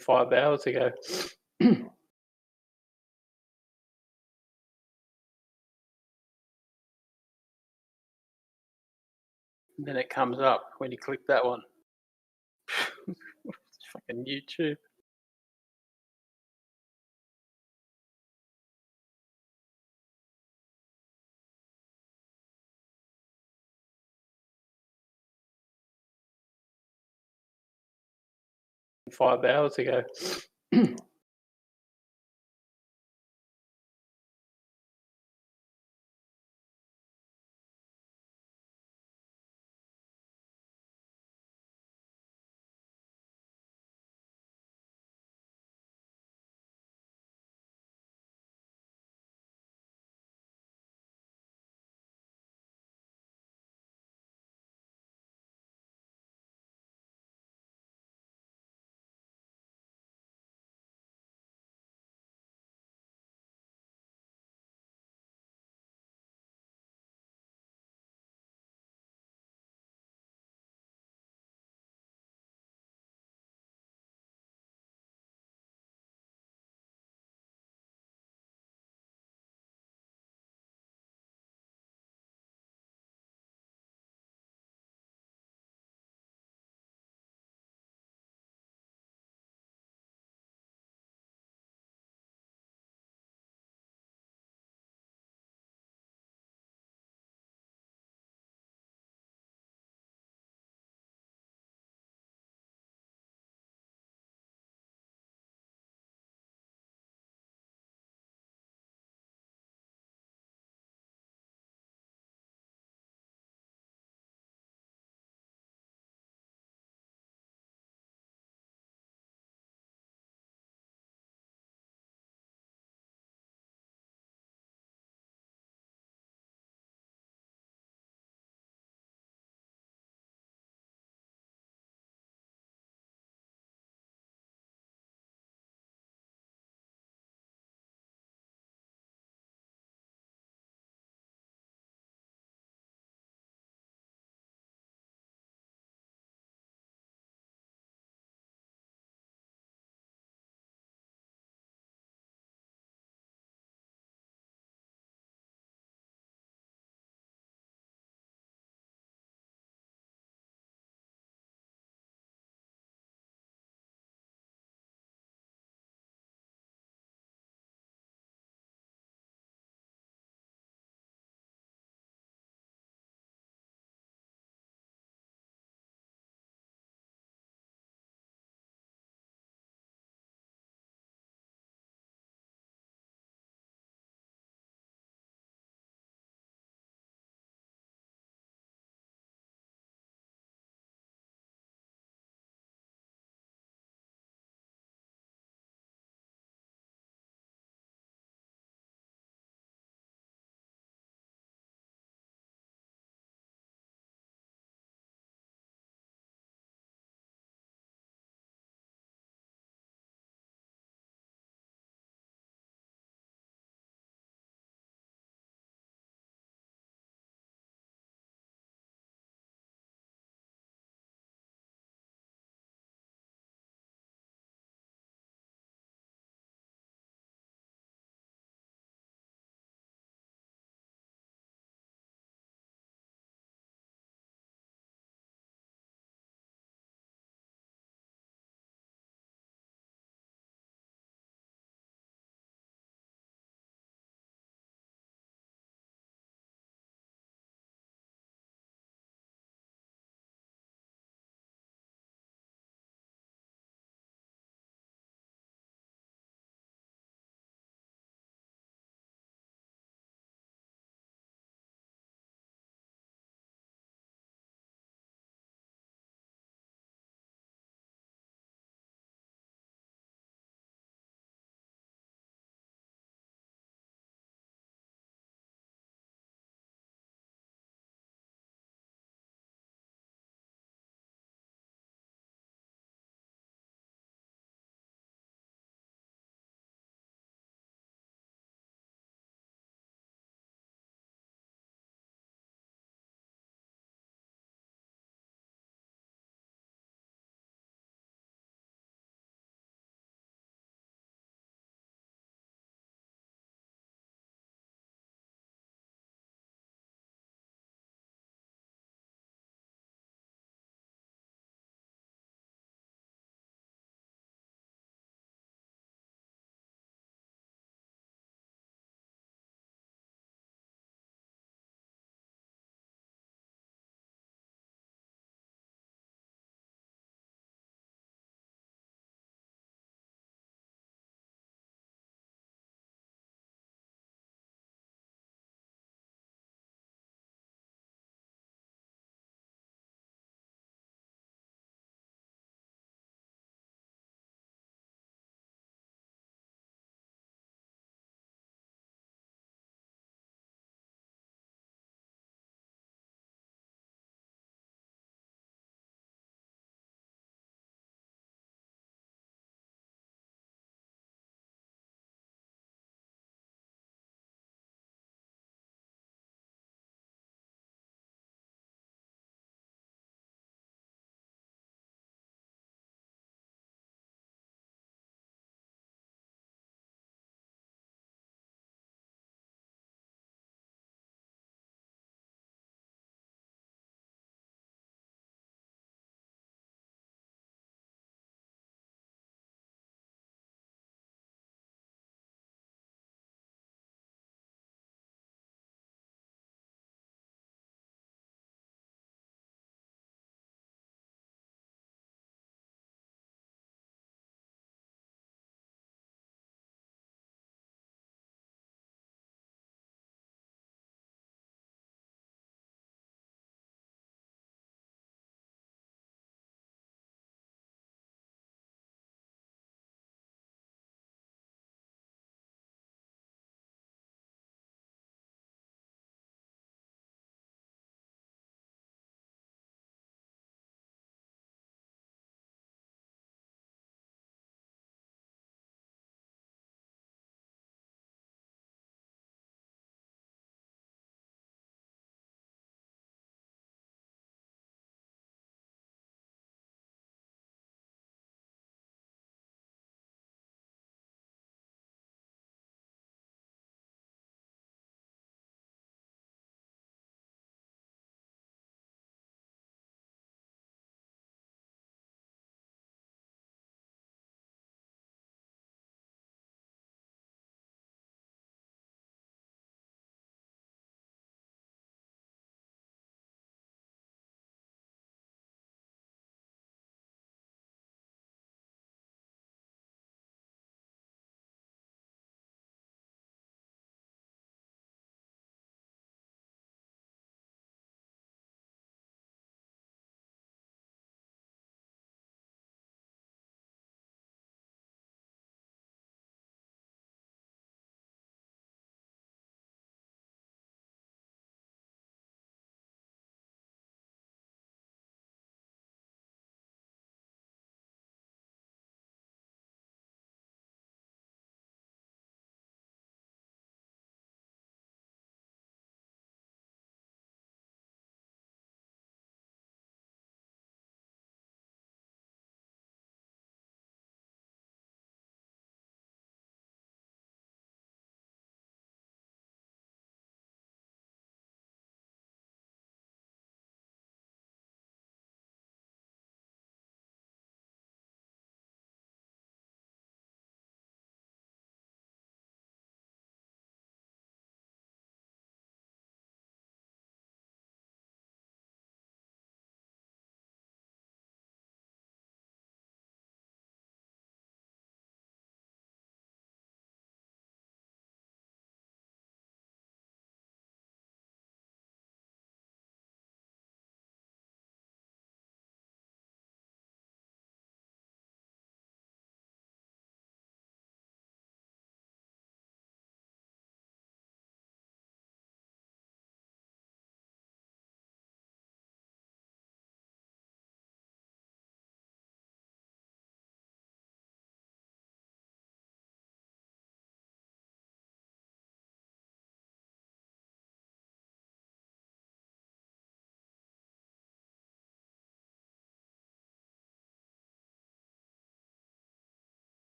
5 hours ago. Then it comes up when you click that one. It's fucking YouTube. Five hours ago.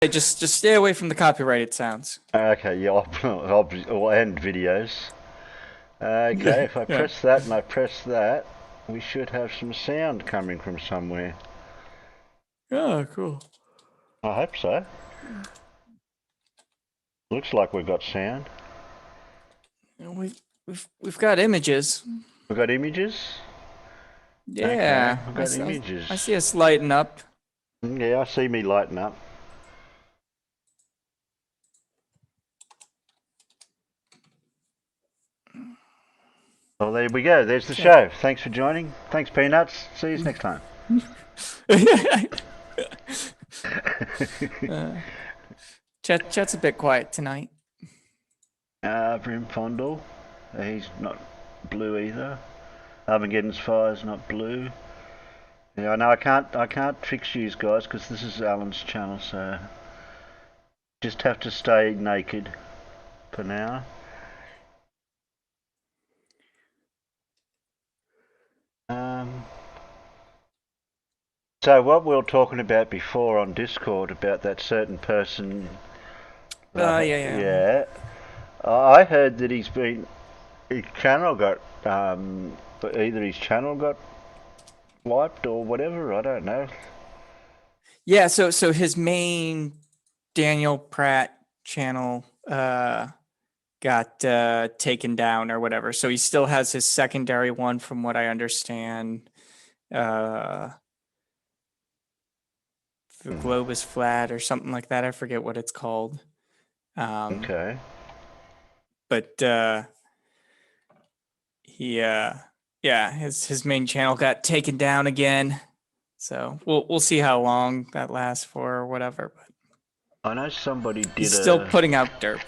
Hey, just stay away from the copyrighted sounds. Okay, yeah, and videos. Okay, if I Yeah. press that and I press that, we should have some sound coming from somewhere. Oh, cool. I hope so. Looks like we've got sound. We've got images. We've got images? Okay, Yeah, we've I, got s- images. I see us lighting up. Yeah, I see me lighting up. Well, there we go. There's the Check. show. Thanks for joining. Thanks, Peanuts. See you next time. Chat's a bit quiet tonight. Brim Fondle. He's not blue either. Armageddon's Fire's not blue. Yeah, I know I can't fix you guys because this is Alan's channel, so just have to stay naked for now. So what we were talking about before on Discord about that certain person. Yeah. I heard that his channel got either his channel got wiped or whatever. I don't know. Yeah, so his main Daniel Pratt channel got taken down or whatever. So he still has his secondary one from what I understand. The globe is flat or something like that. I forget what it's called. Okay. But he his main channel got taken down again. So we'll see how long that lasts for or whatever. But I know somebody did he's still putting out derp.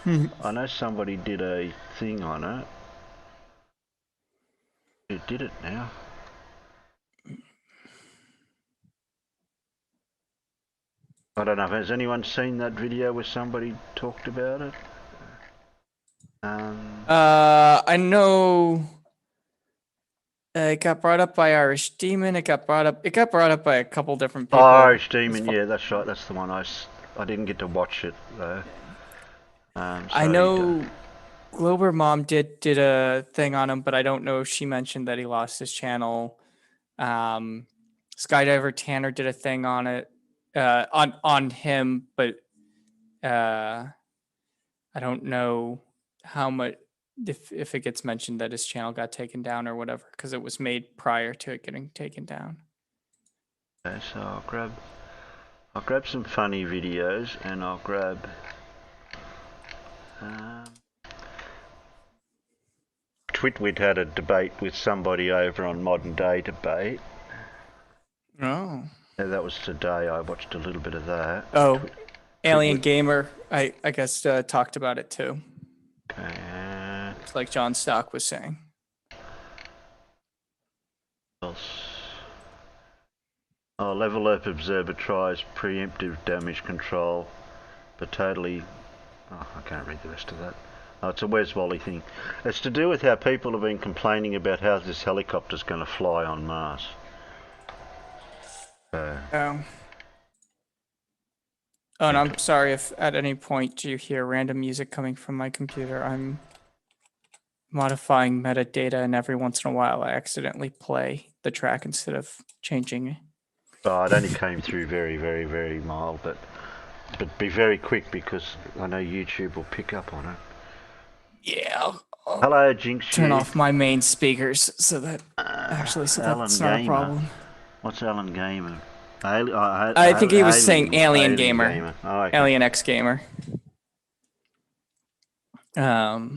I know somebody did a thing on it. Who did it now? I don't know. Has anyone seen that video where somebody talked about it? I know it got brought up by Irish Demon. It got brought up by a couple different people. Oh, Irish Demon, yeah, that's right. That's the one. I didn't get to watch it though. I know Glober Mom did a thing on him, but I don't know if she mentioned that he lost his channel. Skydiver Tanner did a thing on it, on him, but I don't know how much if it gets mentioned that his channel got taken down or whatever, because it was made prior to it getting taken down. Okay, so I'll grab some funny videos and I'll grab Twitwit had a debate with somebody over on Modern Day Debate. Oh. Yeah, that was today. I watched a little bit of that. Oh, Alien Gamer, I guess talked about it too. Okay. It's like John Stock was saying. Else? Oh, Level Up Observer tries preemptive damage control, but totally. Oh, I can't read the rest of that. Oh, it's a Where's Wally thing. It's to do with how people have been complaining about how this helicopter's going to fly on Mars. Oh, and I'm sorry if at any point you hear random music coming from my computer. I'm modifying metadata, and every once in a while I accidentally play the track instead of changing it. Oh, it only came through very, very, very mild, but be very quick because I know YouTube will pick up on it. Yeah. Hello, Jinx. Turn off my main speakers so that that's not a problem. What's Alan Gamer? I think he was saying Alien Gamer. Oh, okay. Alien X Gamer. Oh,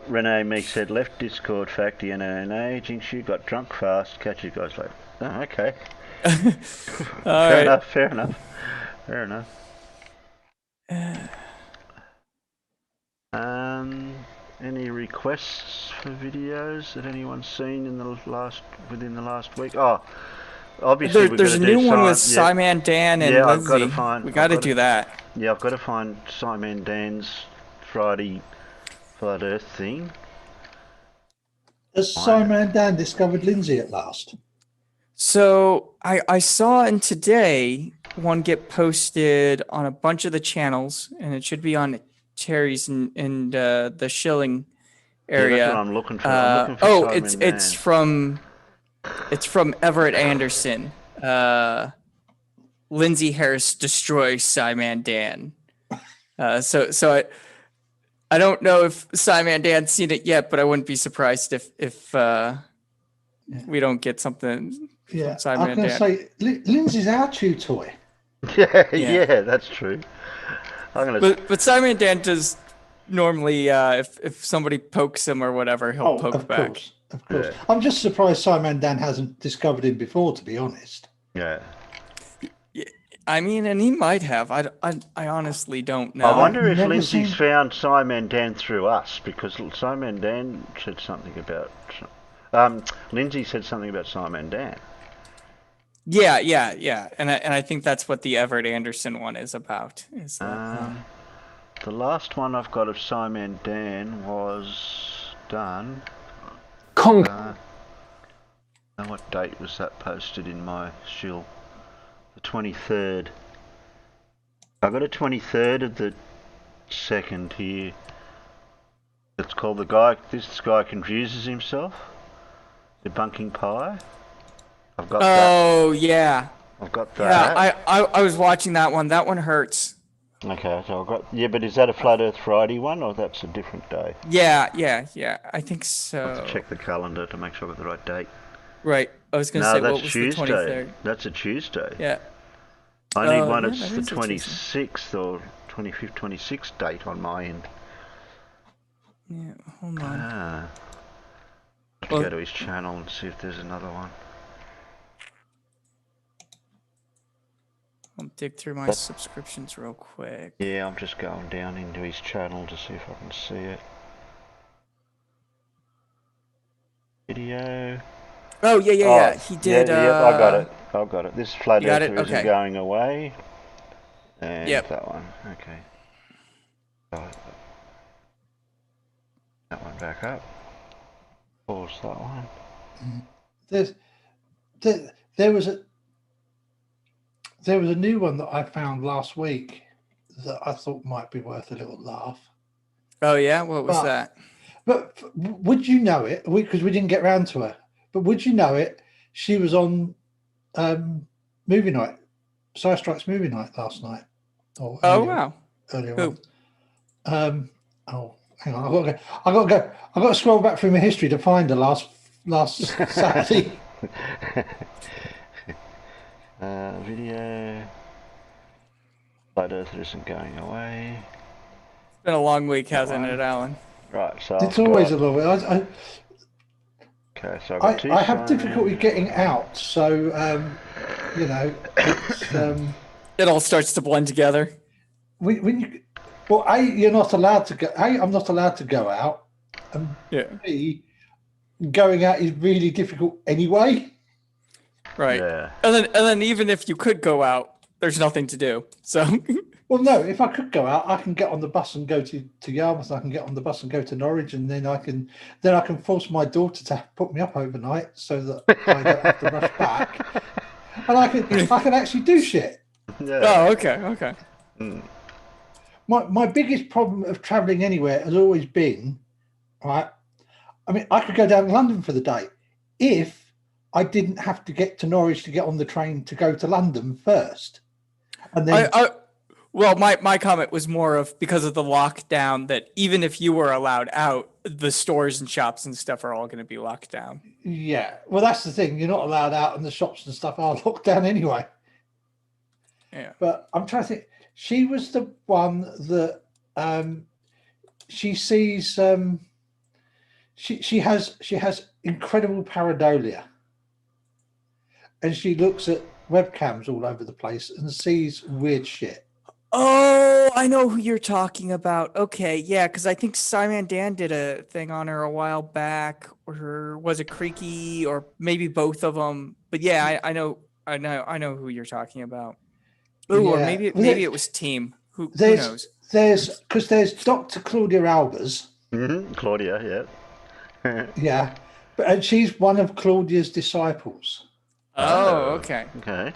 Renee Meek said left Discord factory and Jinx, you got drunk fast. Catch you guys later. Oh, okay. Fair enough. Any requests for videos that anyone's seen within the last week? Oh, obviously there's a new one with Simon Dan and Lindsay. We got to do that. Yeah, I've got to find Simon Dan's Friday Flat Earth thing. Has Simon Dan discovered Lindsay at last? So I saw in today one get posted on a bunch of the channels, and it should be on Terry's and the Shilling area. Yeah, that's what I'm looking for. I'm looking for Simon it's from Everett Anderson. Lindsay Harris destroys Simon Dan. So I don't know if Simon Dan's seen it yet, but I wouldn't be surprised if we don't get something. Yeah, Simon I was going to say, Lindsay's our chew toy. Yeah, that's true. I'm gonna. But Simon Dan does normally, if somebody pokes him or whatever, he'll poke back. Of course. Yeah. I'm just surprised Simon Dan hasn't discovered him before, to be honest. Yeah. I mean, and he might have. I honestly don't know. I wonder if never Lindsay's seen- found Simon Dan through us, because Simon Dan said something about. Lindsay said something about Simon Dan. Yeah. And I think that's what the Everett Anderson one is about. Is that, The last one I've got of Simon Dan was done. What date was that posted in my shill? The 23rd. I got a 23rd of the 2nd here. It's called the guy. This guy confuses himself. Debunking pie. I've got that. oh yeah. I've got that. Yeah, I was watching that one. That one hurts. Okay, so I've got. Yeah, but is that a Flat Earth Friday one, or that's a different day? Yeah. I think I so. have to check the calendar to make sure I've got the right date. Right. I was gonna No, say that's what was Tuesday. the 23rd? That's a Tuesday. Yeah. I need Oh, one yeah, that's that the is a Tuesday. 26th or 25th, 26th date on my end. Yeah. Hold on. Let's Well- go to his channel and see if there's another one. I'll dig through my subscriptions real quick. Yeah, I'm just going down into his channel to see if I can see it. Video. Oh yeah. He did. Yeah, I got it. This Flat You got Earther it? isn't Okay. going away. And Yep. that one. Okay. Oh, that one back up. Pause that one. There was a new one that I found last week that I thought might be worth a little laugh. Oh yeah. What was But- that? But would you know it? Because we didn't get round to her. But would you know it? She was on movie night, Side Strikes movie night last night. Or Oh wow. earlier Who? on. Oh, hang on. I got to scroll back through my history to find her last Saturday. Video. Flat Earther isn't going away. It's been a long week, hasn't it, Alan? Right, so It's always a little bit. Okay, so I've got two I have signs. difficulty getting out, so it's, It all starts to blend together. when you, well, you're not allowed to go. I'm not allowed to go out, and Yeah. B, going out is really difficult anyway. Right. Yeah. And then even if you could go out, there's nothing to do. So Well, no, if I could go out, I can get on the bus and go to Yarmouth. I can get on the bus and go to Norwich, and then I can force my daughter to put me up overnight so that I don't have to rush back, and I can actually do shit. Yeah. oh, okay. My biggest problem of travelling anywhere has always been, right? I mean, I could go down to London for the day if I didn't have to get to Norwich to get on the train to go to London first, and then Well, my comment was more of because of the lockdown that even if you were allowed out, the stores and shops and stuff are all going to be locked down. yeah. Well, that's the thing. You're not allowed out, and the shops and stuff are locked down anyway. Yeah. But I'm trying to think. She was the one that she sees. She has incredible pareidolia, and she looks at webcams all over the place and sees weird shit. Oh, I know who you're talking about. Okay, yeah, because I think Simon Dan did a thing on her a while back, or was it Creaky, or maybe both of them. But yeah, I know who you're talking about. Ooh, or Yeah. maybe Well, it was Team. Who knows? There's Dr. Claudia Albers, Claudia, yeah. yeah, and she's one of Claudia's disciples. Oh, okay. Okay.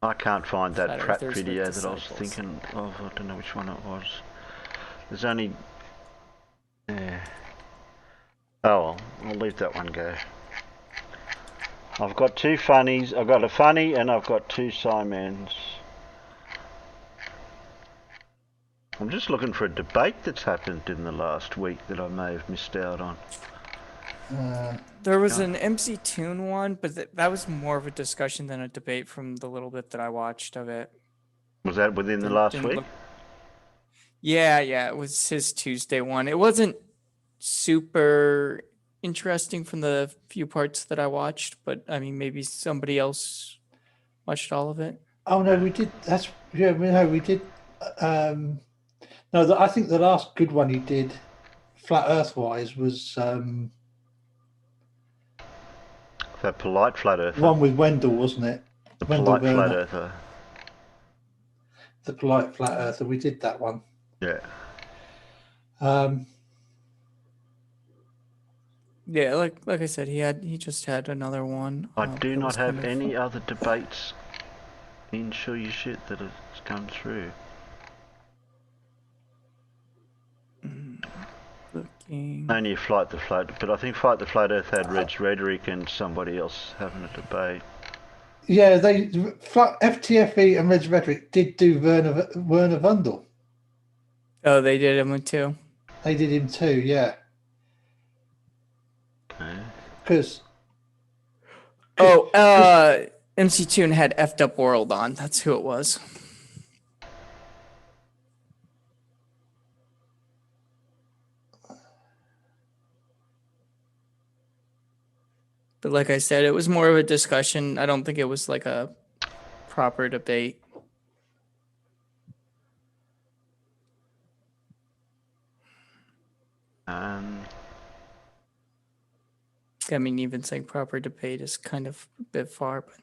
I can't find that Flat Pratt Earthers with video that I was disciples. thinking of. I don't know which one it was. There's only... Yeah. Oh well, I'll leave that one go. I've got two funnies. I've got a funny and I've got two Simons. I'm just looking for a debate that's happened in the last week that I may have missed out on. There was an MC Toon one, but that was more of a discussion than a debate from the little bit that I watched of it. Was that within the Didn't- last didn't week? look- Yeah, it was his Tuesday one. It wasn't super interesting from the few parts that I watched, but I mean, maybe somebody else watched all of it. Oh no, we did. That's yeah. No, we did. No, I think the last good one he did, flat Earth wise, was That polite flat earther. one with Wendell, wasn't it? The Wendell polite flat Werner, earther. the polite flat earther. We did that one. Yeah. Yeah, like I said, he just had another one. I that do was not have kind of- any other debates in Show Your Shit that has come through. Looking. Only Flight the Flat, but I think Flight the Flat Earth had Reg Rhetoric and somebody else having a debate. Yeah, FTFE and Reg Rhetoric did do Werner Wundle. Oh, they did him too. They did him too, yeah. Okay. Because MC Toon had F'd Up World on. That's who it was. But like I said, it was more of a discussion. I don't think it was like a proper debate. I mean, even saying proper debate is kind of a bit far, but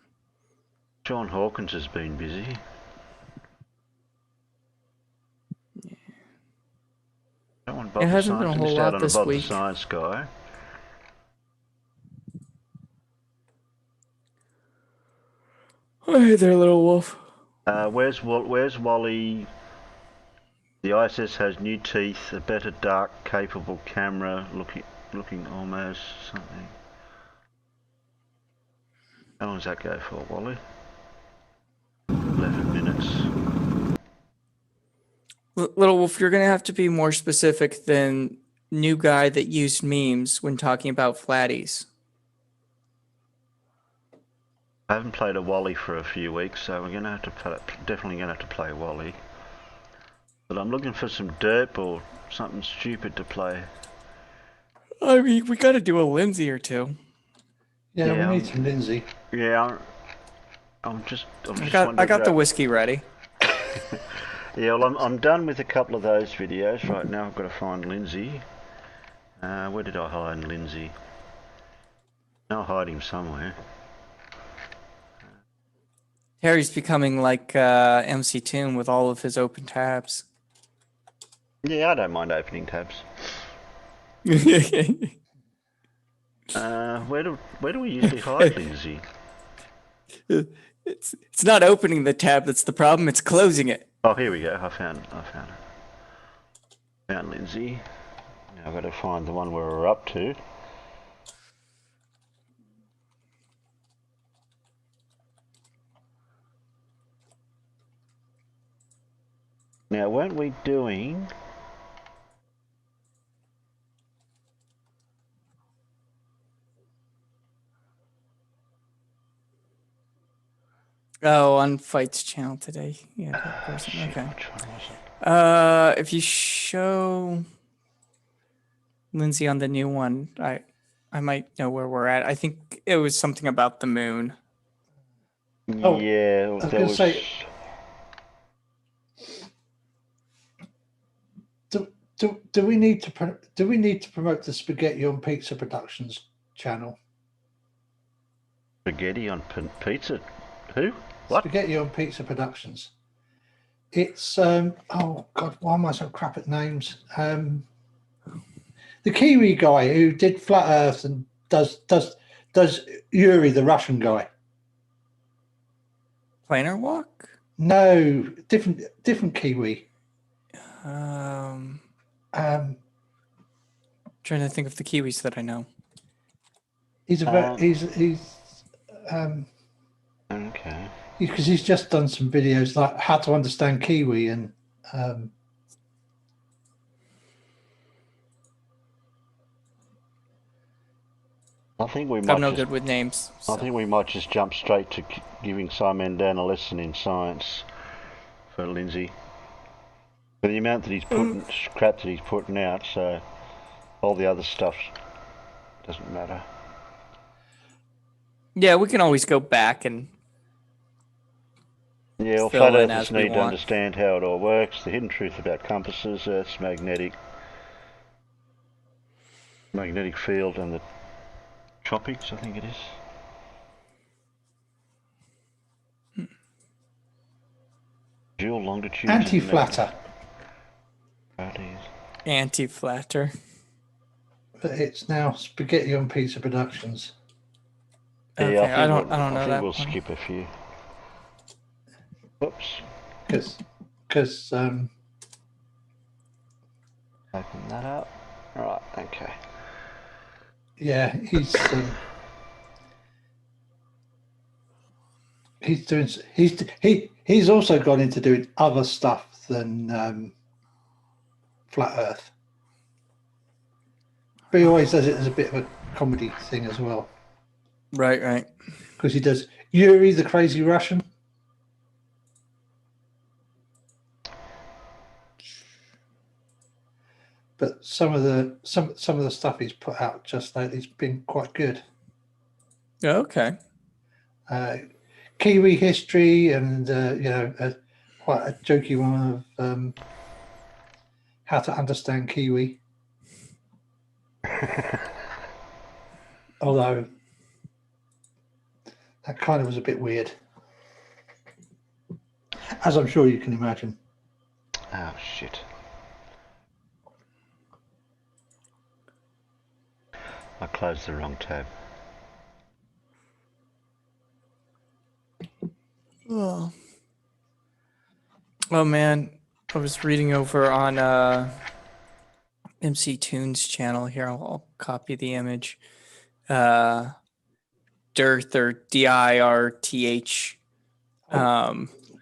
John Hawkins has been busy. That one, Bob It the hasn't been a Science. I whole missed out lot on this a Bob week. the Science guy. hey there, little wolf. Where's Wally? The ISS has new teeth, a better dark capable camera, looking almost something. How long does that go for, Wally? 11 minutes. Little wolf, you're gonna have to be more specific than new guy that used memes when talking about flatties. I haven't played a Wally for a few weeks, so we're gonna have to definitely gonna have to play Wally. But I'm looking for some derp or something stupid to play. I mean, we got to do a Lindsay or two. yeah, we need some Lindsay. Yeah, I'm just I got the whiskey ready. Yeah, well, I'm done with a couple of those videos. Right now I've got to find Lindsay. Where did I hide Lindsay? I'll hide him somewhere. Harry's becoming like MC Toon with all of his open tabs. Yeah, I don't mind opening tabs. Where do we usually hide Lindsay? It's not opening the tab that's the problem, it's closing it. Oh, here we go. I found her. Found Lindsay. Now I've got to find the one where we're up to. Now, weren't we doing... Oh, on Fight's channel today. Yeah, that person. Shit, Okay. which one was it? If you show Lindsay on the new one, I might know where we're at. I think it was something about the moon. Oh, Yeah, I was there going to was... say, do we need to promote the Spaghetti on Pizza Productions channel? Spaghetti on pizza. Who? What? Spaghetti on Pizza Productions. It's oh god, why am I so crap at names? The Kiwi guy who did Flat Earth and does Yuri, the Russian guy. Planar walk. No, different Kiwi. Um, Um, Trying to think of the Kiwis that I know. he's Okay. because he's just done some videos like how to understand Kiwi and I think we I'm might no just, good with names. I so- think we might just jump straight to giving Simon Dan a lesson in science for Lindsay. For the amount that he's putting, crap that he's putting out, so all the other stuff doesn't matter. Yeah, we can always go back and Yeah, well, fill flat in earthers as we need to want. understand how it all works, the hidden truth about compasses, Earth's magnetic field and the tropics, I think it is. Dual longitudes. anti-flatter. anti-flatter. But it's now Spaghetti on Pizza Productions. Okay, I don't know I think that we'll one. skip a few. Whoops. Because Open that up. Right, okay. yeah, he's also gone into doing other stuff than Flat Earth. But he always does it as a bit of a comedy thing as well. Right. Because he does Yuri the Crazy Russian. But some of the stuff he's put out just lately has been quite good. Okay. Kiwi history and quite a jokey one of how to understand Kiwi. Although that kind of was a bit weird, as I'm sure you can imagine. Oh, shit. I closed the wrong tab. Oh man, I was reading over on MC Tunes channel here. I'll copy the image. Dirth or DIRTH.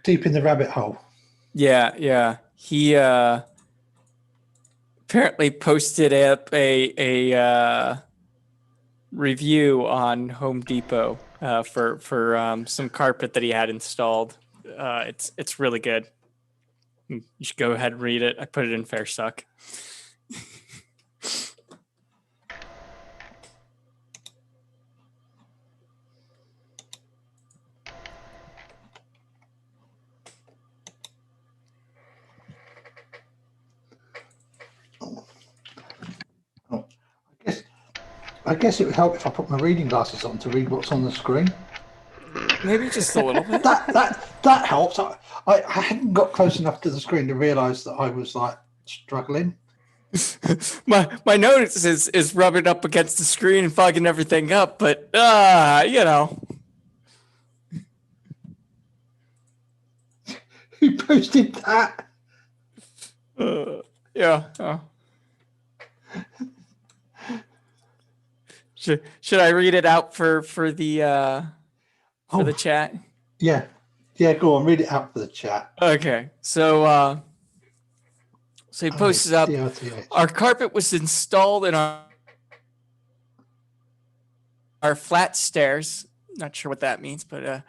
Deep in the rabbit hole. Yeah. He apparently posted up a review on Home Depot for some carpet that he had installed. It's really good. You should go ahead and read it. I put it in Fair Suck. I guess it would help if I put my reading glasses on to read what's on the screen. Maybe just a little bit. That helps. I hadn't got close enough to the screen to realise that I was like struggling. my notice is rubbing up against the screen and fogging everything up, but Who posted that? Yeah. Should I read it out for the chat? Yeah, go on, read it out for the chat. Okay, so he posts up. DRTH. Our carpet was installed in our flat stairs. Not sure what that means, but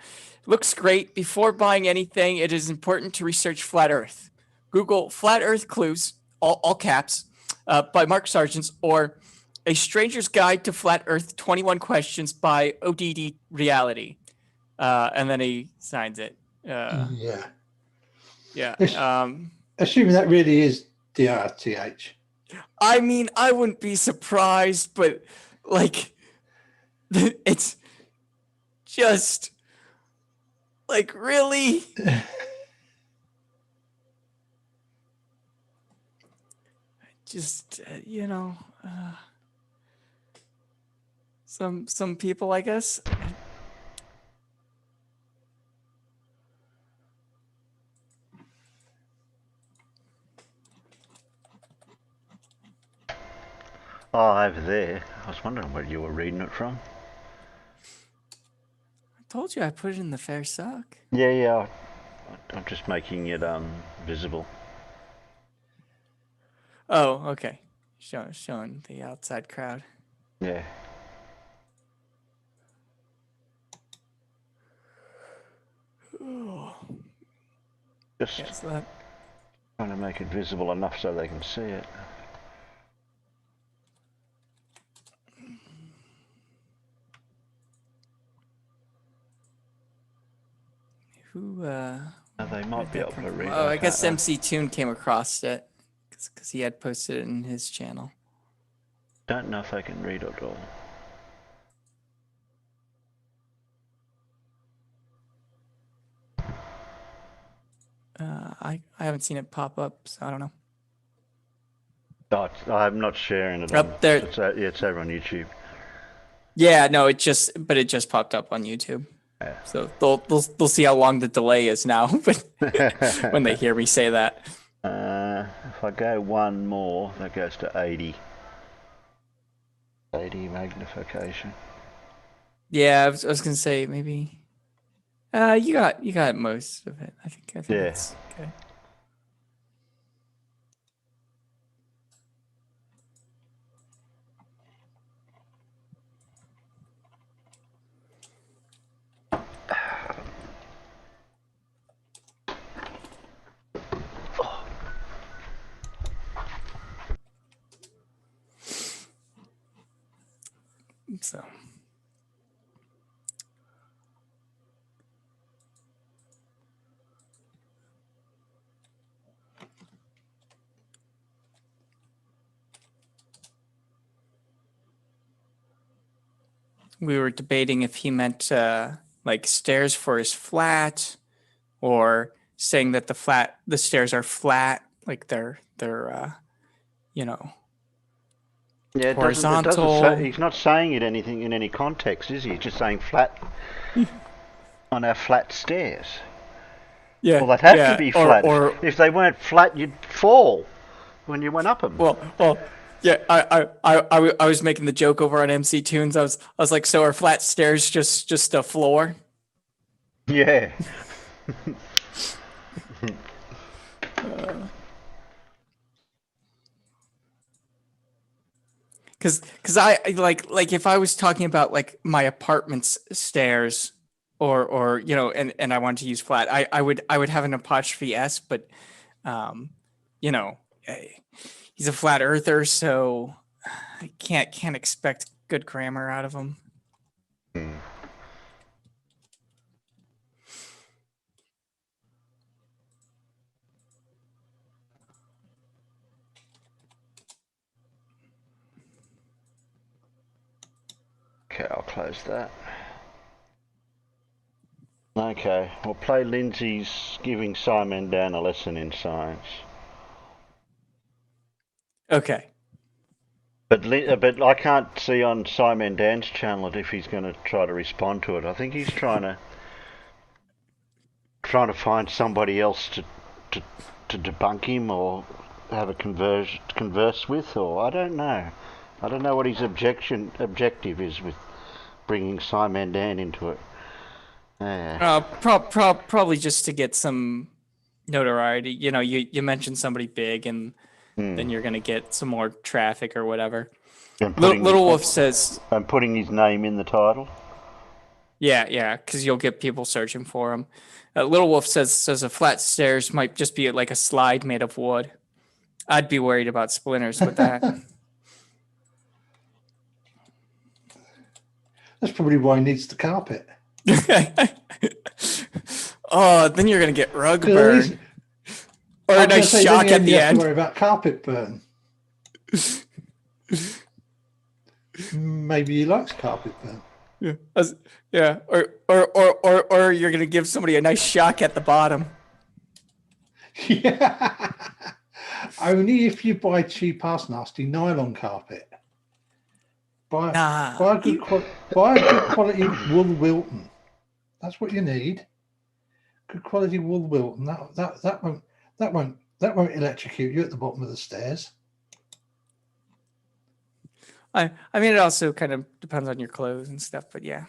looks great. Before buying anything, it is important to research Flat Earth. Google Flat Earth Clues, all caps, by Mark Sargent, or A Stranger's Guide to Flat Earth, 21 Questions by ODD Reality. And then he signs it. Yeah. Yeah. Assuming that really is DRTH. I mean, I wouldn't be surprised, but like, it's just like, really? just some people, I guess. Oh, over there. I was wondering where you were reading it from. I told you I put it in the fair suck. Yeah. I'm just making it visible. Oh, okay. Showing the outside crowd. Yeah. Just Yes, that. trying to make it visible enough so they can see it. Who? Now they might be able to read. Oh, I guess can't MC Toon came across it because he had posted it in his channel. Don't know if they can read it all. I haven't seen it pop up, so I don't know. Oh, I'm not sharing it. Up there. It's over on YouTube. Yeah, no, it just popped up on YouTube. Yeah. So they'll see how long the delay is now, but when they hear me say that. If I go one more, that goes to 80. 80 magnification. Yeah, I was gonna say maybe. You got most of it. I think Yeah. it's okay. So. We were debating if he meant like stairs for his flat, or saying that the stairs are flat, like they're Yeah, horizontal. He's not saying it anything in any context, is he? He's just saying flat on our flat stairs. Yeah. Well, they'd have to be flat. Or if they weren't flat, you'd fall when you went up them. well, yeah. I was making the joke over on MC Tunes. I was like, so are flat stairs just a floor? Yeah. Because I like if I was talking about like my apartment's stairs, or and I wanted to use flat, I would have an apostrophe S, but he's a flat earther, so I can't expect good grammar out of him. Okay, I'll close that. Okay, we'll play Lindsay's giving Simon Dan a lesson in science. Okay. But I can't see on Simon Dan's channel if he's going to try to respond to it. I think he's trying to find somebody else to debunk him or have a converse with, or I don't know. I don't know what his objective is with bringing Simon Dan into it. Probably just to get some notoriety. You mentioned somebody big, and then you're gonna get some more traffic or whatever. Little Wolf says, and putting his name in the title. Yeah, because you'll get people searching for him. Little Wolf says a flat stairs might just be like a slide made of wood. I'd be worried about splinters with that. That's probably why he needs the carpet. Oh, then you're gonna get rug burn, or a nice shock at the end. Worry about carpet burn. Maybe he likes carpet burn. Yeah, or you're gonna give somebody a nice shock at the bottom. Yeah. Only if you buy cheap ass nasty nylon carpet. Buy Nah, a good quality wool Wilton. That's what you need. Good quality wool Wilton. That won't electrocute you at the bottom of the stairs. I mean, it also kind of depends on your clothes and stuff, but yeah.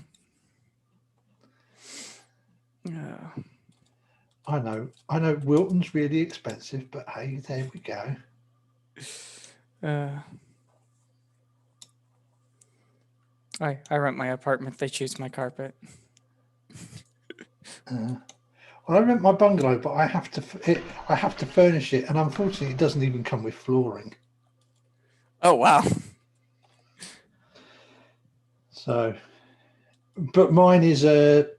I know Wilton's really expensive, but hey, there we go. I rent my apartment. They choose my carpet. Well, I rent my bungalow, but I have to furnish it, and unfortunately, it doesn't even come with flooring. Oh wow. So, but mine is a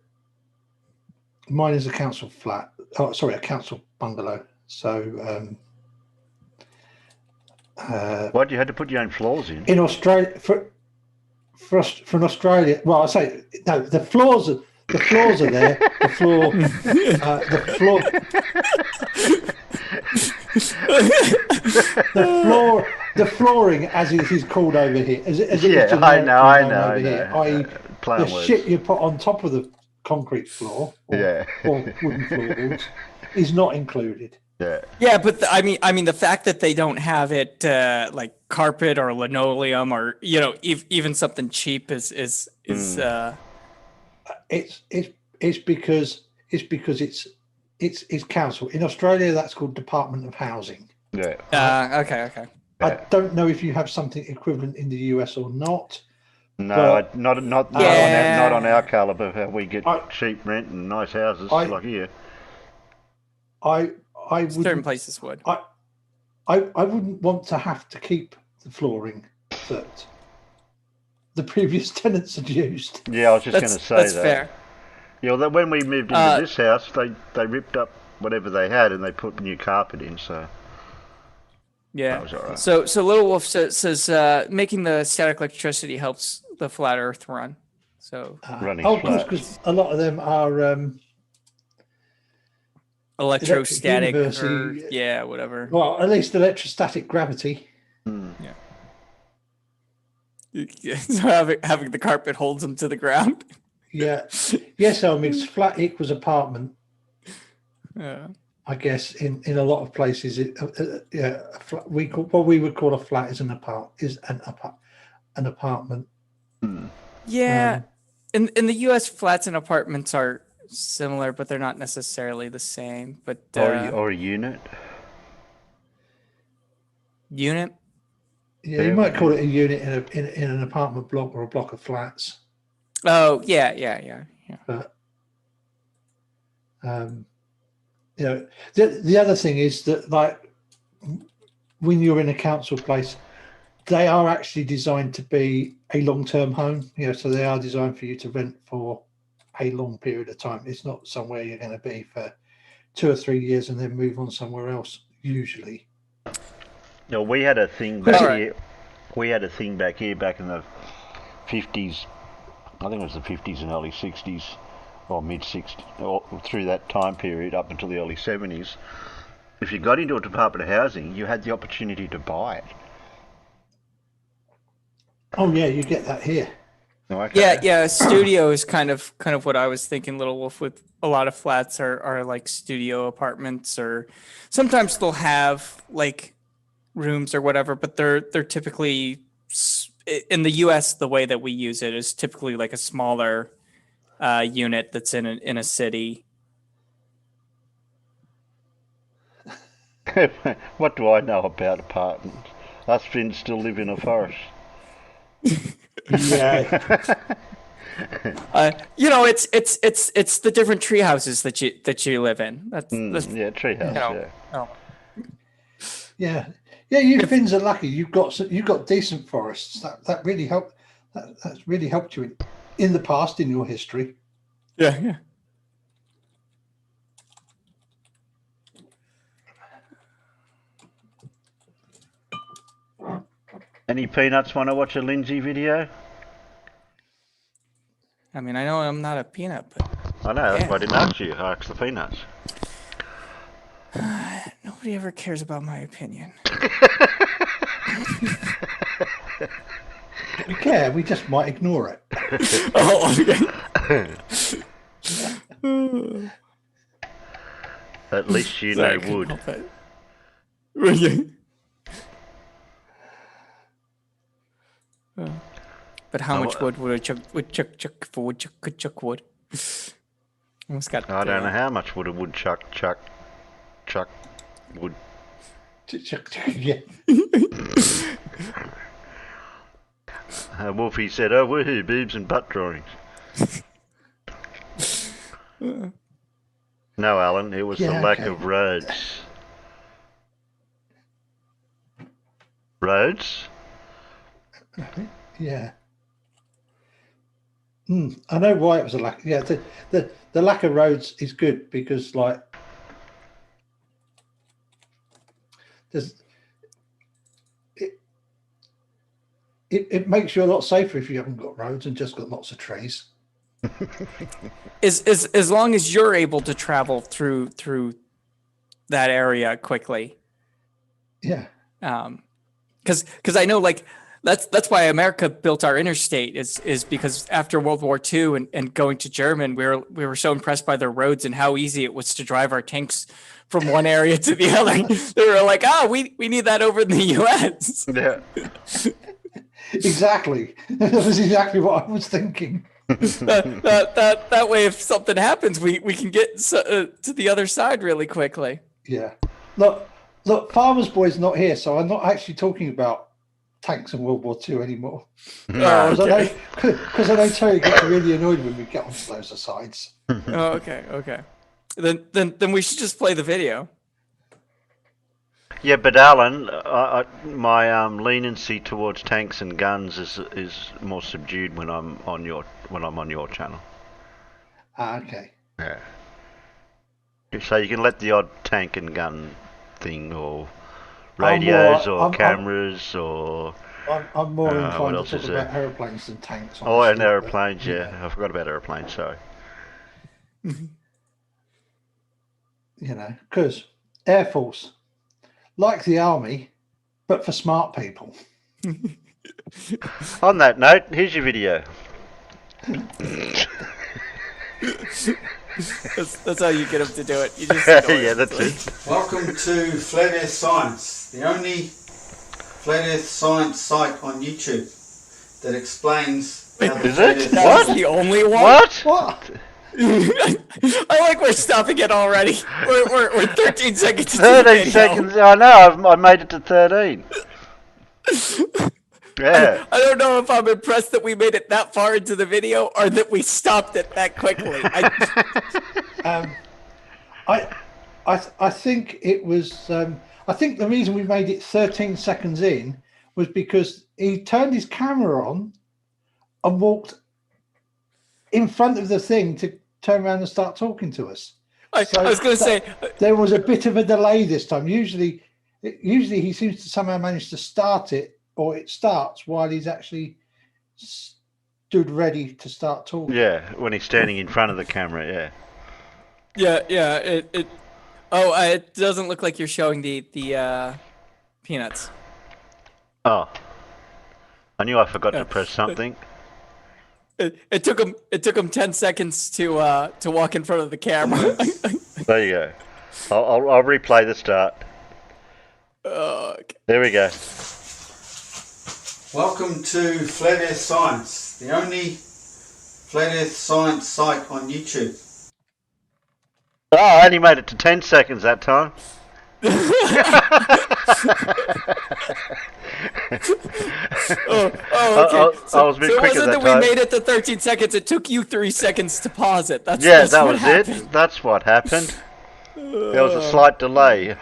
council flat. Oh, sorry, a council bungalow. So, What, you had to put your own floors in? in Australia for Australia, well, I say no. The floors are there. The flooring, as it is called over here, as it is I know. over here, i.e. Plain the words. shit you put on top of the concrete floor or wooden floorboards is not included. Yeah. Yeah, but I mean, the fact that they don't have it like carpet or linoleum or even something cheap is It's because it's council in Australia. That's called Department of Housing. Yeah. Okay. I don't know if you have something equivalent in the US or not. No, but, not on our caliber. How we get cheap rent and nice houses like here. I would certain places would. I wouldn't want to have to keep the flooring that the previous tenants had used. Yeah, I was just going to say that's that. Fair. Yeah, well, when we moved into this house, they ripped up whatever they had and they put new carpet in. So yeah, that was all right. So Little Wolf says making the static electricity helps the flat Earth run. So Running because a lot of them are electrostatic, university, or, whatever. Well, at least electrostatic gravity. Yeah. So having the carpet holds them to the ground. Yeah. Yes, Elmix, flat equals apartment. Yeah. I guess in a lot of places, a flat, what we would call a flat is an apartment. Yeah. In the US, flats and apartments are similar, but they're not necessarily the same. But or a unit. Unit. Yeah, you might call it a unit in an apartment block or a block of flats. Oh yeah. But the other thing is that, like, when you're in a council place, they are actually designed to be a long-term home. So they are designed for you to rent for a long period of time. It's not somewhere you're going to be for 2 or 3 years and then move on somewhere else. Usually. No, we had a thing back here. We had a thing back here back in the 50s. I think it was the 50s and early 60s, or mid 60s, or through that time period up until the early 70s. If you got into a Department of Housing, you had the opportunity to buy it. Oh yeah, you get that here. Oh, okay. Yeah. Studio is kind of what I was thinking. Little Wolf, with a lot of flats are like studio apartments, or sometimes they'll have like rooms or whatever, but they're typically, in the US, the way that we use it is typically like a smaller unit that's in a city. What do I know about apartments? Us Finns still live in a forest. Yeah. It's the different tree houses that you live in. That's treehouse. Yeah. You Finns are lucky. You've got decent forests. That really helped. That's really helped you in the past, in your history. Yeah. Any peanuts want to watch a Lindsay video? I mean, I know I'm not a peanut, but I know, that's why I didn't ask you. I asked the peanuts. Nobody ever cares about my opinion. We care. We just might ignore it. Oh, okay. At least you Sorry, I know couldn't wood. help it. Okay. But how much wood would a chuck for woodchuck wood? Almost got. I don't know how much would a woodchuck would. Yeah. Wolfie said, "Oh, woohoo, boobs and butt drawings." No, Alan, it was the lack of roads. Roads? Yeah. I know why it was a lack. Yeah, the lack of roads is good because like it makes you a lot safer if you haven't got roads and just got lots of trees. As long as you're able to travel through that area quickly. Yeah. Because I know like that's why America built our interstate is because after World War II and going to German, we were so impressed by their roads and how easy it was to drive our tanks from one area to the other. They were like, we need that over in the US. Yeah. Exactly. That was exactly what I was thinking. that way, if something happens, we can get to the other side really quickly. Yeah. Look, Farmer's Boy's not here, so I'm not actually talking about tanks in World War II anymore. Oh, okay. Because I know Terry gets really annoyed when we get onto those asides. Oh, okay. Then we should just play the video. Yeah, but Alan, my leniency towards tanks and guns is more subdued when I'm on your channel. Okay. Yeah. So you can let the odd tank and gun thing, or radios, or cameras, or. I'm more what inclined else to talk is about there? aeroplanes than tanks. Oh, and honestly, aeroplanes, but, yeah. I forgot about aeroplanes, sorry. Because Air Force, like the Army, but for smart people. On that note, here's your video. That's how you get them to do it. You just Yeah, that's it. Welcome to Flat Earth Science, the only Flat Earth Science site on YouTube that explains how the Is Flat it? Earth That's the only one. What? I like we're stopping it already. We're 13 seconds. 13 seconds. I know. I made it to 13. Yeah. I don't know if I'm impressed that we made it that far into the video or that we stopped it that quickly. I think it was. I think the reason we made it 13 seconds in was because he turned his camera on and walked in front of the thing to turn around and start talking to us. I was going to say there was a bit of a delay this time. Usually he seems to somehow manage to start it, or it starts while he's actually stood ready to start talking. Yeah, when he's standing in front of the camera, yeah. Yeah. It doesn't look like you're showing the peanuts. Oh. I knew I forgot to press something. It took him 10 seconds to walk in front of the camera. There you go. I'll replay the start. Okay. There we go. Welcome to Flat Earth Science, the only Flat Earth Science site on YouTube. Oh, I only made it to 10 seconds that time. Okay. I was a bit so it quicker wasn't that that we time. made it to 13 seconds. It took you 3 seconds to pause it. That's That what was happened. it. That's what happened. There was a slight delay.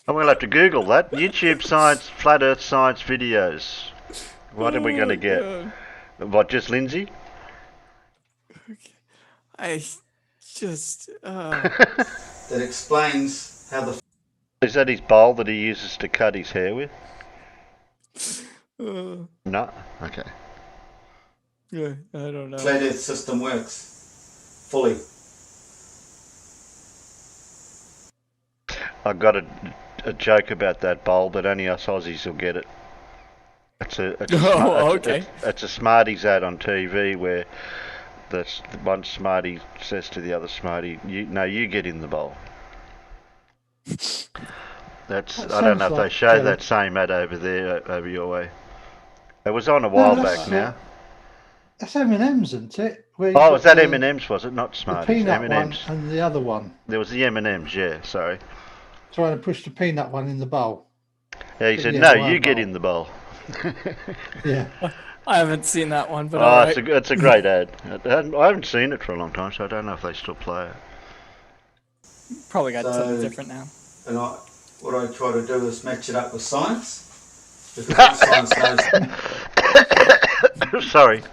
I'm going to have to Google that. YouTube science, flat earth science videos. What are we going to get? What, just Lindsay? I just... That explains how the Is that his bowl that he uses to cut his hair with? No? Okay. Yeah, I don't know. Flat Earth system works fully. I've got a joke about that bowl, but only us Aussies will get it. It's a Okay. It's a Smarties ad on TV where the one Smartie says to the other Smartie, you get in the bowl." That's That I don't know sounds if they like, show that same ad over there over your way. It was on a while that's, back now. That's M&M's, isn't it? Where you Oh, got was that the- M&M's? Was it not The Smarties? peanut one M&M's. and the other one. There was the M&M's. Yeah, sorry. Trying to push the peanut one in the bowl. Yeah, he But said, yeah, "No, the you round get bowl. in the bowl." Yeah. I haven't seen that one, but Oh, all right. it's a great ad. I haven't seen it for a long time, so I don't know if they still play it. Probably got something So- different now. And what I try to do is match it up with science, because all science knows Sorry.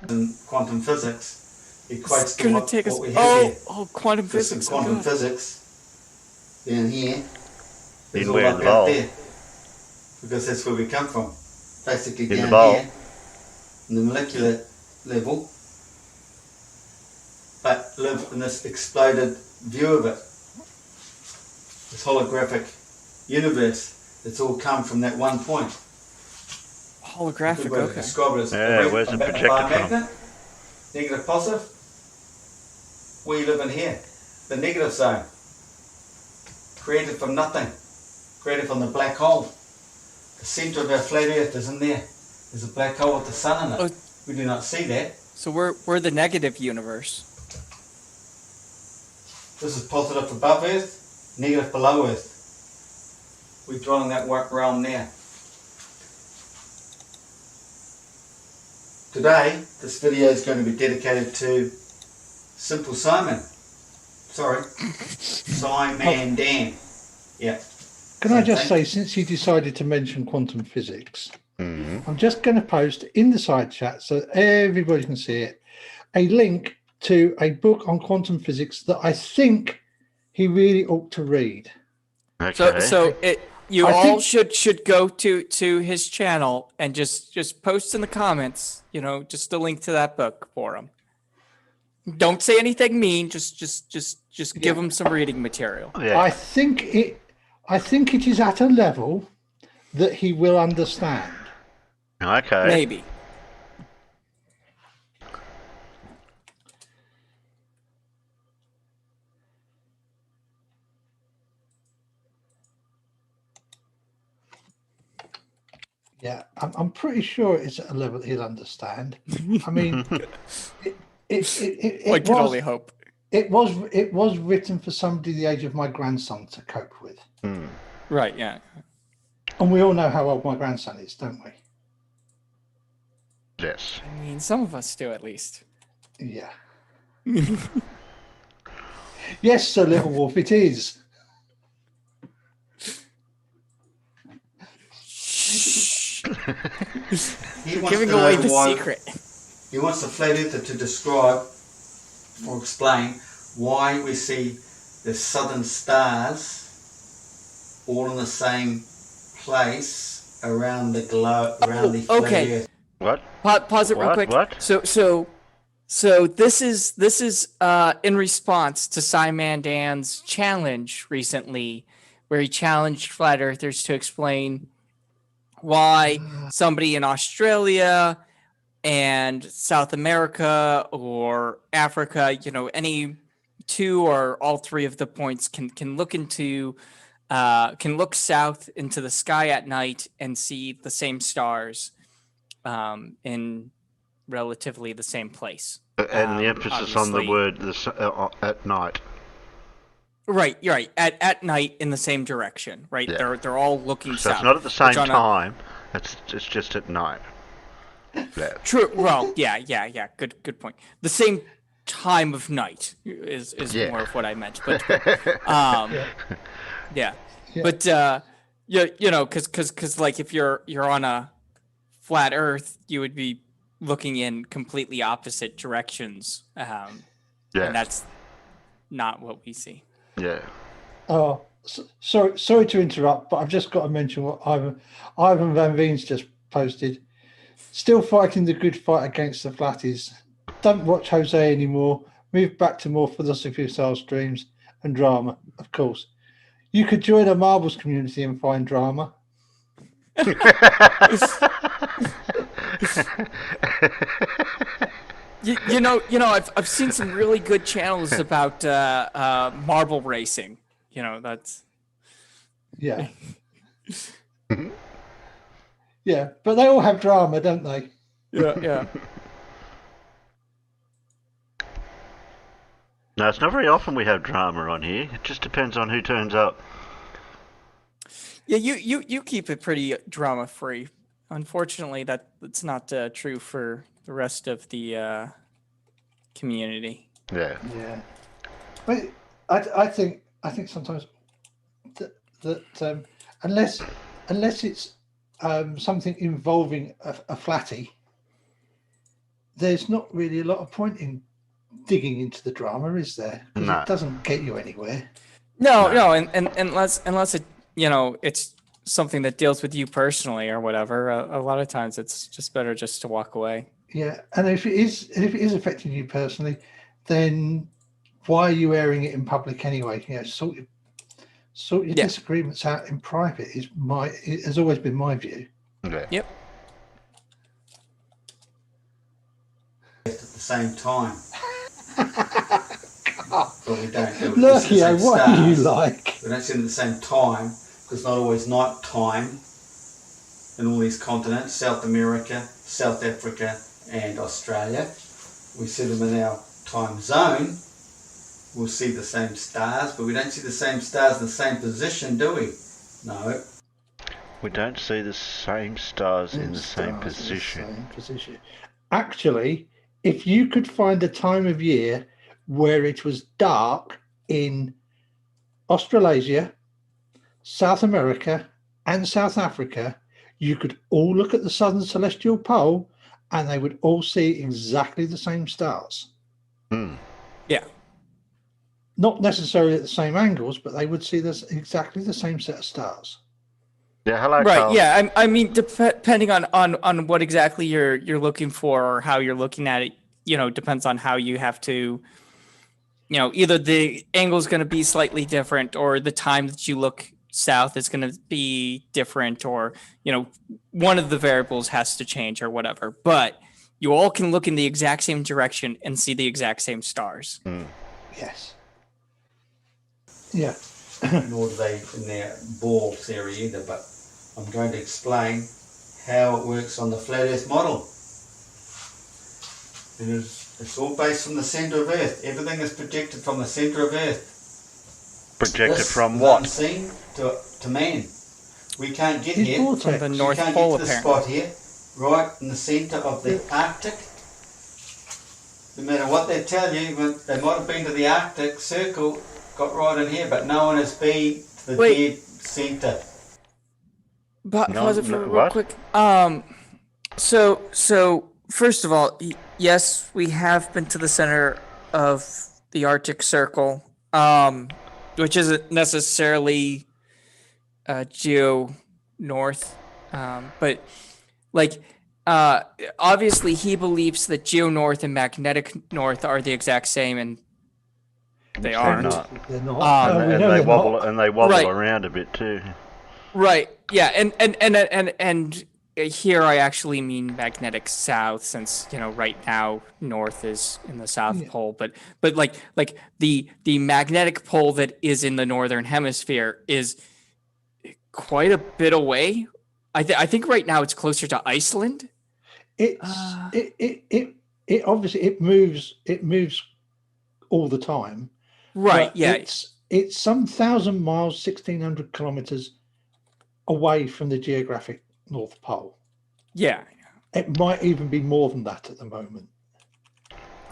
in quantum physics equates It's to gonna what take us. we have here. Quantum Because in physics. quantum God. physics, down here, is In all where, up in the out bowl? there, because that's where we come from. Basically In the down bowl. here, in the molecular level, but live in this exploded view of it. This holographic universe that's all come from that one point. Holographic. Good way to Okay. describe it as Yeah, a where's it projected from? magnet, negative positive. We live in here, the negative zone. Created from nothing, created from the black hole. The centre of our flat earth is in there. There's a black hole with the sun in it. Oh. We do not see that. So we're the negative universe. This is positive above Earth, negative below Earth. We dwell in that realm now. Today, this video is going to be dedicated to Simple Simon. Sorry, Simon Dan. Yeah. Can I Same just thing. say, since you decided to mention quantum physics, Mhm. I'm just going to post in the side chat so everybody can see it, a link to a book on quantum physics that I think he really ought to read. Okay. So you I all think- should go to his channel and just post in the comments, just a link to that book for him. Don't say anything mean, just give Yeah. him some reading material. Yeah. I think it is at a level that he will understand. Okay. Maybe. Yeah, I'm pretty sure it's at a level he'll understand. I mean, I can only hope. it was written for somebody the age of my grandson to cope with, Hmm. Right, yeah. and we all know how old my grandson is, don't we? Yes. I mean, some of us do at least. Yeah. Yes, Sir Little Wolf, it is. He wants Giving to away know the why- secret. He wants the flat earther to describe or explain why we see the southern stars all in the same place around the globe, around the flat okay. earth. What? Pause it real What? quick. What? So this is in response to Simon Dan's challenge recently, where he challenged flat earthers to explain why somebody in Australia and South America or Africa, any two or all three of the points can look south into the sky at night and see the same stars in relatively the same place. And the emphasis on the obviously. word at night. Right, you're right. At night in the same direction, right? Yeah. They're all looking So south. it's not at the same which on a- time. It's just at night. Yeah. True. Well, yeah. Good point. The same time of night is Yeah. more of what I meant. But yeah. Yeah. But because like if you're on a flat Earth, you would be looking in completely opposite directions, Yeah. and that's not what we see. Yeah. Oh, sorry to interrupt, but I've just got to mention what Ivan Van Veen's just posted. Still fighting the good fight against the flatties. Don't watch Jose anymore. Move back to more philosophy style streams and drama, of course. You could join a marbles community and find drama. You know, I've seen some really good channels about marble racing. You know, that's Yeah. Yeah, but they all have drama, don't they? yeah. No, it's not very often we have drama on here. It just depends on who turns up. Yeah, you keep it pretty drama free. Unfortunately, that's not true for the rest of the community. Yeah. Yeah. But I think sometimes that unless it's something involving a flatty, there's not really a lot of point in digging into the drama, is there? Because No. it doesn't get you anywhere. No, and unless it it's something that deals with you personally or whatever. A lot of times it's just better just to walk away. Yeah, and if it is affecting you personally, then why are you airing it in public anyway? You know, sort your disagreements out in private. It has always been my view. Yeah. Yep. At the same time. But we don't do it. Lurkio, what are you like? We don't see them at the same time because it's not always night time in all these continents, South America, South Africa and Australia. We see them in our time zone. We'll see the same stars, but we don't see the same stars in the same position, do we? No. We don't see the same stars in the same position. Actually, if you could find a time of year where it was dark in Australasia, South America, and South Africa, you could all look at the southern celestial pole and they would all see exactly the same stars. Hmm. Yeah. Not necessarily at the same angles, but they would see this exactly the same set of stars. Yeah, hello, Right. Carl. Yeah. I mean, depending on what exactly you're looking for or how you're looking at it, depends on how you have to. Either the angle is going to be slightly different, or the time that you look south is going to be different, or one of the variables has to change or whatever. But you all can look in the exact same direction and see the exact same stars. Hmm. Yes. Yeah. Nor do they in their ball theory either, but I'm going to explain how it works on the flat earth model. It's all based from the centre of Earth. Everything is projected from the centre of Earth. Projected This from is what? unseen to man. We can't get His here. vortex. From the We North can't Pole, get to the apparently. spot here, right in the centre of the Arctic. No matter what they tell you, they might have been to the Arctic Circle, got right in here, but no one has been to the Wait. dead centre. But No, pause it for no, real what? quick. So first of all, yes, we have been to the center of the Arctic Circle, which isn't necessarily geo north, but obviously he believes that geo north and magnetic north are the exact same, and they They're aren't. not. They're not. And we And know they they're wobble not. and they wobble Right. around a bit too. Right. Yeah. And here I actually mean magnetic south, since right now north is in the South Yeah. Pole, but like the magnetic pole that is in the northern hemisphere is quite a bit away. I think right now it's closer to Iceland. It obviously it moves all the time. Right. but Yeah. It's some 1,000 miles, 1,600 kilometers away from the geographic North Pole. Yeah. It might even be more than that at the moment.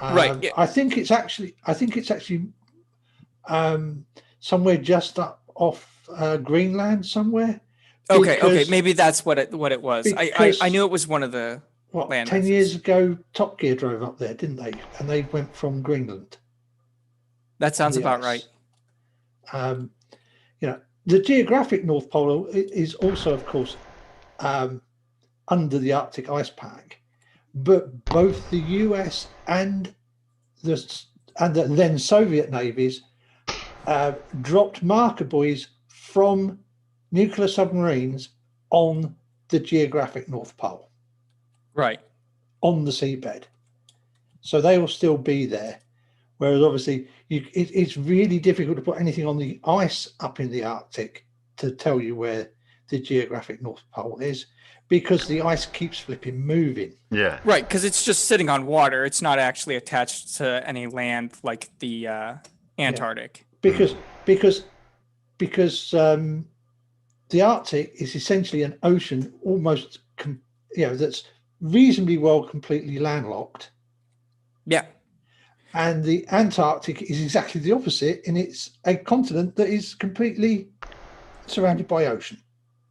Right, yeah. I think it's actually somewhere just up off Greenland somewhere. Okay. because- Maybe that's what it was. I because- knew it was one of the. What, land 10 masses. years ago, Top Gear drove up there, didn't they? And they went from Greenland. That sounds the about ice. right. The geographic North Pole is also, of course, under the Arctic ice pack, but both the US and the then Soviet navies dropped marker buoys from nuclear submarines on the geographic North Pole, Right. on the seabed. So they will still be there. Whereas obviously it's really difficult to put anything on the ice up in the Arctic to tell you where the geographic North Pole is, because the ice keeps flipping moving. Yeah. Right, because it's just sitting on water. It's not actually attached to any land like the Antarctic. Because the Arctic is essentially an ocean, almost that's reasonably well completely landlocked. Yeah. And the Antarctic is exactly the opposite, and it's a continent that is completely surrounded by ocean.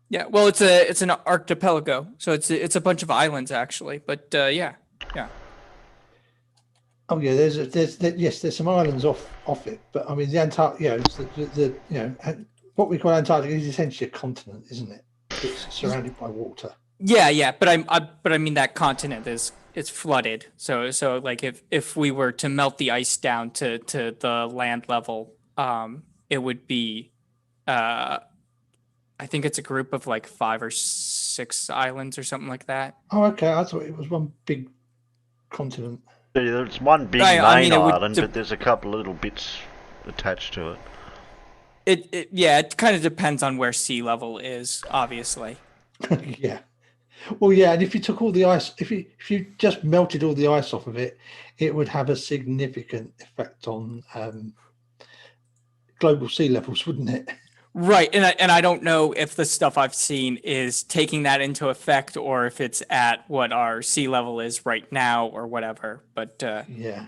Yeah. Well, it's an archipelago, so it's a bunch of islands actually. But yeah. Oh yeah, there's some islands off it, but I mean the Antarctic, what we call Antarctica is essentially a continent, isn't it? It's surrounded by water. Yeah. But I mean that continent it's flooded. So like if we were to melt the ice down to the land level, it would be I think it's a group of like 5 or 6 islands or something like that. Oh, okay. I thought it was one big continent. There's one big I main mean, it would island, but there's a couple of little bits attached to it. It kind of depends on where sea level is, obviously. Yeah. Well, yeah, and if you took all the ice, if you just melted all the ice off of it, it would have a significant effect on global sea levels, wouldn't it? Right, and I don't know if the stuff I've seen is taking that into effect or if it's at what our sea level is right now or whatever. But yeah,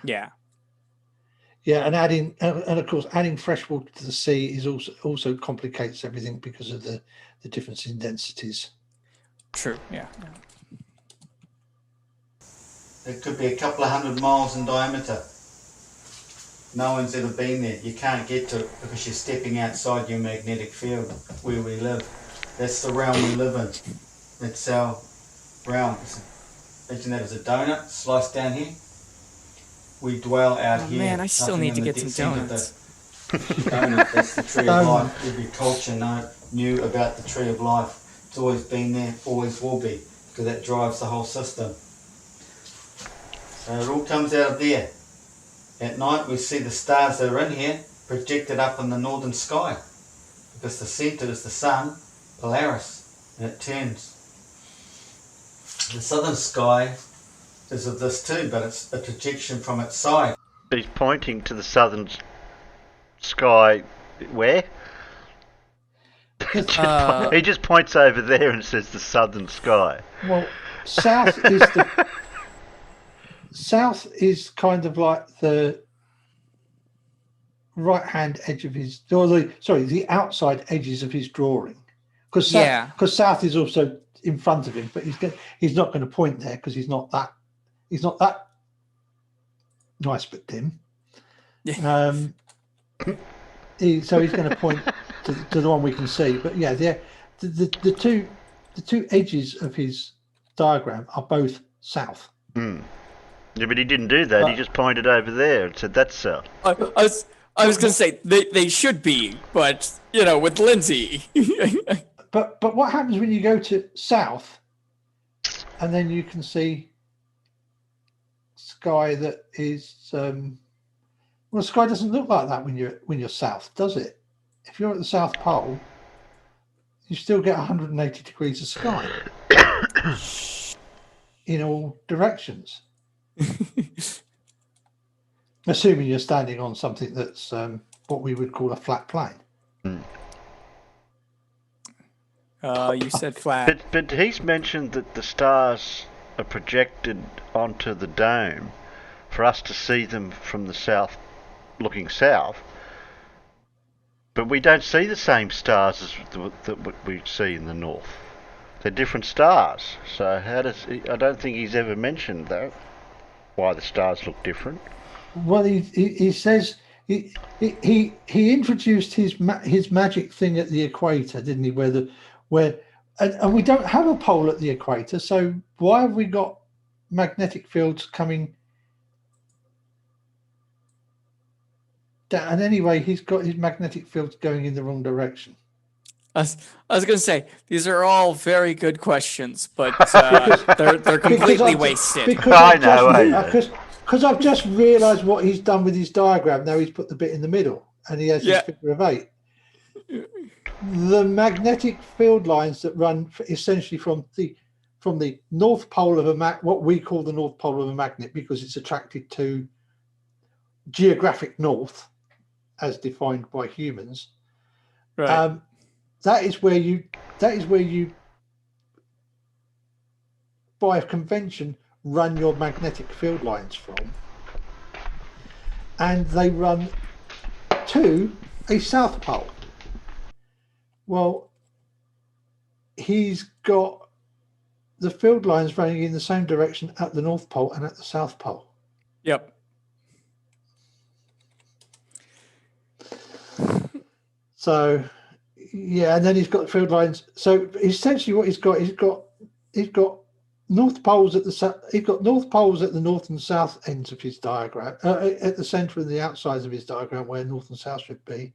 and of course adding fresh water to the sea is also complicates everything because of the difference in densities. True. Yeah. It could be a couple of 100 miles in diameter. No one's ever been there. You can't get to it because you're stepping outside your magnetic field where we live. That's the realm we live in. It's our realm. Imagine that as a donut sliced down here. We dwell out here. Man, I still need to get some donuts. Donut, that's the tree of life. Every culture knew about the tree of life. It's always been there, always will be, because that drives the whole system. So it all comes out of there. At night we see the stars that are in here projected up in the northern sky, because the centre is the sun, Polaris, and it turns. The southern sky is of this too, but it's a projection from its side. He's pointing to the southern sky. Where? He just points over there and says the southern sky. Well, south is kind of like the right-hand edge of his, the outside edges of his drawing. Because south is also in front of him, but he's not going to point there because he's not that nice but dim. Yeah. So he's going to point to the one we can see. But yeah, the two edges of his diagram are both south. Hmm. Yeah, but he didn't do that. He just pointed over there and said that's south. I was going to say they should be, but with Lindsay. But what happens when you go to south, and then you can see sky that is well, the sky doesn't look like that when you're south, does it? If you're at the South Pole, you still get 180 degrees of sky in all directions. Assuming you're standing on something that's what we would call a flat plane. You said flat. But he's mentioned that the stars are projected onto the dome for us to see them from the south, looking south. But we don't see the same stars as that we see in the north. They're different stars. So I don't think he's ever mentioned that. Why the stars look different? Well, he says he introduced his magic thing at the equator, didn't he? And we don't have a pole at the equator, so why have we got magnetic fields coming down? And anyway, he's got his magnetic fields going in the wrong direction. I was going to say these are all very good questions, but they're completely wasted. Because I know. Because I've just realised what he's done with his diagram. Now he's put the bit in the middle, and he has his figure of 8. The magnetic field lines that run essentially from the north pole of what we call the north pole of a magnet, because it's attracted to geographic north, as defined by humans. Right. That is where you, by convention, run your magnetic field lines from, and they run to a south pole. Well, he's got the field lines running in the same direction at the North Pole and at the South Pole. Yep. So, yeah, and then he's got field lines. So essentially, what he's got north poles at the north and south ends of his diagram, at the centre and the outsides of his diagram, where north and south should be,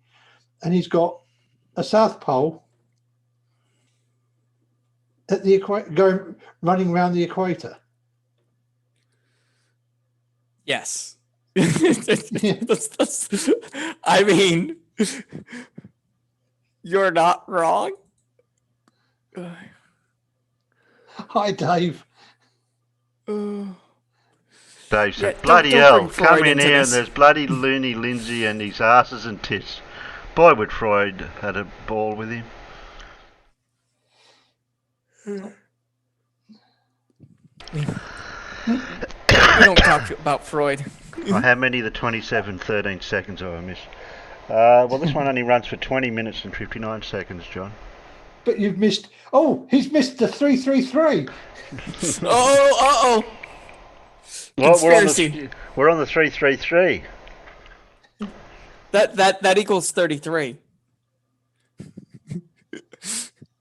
and he's got a south pole at the equator, running around the equator. Yes. I mean, you're not wrong. Hi, Dave. Dave said, Yeah, bloody don't hell, bring Freud come in into here this. and there's bloody loony Lindsay and his asses and tits. Boy, would Freud had a ball with him. We don't talk about Freud. How many of the 13 seconds have I missed? Well, this one only runs for 20 minutes and 59 seconds, John. But you've missed. Oh, he's missed the 333. Oh. Well, Conspiracy. we're on the 333. That equals 33.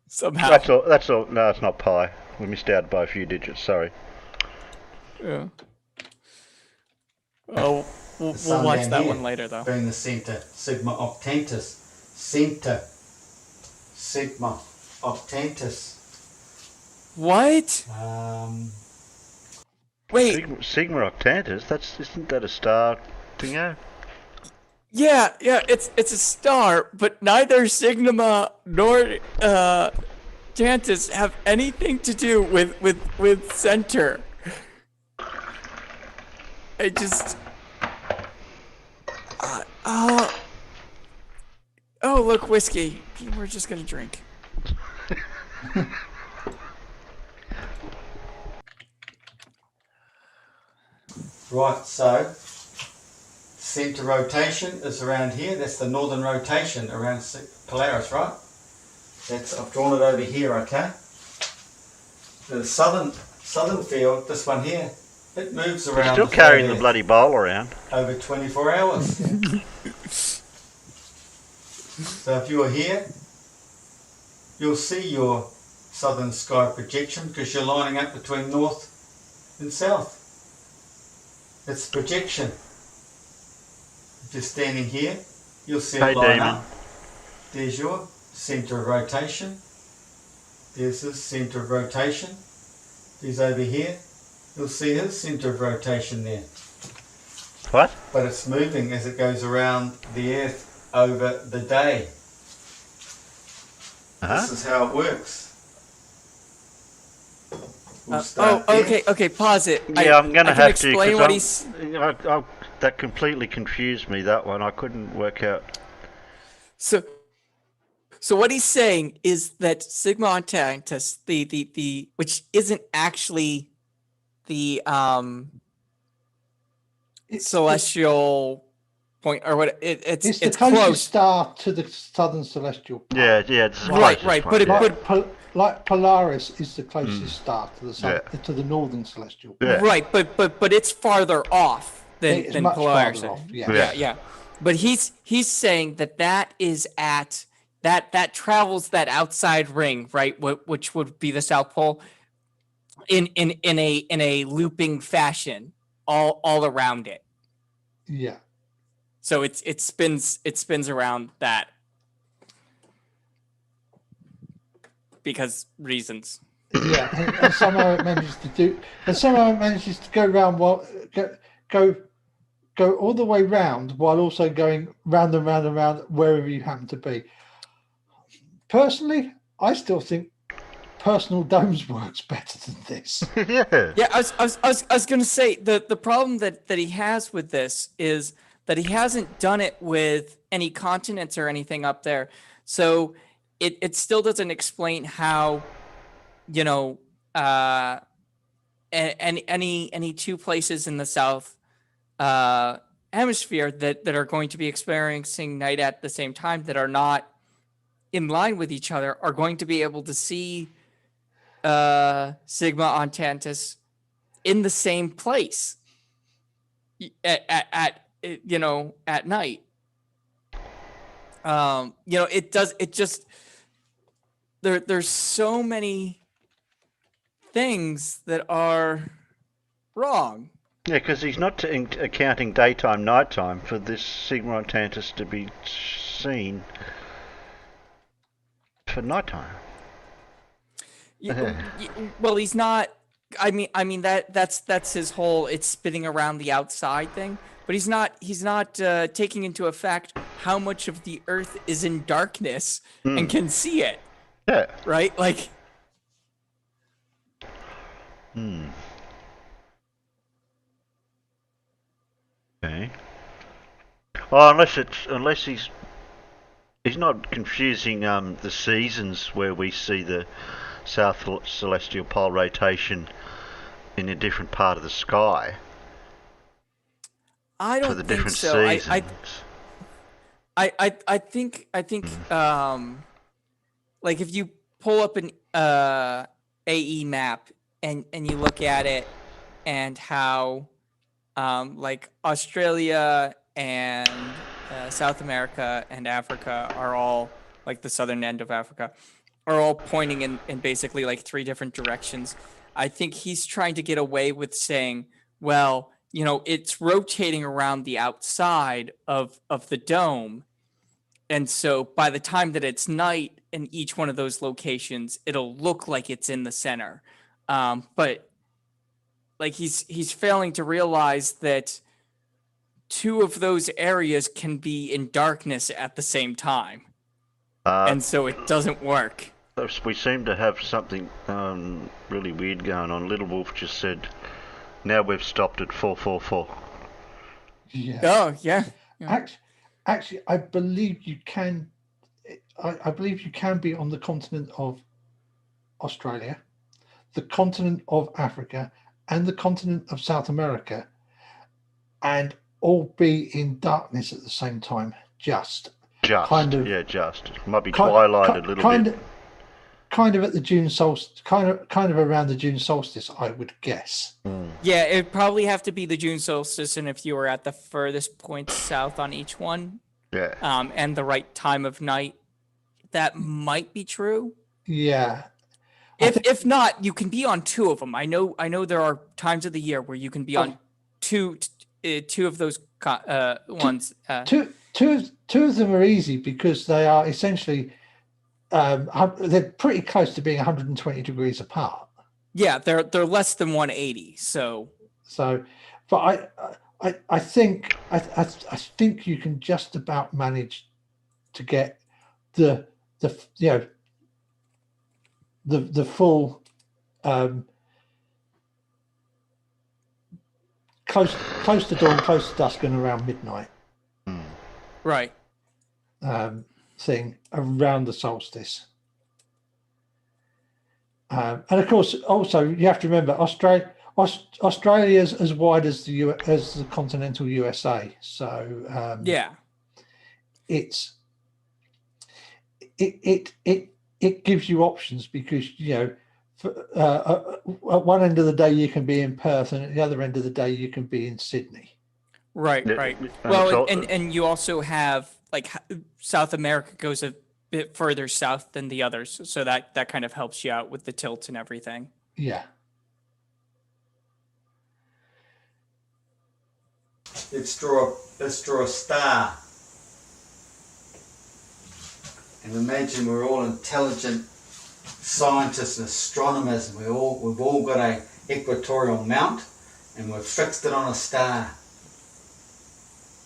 Somehow. That's all. No, it's not pi. We missed out by a few digits. Sorry. Yeah. Oh, we'll watch that one later, though. Being the centre, sigma octantis. Centre, sigma octantis. What? Wait. Sigma octantis. Isn't that a star thingo? Yeah, it's a star, but neither Sigma nor Jantis have anything to do with center. I just oh, look, whiskey. We're just gonna drink. Right, so centre rotation is around here. That's the northern rotation around Polaris, right? I've drawn it over here, okay? The southern field, this one here, it moves around. You're still carrying the bloody bowl around. Over 24 hours. So if you're here, you'll see your southern sky projection because you're lining up between north and south. It's projection. If you're standing here, you'll see it line up. There's your centre of rotation. There's his centre of rotation. He's over here. You'll see his centre of rotation there. What? But it's moving as it goes around the Earth over the day. This is how it works. We'll start there. Okay, pause it. Yeah, I'm going to have to. Explain what he's. That completely confused me. That one, I couldn't work out. So what he's saying is that Sigma Octantis, the which isn't actually the celestial point or what it's the closest close star to the southern celestial pole. Yeah. It's the right. closest one, But like Polaris is the closest star to the to the northern celestial pole. Yeah. right, but it's farther off It's than much Polaris. farther off, Yeah. But he's saying that is at that travels that outside ring, right? Which would be the South Pole in a looping fashion all around it. Yeah. So it spins around that. because reasons. Yeah, and somehow it manages to do, and somehow it manages to go round while go all the way round while also going round and round and round wherever you happen to be. Personally, I still think personal domes works better than this. Yeah. Yeah, I was gonna say the problem that he has with this is that he hasn't done it with any continents or anything up there, so it still doesn't explain how, you know, any two places in the south hemisphere that are going to be experiencing night at the same time that are not in line with each other are going to be able to see Sigma Ontantis in the same place at you know, at night. You know, it just there's so many things that are wrong. Yeah, because he's not accounting daytime, nighttime for this Sigma Ontantis to be seen for nighttime. Well, he's not. I mean that's his whole it's spinning around the outside thing. But he's not taking into effect how much of the Earth is in darkness and can see it. Yeah. Right? Like. Okay. Well, unless he's not confusing the seasons where we see the south celestial pole rotation in a different part of the sky. I don't for the think different so. seasons. I think like if you pull up an AE map and you look at it and how like Australia and South America and Africa are all, like the southern end of Africa, are all pointing in basically like three different directions. I think he's trying to get away with saying, well, you know, it's rotating around the outside of the dome. And so by the time that it's night in each one of those locations, it'll look like it's in the center. But like he's failing to realize that two of those areas can be in darkness at the same time. And so it doesn't work. We seem to have something really weird going on. Little Wolf just said, now we've stopped at 444. Yeah. Oh, yeah. Actually, I believe you can. I believe you can be on the continent of Australia, the continent of Africa, and the continent of South America, and all be in darkness at the same time. Just kind of. It might be twilight a little bit. Kind of at the June solstice, kind of around the June solstice, I would guess. Yeah, it'd probably have to be the June solstice, and if you were at the furthest point south on each one, and the right time of night, that might be true. Yeah. If not, you can be on two of them. I know there are times of the year where you can be on two of those ones. Two of them are easy because they are essentially. They're pretty close to being 120 degrees apart. Yeah, they're less than 180. But I think you can just about manage to get the full close to dawn, close to dusk, and around midnight. Right. Thing around the solstice, and of course, also you have to remember Australia's as wide as the continental USA. So it gives you options because at one end of the day you can be in Perth, and at the other end of the day you can be in Sydney. Right. Well, and you also have like South America goes a bit further south than the others, so that kind of helps you out with the tilt and everything. Yeah. Let's draw a star. And imagine we're all intelligent scientists and astronomers, and we've all got a equatorial mount, and we've fixed it on a star.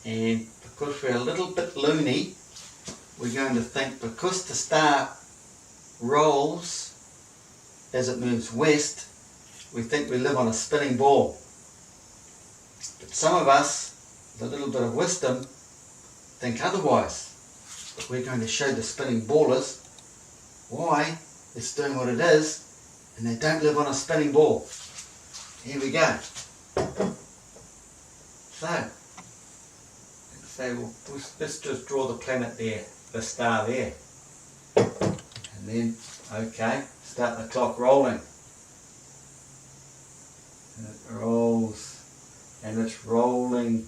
And because we're a little bit loony, we're going to think because the star rolls as it moves west, we think we live on a spinning ball. But some of us, with a little bit of wisdom, think otherwise. But we're going to show the spinning ballers why it's doing what it is, and they don't live on a spinning ball. Here we go. So, let's say, well, let's just draw the planet there, the star there. And then, okay, start the clock rolling. And it rolls, and it's rolling,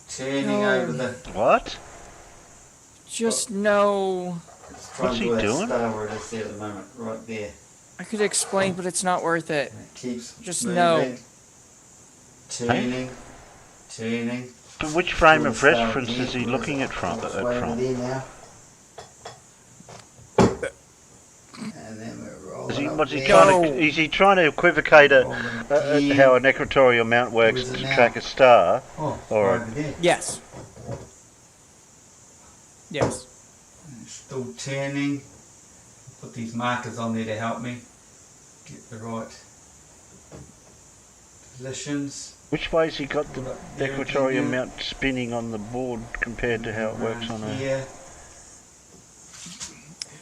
turning over the... What? Just know. It's trying What's to he do that doing? star where it is there at the moment, right there. I could explain, but it's not worth it. And it keeps Just moving, know. turning, turning. But which frame Draw of the star reference again. is he looking at from? It's way over there now. And then we're rolling up What's he there. trying to? Is he trying to equivocate how an equatorial mount works Where is it to now? track a star? Oh, or- over there. Yes. Yes. And it's still turning. Put these markers on there to help me get the right positions. Which way's he got the Put up there equatorial again. mount spinning on the board compared to how it works on a? Here.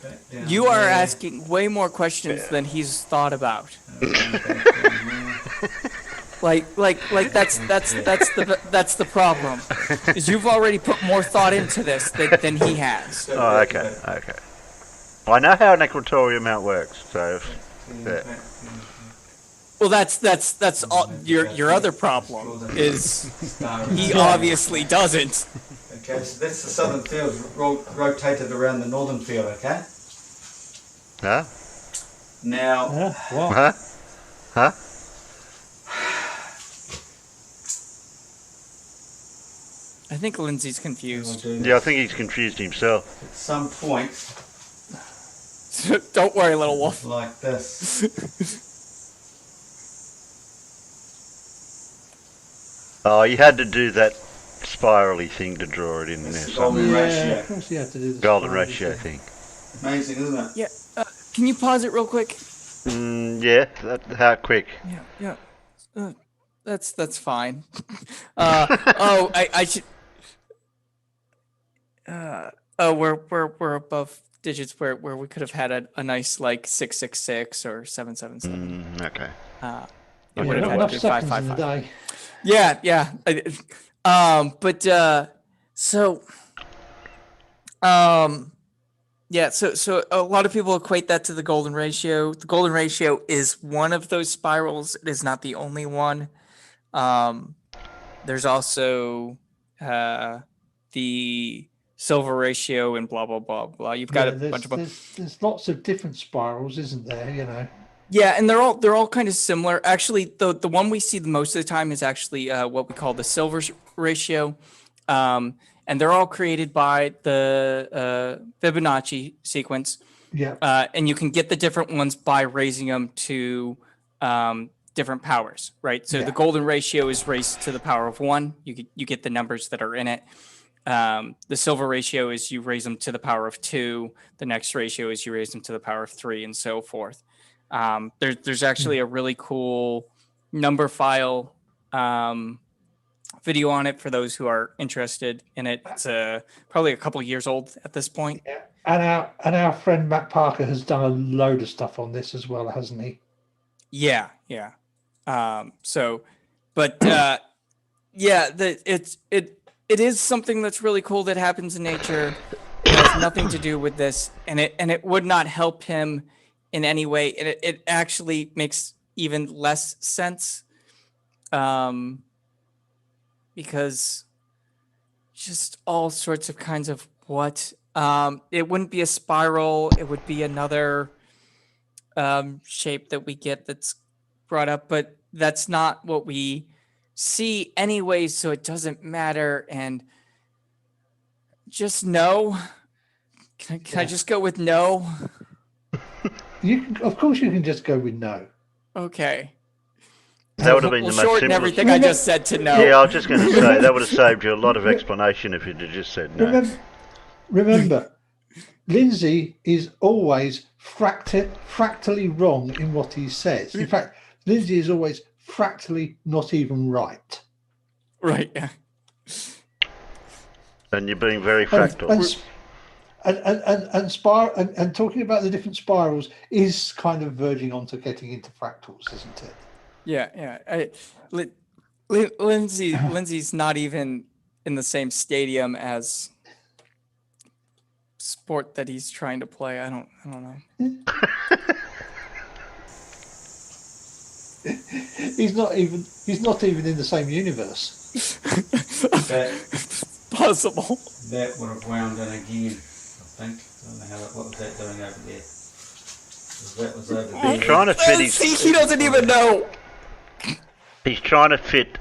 Back down You are there. asking way more questions than he's thought about. Back down here. Like that's the problem. Is you've already put more thought into this than he has. Oh, okay, okay. I know how an equatorial mount works, so yeah. Well, that's all. Your other problem is he obviously doesn't. Okay, so that's the southern field rotated around the northern field, okay? Huh? Now, Wow. Huh? Huh? I think Lindsay's we'll confused. do this. Yeah, I think he's confused himself. At some point, Don't worry, little wolf. like this. Oh, you had to do that spirally thing to draw it in there It's the somewhere. golden Yeah, ratio. of course you have to do the Golden spiral ratio thing. thing. Amazing, isn't it? Yeah. Can you pause it real quick? Yeah, how quick? Yeah. That's fine. I should. We're above digits where we could have had a nice like 666 or 777. Okay. It Yeah, would have not had enough to be seconds in the 555. day. Yeah. So a lot of people equate that to the golden ratio. The golden ratio is one of those spirals. It is not the only one. There's also the silver ratio and blah blah blah blah. You've got Yeah, a bunch of there's lots of different spirals, isn't there? You know. yeah, and they're all kind of similar. Actually, the one we see the most of the time is actually what we call the silver ratio, and they're all created by the Fibonacci sequence. Yeah. And you can get the different ones by raising them to different powers, right? So Yeah. the golden ratio is raised to the power of 1. You get the numbers that are in it. The silver ratio is you raise them to the power of 2. The next ratio is you raise them to the power of 3, and so forth. There's actually a really cool number file video on it for those who are interested in it. It's probably a couple of years old at this point. And our friend Matt Parker has done a load of stuff on this as well, hasn't he? Yeah. It is something that's really cool that happens in nature. It has nothing to do with this, and it would not help him in any way. And it actually makes even less sense, because just all sorts of kinds of what. It wouldn't be a spiral. It would be another shape that we get that's brought up, but that's not what we see anyway, so it doesn't matter. And just no. Can I just go with no? Of course, you can just go with no. Okay. That would have been We'll the most shorten simplest. everything I just said to no. Yeah, I was just going to say that would have saved you a lot of explanation if you'd have just said no. Remember, Lindsay is always fractally wrong in what he says. In fact, Lindsay is always fractally not even right. Right. Yeah. And you're being very fractal. And talking about the different spirals is kind of verging onto getting into fractals, isn't it? Yeah. Lindsay's not even in the same stadium as sport that he's trying to play. I don't know. He's not even in the same universe. Possible. That would have wound in again, I think. I don't know what was that doing over there? 'Cause that was over there. Trying to fit He doesn't even know. He's trying to fit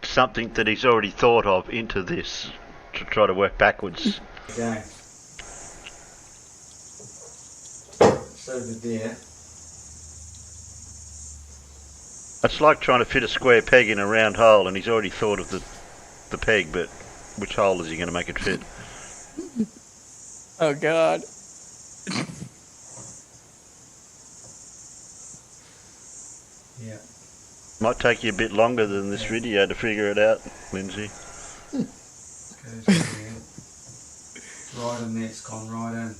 something that he's already thought of into this to try to work backwards. Again. It's over there. It's like trying to fit a square peg in a round hole, and he's already thought of the peg, but which hole is he going to make it fit? Oh God. Yeah. Might take you a bit longer than this video to figure it out, Lindsay. Goes there. Right in there, it's gone right in.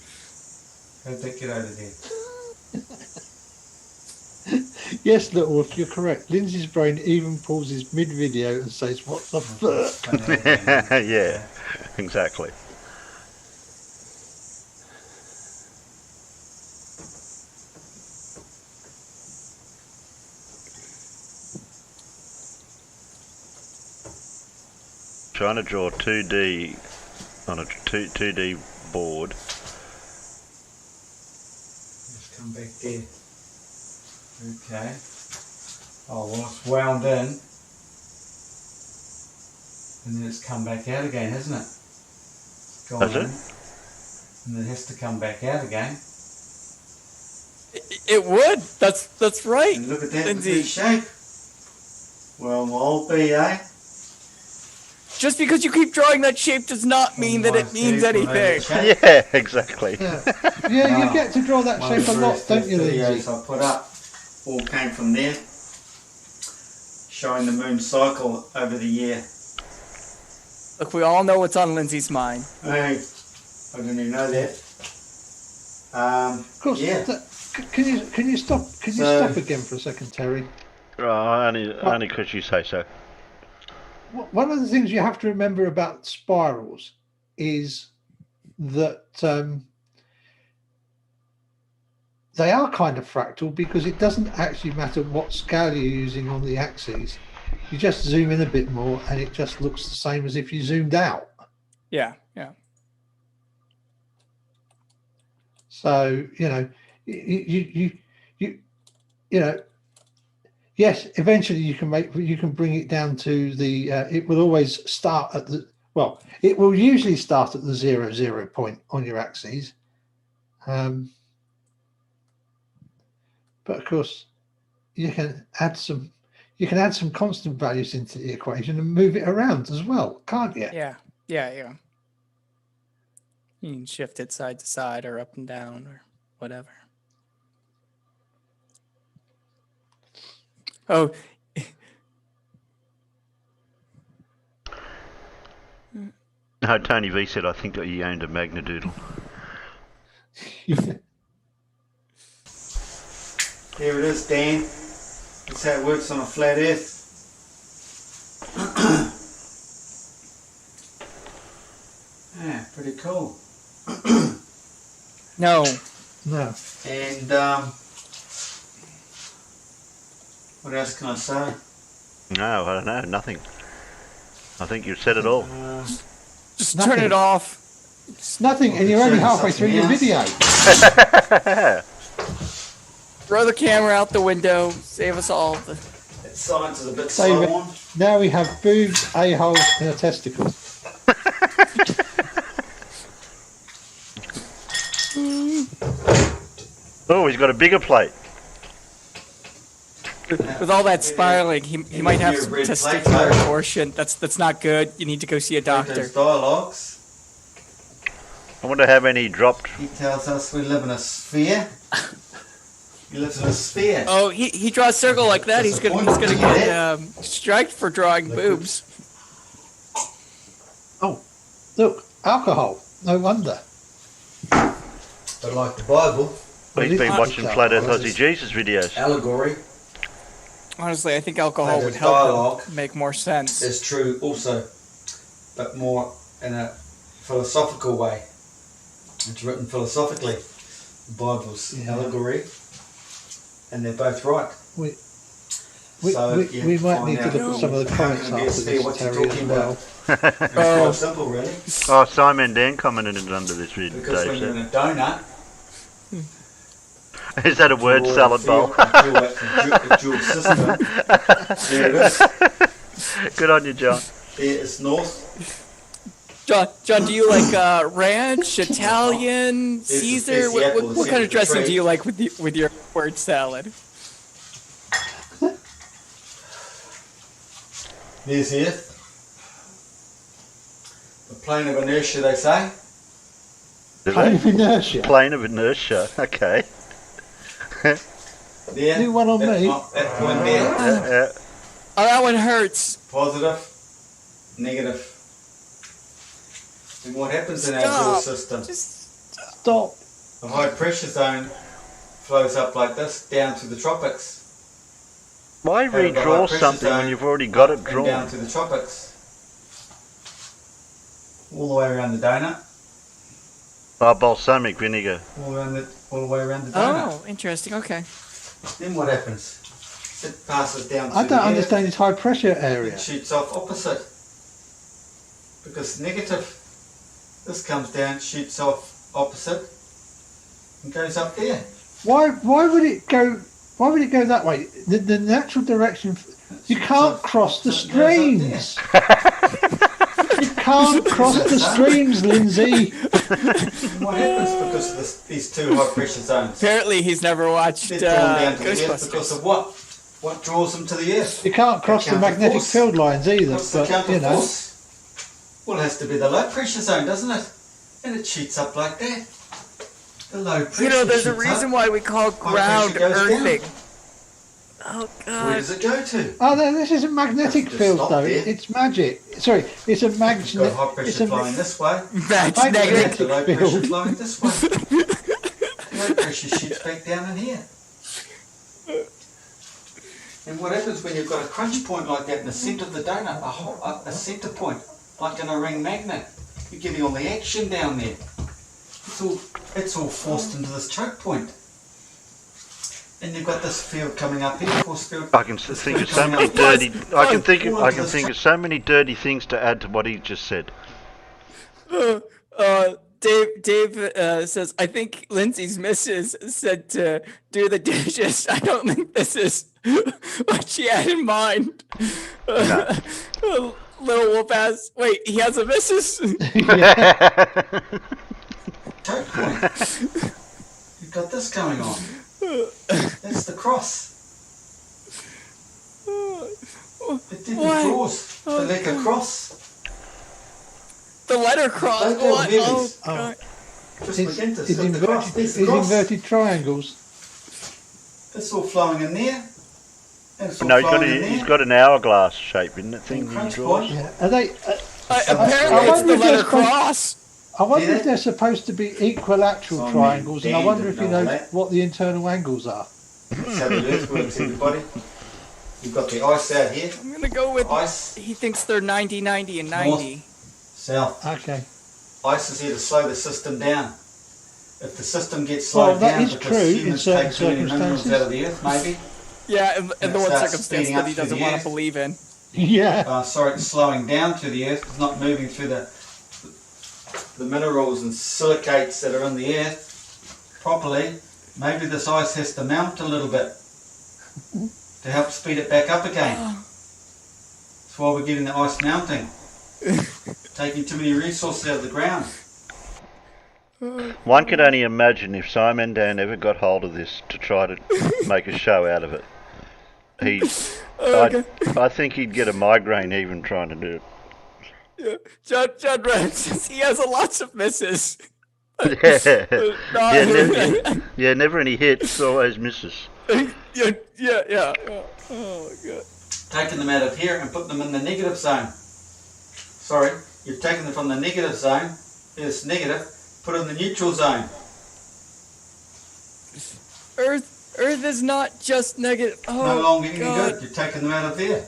How'd that get over there? Yes, Littlewolf, you're correct. Lindsay's brain even pauses mid-video and says, "What the fuck?" Yeah, exactly. Trying to draw 2D on a 2D board. Just come back there. Okay. Oh, well, it's wound in. And then it's come back out again, hasn't it? It's gone Has in. it? And then it has to come back out again. It would. That's right. And look at that Lindsay. V shape. Well, will be, eh? Just because you keep drawing that shape does not mean that it means anything. Yeah, exactly. Yeah, you get to draw that One shape of a the lot, first don't you, videos Lindsay? I put up all came from there, showing the moon cycle over the year. Look, we all know what's on Lindsay's mind. Hey, I didn't even know that. Of course. Yeah. Can you stop? Can you So- stop again for a second, Terry? Only because you say so. One of the things you have to remember about spirals is that they are kind of fractal because it doesn't actually matter what scale you're using on the axes. You just zoom in a bit more and it just looks the same as if you zoomed out. Yeah. So, you know, yes, eventually you can bring it down to the, it will always start at the, well, it will usually start at the 0, 0 point on your axes. But of course, you can add some constant values into the equation and move it around as well, can't you? Yeah. You can shift it side to side or up and down or whatever. Oh, No, Tony V said I think that he owned a Magnadoodle. Here it is, Dan. That's how it works on a flat earth. Yeah, pretty cool. no. No. And what else can I say? No, I don't know, nothing. I think you've said it all. Just Nothing. turn it off. It's nothing, and you're only halfway through your video. Throw the camera out the window. Save us all. That science is a bit Save it. slow on. Now we have boobs, a-holes, and a testicle. Oh, he's got a bigger plate. With all that spiraling, he might have some red plate, testicular though. abortion. That's not good. You need to go see a doctor. Plato's dialogues. I wonder how many he dropped. He tells us we live in a sphere. He lives in a sphere. Oh, he draws a circle like that. He's gonna Disappointed. get striked for drawing boobs. Oh, look, alcohol. No wonder. But like the Bible, He's been watching Flat Earth What is Ozzie this? Jesus videos. allegory Honestly, I think alcohol Plato's would help dialogue him make more sense. is true also, but more in a philosophical way. It's written philosophically. The Bible's allegory, and they're both right. We So you have we to might find need to out look at some of the how comments can it be a after sphere, this, what you're Terry, as talking well. about. It's quite simple, really. Oh, Simon Dan commented it under this video. Because when you're in Dave a donut, said. Is that a word you're salad bowl? a dual system. There it is. Good on you, John. There is north. John, do you like ranch, Italian, This is Caesar? the apple, What this kind is of the dressing tray. do you like with your word salad? There's the earth. The plane of inertia, they say. Plane of inertia. Plane of inertia. Okay. There. Do one on that me. That point there. Oh, that one hurts. Positive, negative. And what happens in our dual Stop. system? Just Stop. A high pressure zone flows up like this down to the tropics. Why Have the high redraw pressure something when zone you've already got it and down drawn? to the tropics. All the way around the donut. Oh, balsamic vinegar. All the way around the donut. oh, interesting. Okay. Then what happens? It passes down to I the don't earth. understand this high pressure area. It shoots off opposite. Because negative. This comes down, shoots off opposite, and goes up there. Why would it go? Why would it go that way? The natural direction. You can't cross the So it goes streams. You can't cross the streams, Lindsay. And what happens because of these two high pressure zones? Apparently, he's never watched They're drawn down to the earth Ghostbusters. because of what? What draws them to the earth? You can't cross the Counter magnetic force. field lines either. What's the But counter you know, force? Well, it has to be the low pressure zone, doesn't it? And it shoots up like that. The low pressure. You know, there's a shoots reason up. why we call ground pressure goes down. earthing. Oh Where God. does it go to? oh, no, this is a magnetic Just field stop though. there. It's magic. Sorry, it's a You've got magnet. high It's pressure a flowing this way. That's Magnetic And negative. the low pressure field. flowing this way. Low pressure shoots back down in here. And what happens when you've got a crunch point like that in the centre of the donut, a centre point, like in a ring magnet? You're getting all the action down there. It's all forced into this choke point. And you've got this field coming up here, force field. I can think of so many dirty. I can think of so many dirty things to add to what he just said. Dave says, I think Lindsay's missus said to do the dishes. I don't think this is what she had in mind. Little whoop ass. Wait, he has a missus? Choke point. You've got this going on. That's the cross. It didn't Why? draws the letter cross. The letter cross. Don't do What? it, Oh, Willies. God. Just It's, begin to it's slip the cross. inverted, There's it's the cross. inverted triangles. It's all flowing in there. And it's all No, flowing in he's there. got an hourglass shape, isn't it? Thing And he crunch draws. point. Yeah. Are they? Apparently, I it's wonder the if they're letter supposed- cross. I wonder Yeah. if they're supposed to be equilateral So, I mean, triangles, and I Dan wonder didn't if you know know that. what the internal angles are. Let's have the earthworms, everybody. You've got the ice out here. I'm going to go with, Ice, he thinks they're 90, 90, and 90. south. Okay. Ice is here to slow the system down. If the system gets Well, slowed that down is because true in humans certain take too many minerals circumstances. out of the earth, maybe. Yeah, in And the it one starts circumstance speeding that up he through doesn't the want earth. to believe in. Yeah. It's slowing down to the earth. It's not moving through the minerals and silicates that are in the earth properly. Maybe this ice has to mount a little bit to help speed it back up again. That's why we're getting the ice mounting. Taking too many resources out of the ground. One can only imagine if Simon Dan ever got hold of this to try to make a show out of it. I think he'd get a migraine even trying to do Yeah. John Rance, he has lots of misses. it. Never any hits, always misses. Yeah. Oh my god. Taking them out of here and putting them in the negative zone. Sorry, you've taken them from the negative zone. It's negative. Put it in the neutral zone. Earth is not just negative. Oh, No longer any god. good. You've taken them out of there.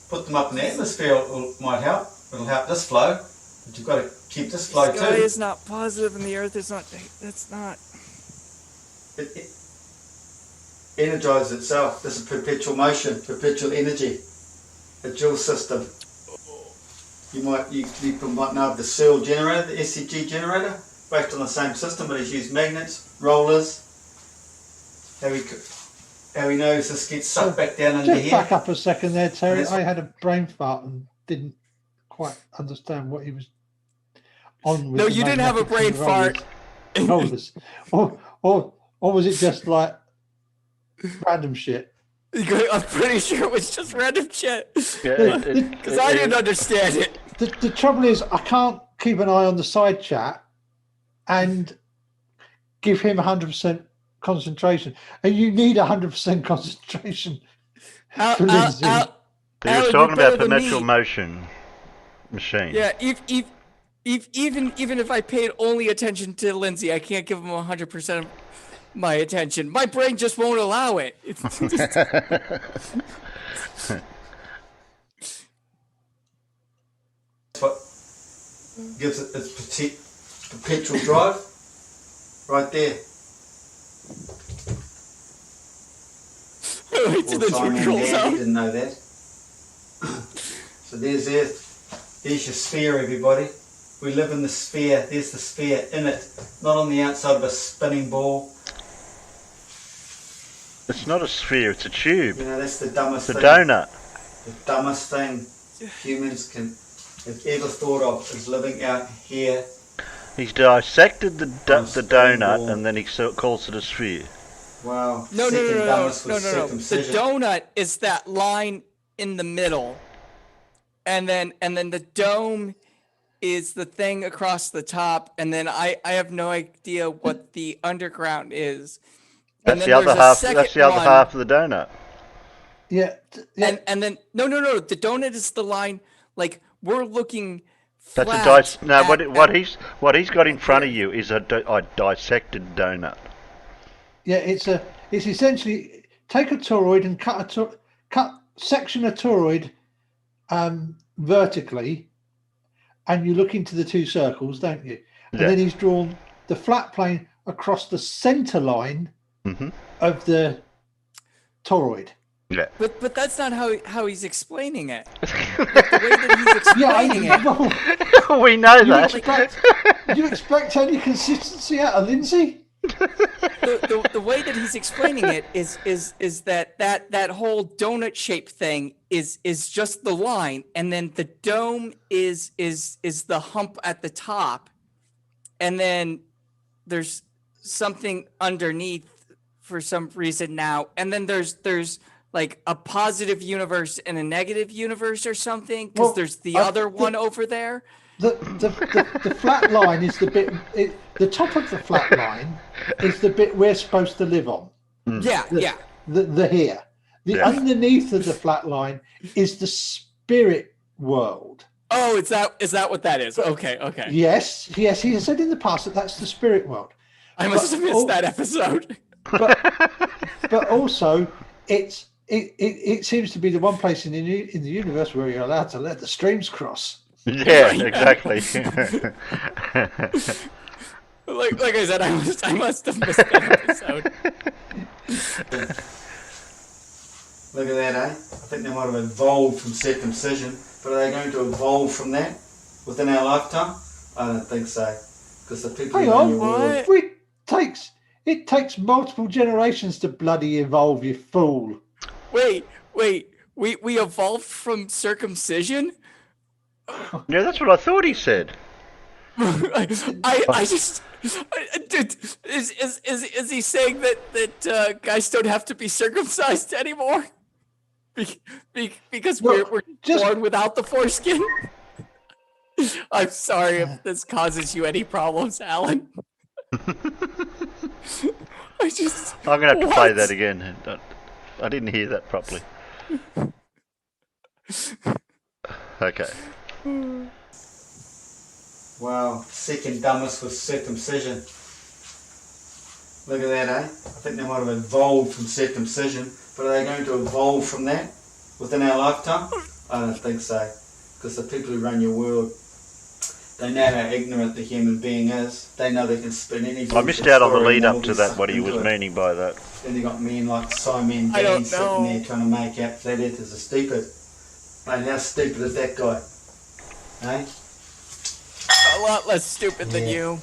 Put them up in the atmosphere. Might help. It'll help this flow. But you've got to keep this flow The sky too. is not positive and the earth is not. That's not. It energizes itself. This is perpetual motion, perpetual energy. A Joule system. You might know the Searle generator, the SCG generator, based on the same system, but it's used magnets, rollers. How he knows this gets sucked back down into Just here. back up a second there, Terry. Yes. I had a brain fart and didn't quite understand what he was on with. No, the you didn't have a magnetic brain fart. rollers. or was it just like random shit? I'm pretty sure it was just random shit. Yeah, Because I didn't understand it. The trouble is, I can't keep an eye on the side chat and give him 100% concentration. And you need 100% concentration. for Lindsay. He Alan, was you're talking better about than perpetual me. motion machine. Yeah, even if I paid only attention to Lindsay, I can't give him 100% of my attention. My brain just won't allow it. It's just, That's what gives it its perpetual drive. Right there. it's in the Simon neutral Dan zone. didn't know that. So there's Earth. There's your sphere, everybody. We live in the sphere. There's the sphere in it, not on the outside of a spinning ball. It's not a sphere, it's a tube. You know, that's the dumbest It's a thing. donut. The dumbest thing humans can have ever thought of is living out here. He's dissected the On a spinning donut ball. and then he calls it a sphere. Wow. No. Second dumbest was The circumcision. donut is that line in the middle, and then the dome is the thing across the top, and then I have no idea what the underground is. And That's then the other there's a half. second That's the other one, half of the donut. Yeah. And then no. The donut is the line. Like we're looking. That's flat a no. at- What he's got in front of you is a dissected donut. Yeah, it's essentially take a toroid and section a toroid vertically, and you look into the two circles, don't you? And Yeah. then he's drawn the flat plane across the center line Mm-hmm. of the toroid. Yeah. But that's not how he's explaining it. Like, the way that he's Yeah, explaining it. well, We know you that. expect any consistency out of Lindsay? The way that he's explaining it is that whole donut shaped thing is just the line, and then the dome is the hump at the top, and then there's something underneath for some reason now, and then there's like a positive universe and a negative universe or something, because Well, there's the I other think- one over there. The flat line is the bit. The top of the flat line is the bit we're supposed to live on. Yeah. The here. The Yeah. underneath of the flat line is the spirit world. Oh, is that what that is? Okay. Yes. He has said in the past that that's the spirit world. I must have But- missed that episode. But also, it seems to be the one place in the universe where you're allowed to let the streams cross. Yeah, exactly. Like I said, I must have missed that episode. Look at that, eh? I think they might have evolved from circumcision, but are they going to evolve from that within our lifetime? I don't think so. Because the people Hang who on. run your world, What? It takes multiple generations to bloody evolve, you fool. Wait. We evolved from circumcision? Yeah, that's what I thought he said. I just, dude, is he saying that guys don't have to be circumcised anymore? Because Look, we're just- born without the foreskin? I'm sorry if this causes you any problems, Alan. I just. I'm gonna have to play what? that again. I didn't hear that properly. Okay. Wow, second dumbest was circumcision. Look at that, eh? I think they might have evolved from circumcision, but are they going to evolve from that within our lifetime? I don't think so, because the people who run your world, they know how ignorant the human being is. They know they can spin any. I missed out on the lead up to that, what he was meaning by that. Then you got men like Simon I Dan don't sitting know. there trying to make out flat earthers are stupid. Mate, how stupid is that guy? Eh? A lot less stupid than Yeah. you.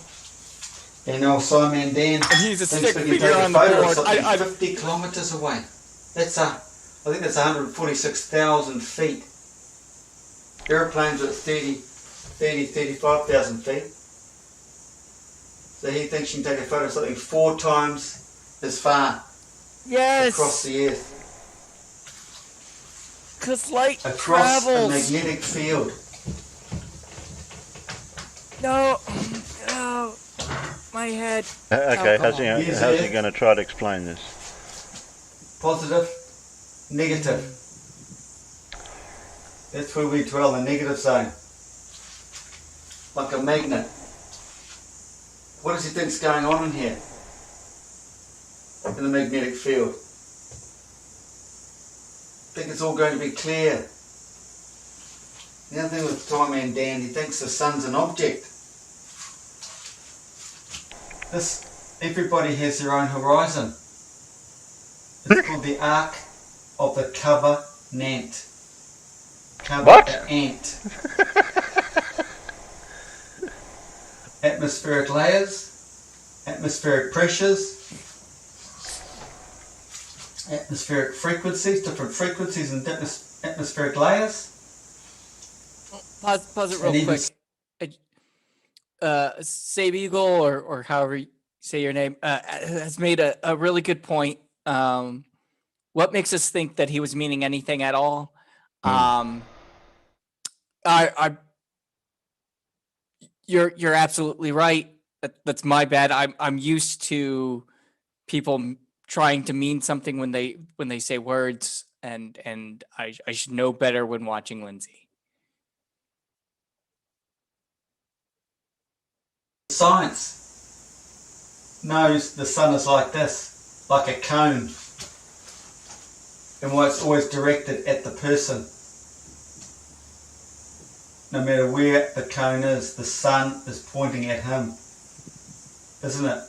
And old Simon Dan And he's a thinks stick we can take figure a on the photo of board. something I 50 kilometres away. That's I think that's 146,000 feet. Airplanes are at 35,000 feet. So he thinks you can take a photo of something 4 times as far across yes, the earth. because light Across a travels. magnetic field. No, my head. Okay, come how's on. he Yes, how's it he is. going to try to explain this? Positive, negative. That's where we dwell, the negative zone. Like a magnet. What does he think's going on in here? In the magnetic field. I think it's all going to be clear. The other thing with Time and Dan, he thinks the sun's an object. Everybody has their own horizon. It's called the Arc of the Covenant. What? Ant. Atmospheric layers, atmospheric pressures, atmospheric frequencies, different frequencies and atmospheric layers. Pause it real And even quick. Save Eagle or however you say your name has made a really good point. What makes us think that he was meaning anything at all? You're absolutely right. That's my bad. I'm used to people trying to mean something when they say words, and I should know better when watching Lindsay. Science knows the sun is like this, like a cone, and why it's always directed at the person. No matter where the cone is, the sun is pointing at him, isn't it?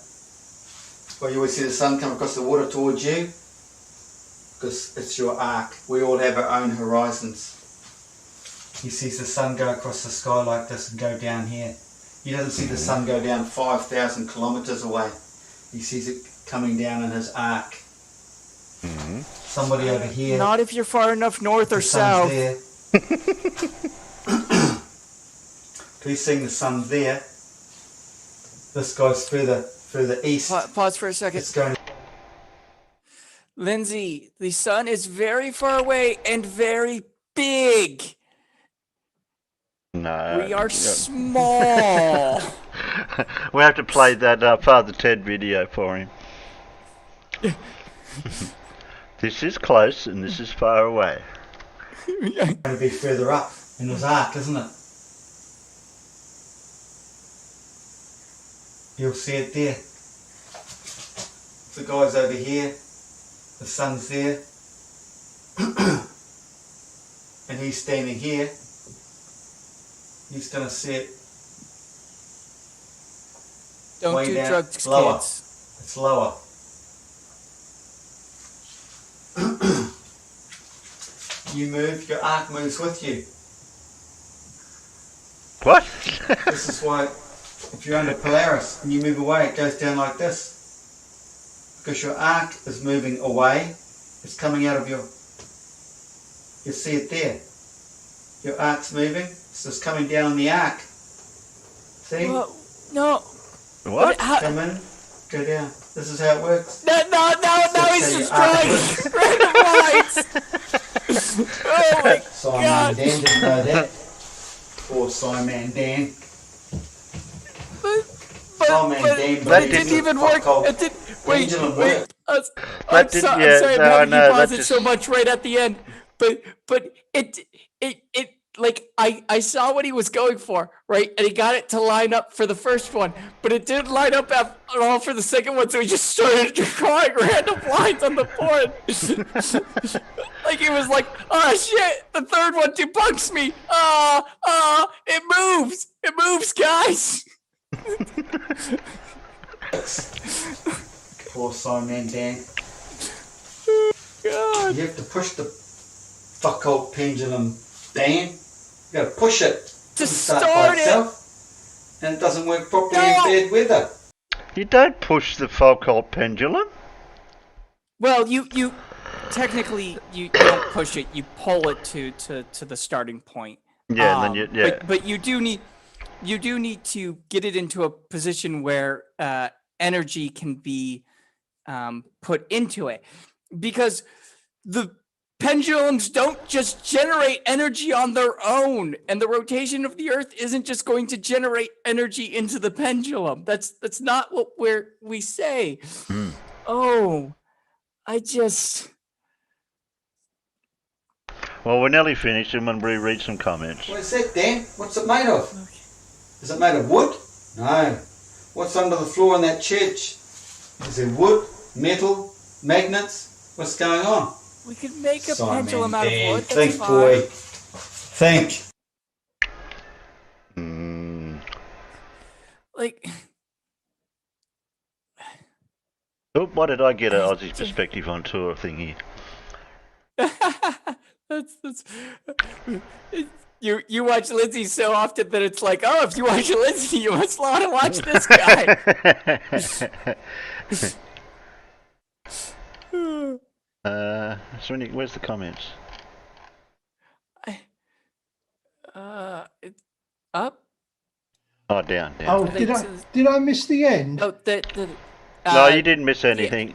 Well, you always see the sun come across the water towards you, because it's your arc. We all have our own horizons. He sees the sun go across the sky like this and go down here. He doesn't see the sun go down 5,000 kilometres away. He sees it coming down in his arc. Somebody over here. Not if you're far enough north or the sun's south. there. He's seeing the sun there. This guy's further east. Pause for a second. It's going. Lindsay, the sun is very far away and very big. No. We are small. We have to play that Father Ted video for him. This is close and this is far away. Going to be further up in his arc, isn't it? You'll see it there. The guy's over here, the sun's there, and he's standing here. He's going to see it Don't way do down, drugs, lower. kids. It's lower. You move, your arc moves with you. What? This is why if you're under Polaris and you move away, it goes down like this. Because your arc is moving away, it's coming out of your, you see it there. Your arc's moving, so it's coming down on the arc. See? Whoa, no. What? How, Come in, go down. This is how it works. no, he's Okay, destroying random lines. Oh my Simon God. Dan didn't know that. Poor Simon Dan. Simon Dan But it believes didn't that even fuck work. cult It didn't. Wait. pendulum works. I'm That didn't- I'm yeah, sorry. I'm no, having no, you that pause it so just- much right at the end. But it like I saw what he was going for, right? And he got it to line up for the first one, but it didn't line up at all for the second one. So he just started drawing random lines on the board. Like he was like, "Oh shit! The third one debunks me. It moves. It moves, guys." Poor Simon Dan. God. You have to push the fuck cult pendulum, Dan. You gotta push it. To Doesn't start start by it. itself. And it doesn't work properly in No. bad weather. You don't push the Foucault pendulum. Well, you technically you don't push it. You pull it to the starting point. Yeah, and then you But you do need to get it into a position where energy can be put into it, because the pendulums don't just generate energy on their own, and the rotation of the Earth isn't just going to generate energy into the pendulum. That's not what we say. Oh, I just. Well, we're nearly finished, and when we read some comments. What is that, Dan? What's it made of? Is it made of wood? No. What's under the floor in that church? Is it wood, metal, magnets? What's going on? We could make a Simon pendulum out of Dan. wood. That's Think, fine. boy. Think. Like, Oh, why did I get an Aussie's perspective on tour thing here? that's you watch Lindsay so often that it's like, oh, if you watch Lindsay, you must want to watch this guy. Where's the comments? It's up. Oh, down. Oh, think did I miss the end? Oh, No, you didn't miss anything.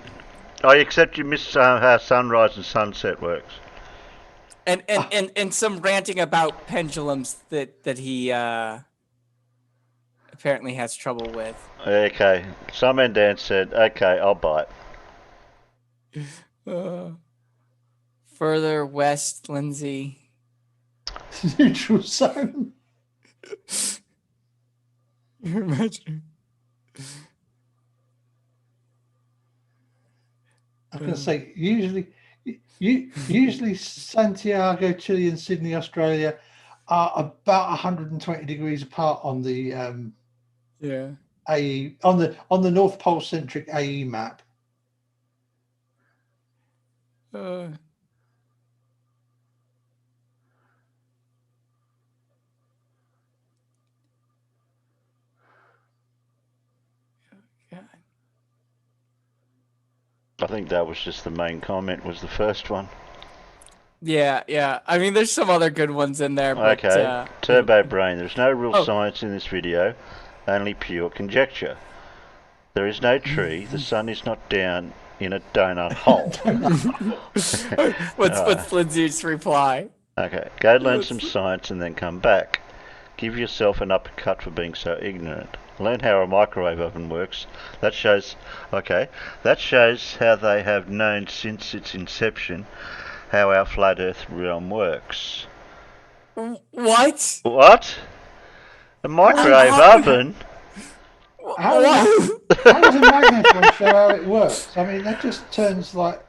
Oh, except you missed how sunrise and sunset works. And some ranting about pendulums that he apparently has trouble with. Okay, Simon Dan said, okay, I'll buy it. Further west, Lindsay. Neutral zone. You're imagining. I'm going to say usually Santiago, Chile, and Sydney, Australia are about 120 degrees apart on the AE on the North Pole centric AE map. I think that was just the main comment, was the first one. Yeah. I mean, there's some other good ones in there. But, Okay, Turbo Brain. There's no real Oh. science in this video, only pure conjecture. There is no tree. The sun is not down in a donut hole. What's Lindsay's reply? Okay, go learn some science and then come back. Give yourself an uppercut for being so ignorant. Learn how a microwave oven works. That shows how they have known since its inception how our flat Earth realm works. What? What? A microwave oven? How does a magnetron show how it works? I mean, that just turns like.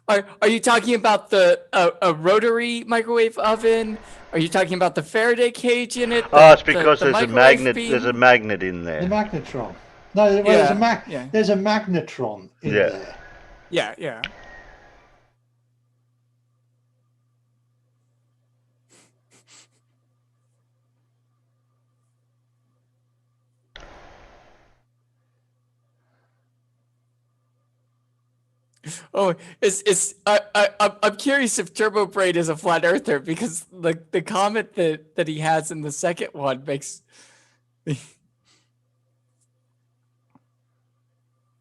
Are you talking about a rotary microwave oven? Are you talking about the Faraday cage in it? It's because there's a microwave magnet. beam? There's a magnet in The there. magnetron. No, well, there's a magnetron in there. Yeah. Oh, I'm curious if Turbo Braid is a flat earther, because the comment that he has in the second one makes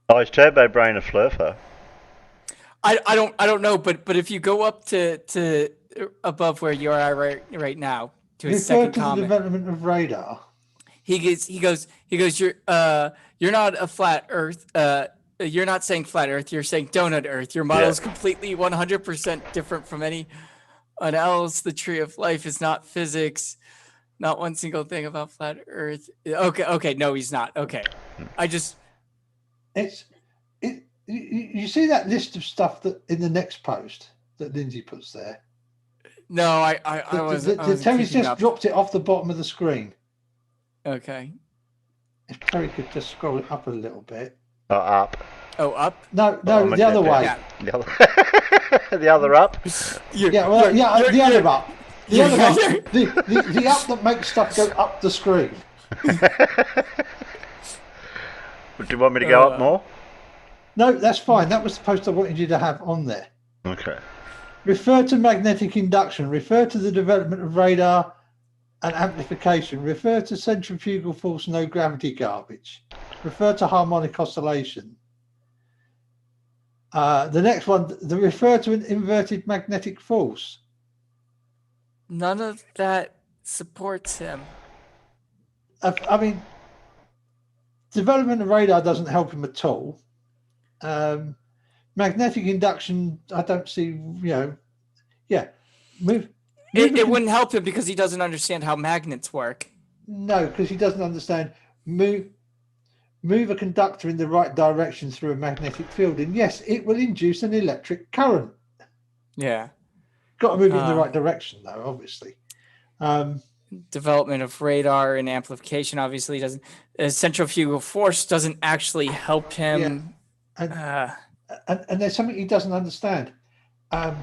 Oh, is Turbo Brain a flurfer? I don't know, but if you go up to above where you are right now to his Refer second to the comment, development of radar. he goes you're not a flat Earth. You're not saying flat Earth. You're saying donut Earth. Your model is completely 100% different from anyone else. The tree of life is not physics. Not one single thing about flat Earth. Okay. No, he's not. Okay, You see that list of stuff that in the next post that Lindsay puts there. No, I wasn't. Terry's just dropped it off the bottom of the screen. Okay. If Terry could just scroll it up a little bit. Up. Oh, up. No, the other way. Yeah. The other, the other up. The other up. The other up. The up that makes stuff go up the screen. Do you want me to go up more? No, that's fine. That was the post I wanted you to have on there. Okay. Refer to magnetic induction. Refer to the development of radar and amplification. Refer to centrifugal force, no gravity garbage. Refer to harmonic oscillation. The next one, refer to an inverted magnetic force. None of that supports him. I mean, development of radar doesn't help him at all. Magnetic induction, I don't see, It wouldn't help him because he doesn't understand how magnets work. No, because he doesn't understand move a conductor in the right direction through a magnetic field, and yes, it will induce an electric current. Yeah. Got to move it in the right direction, though, obviously. Development of radar and amplification obviously doesn't. Centrifugal force doesn't actually help him. Yeah. And there's something he doesn't understand. The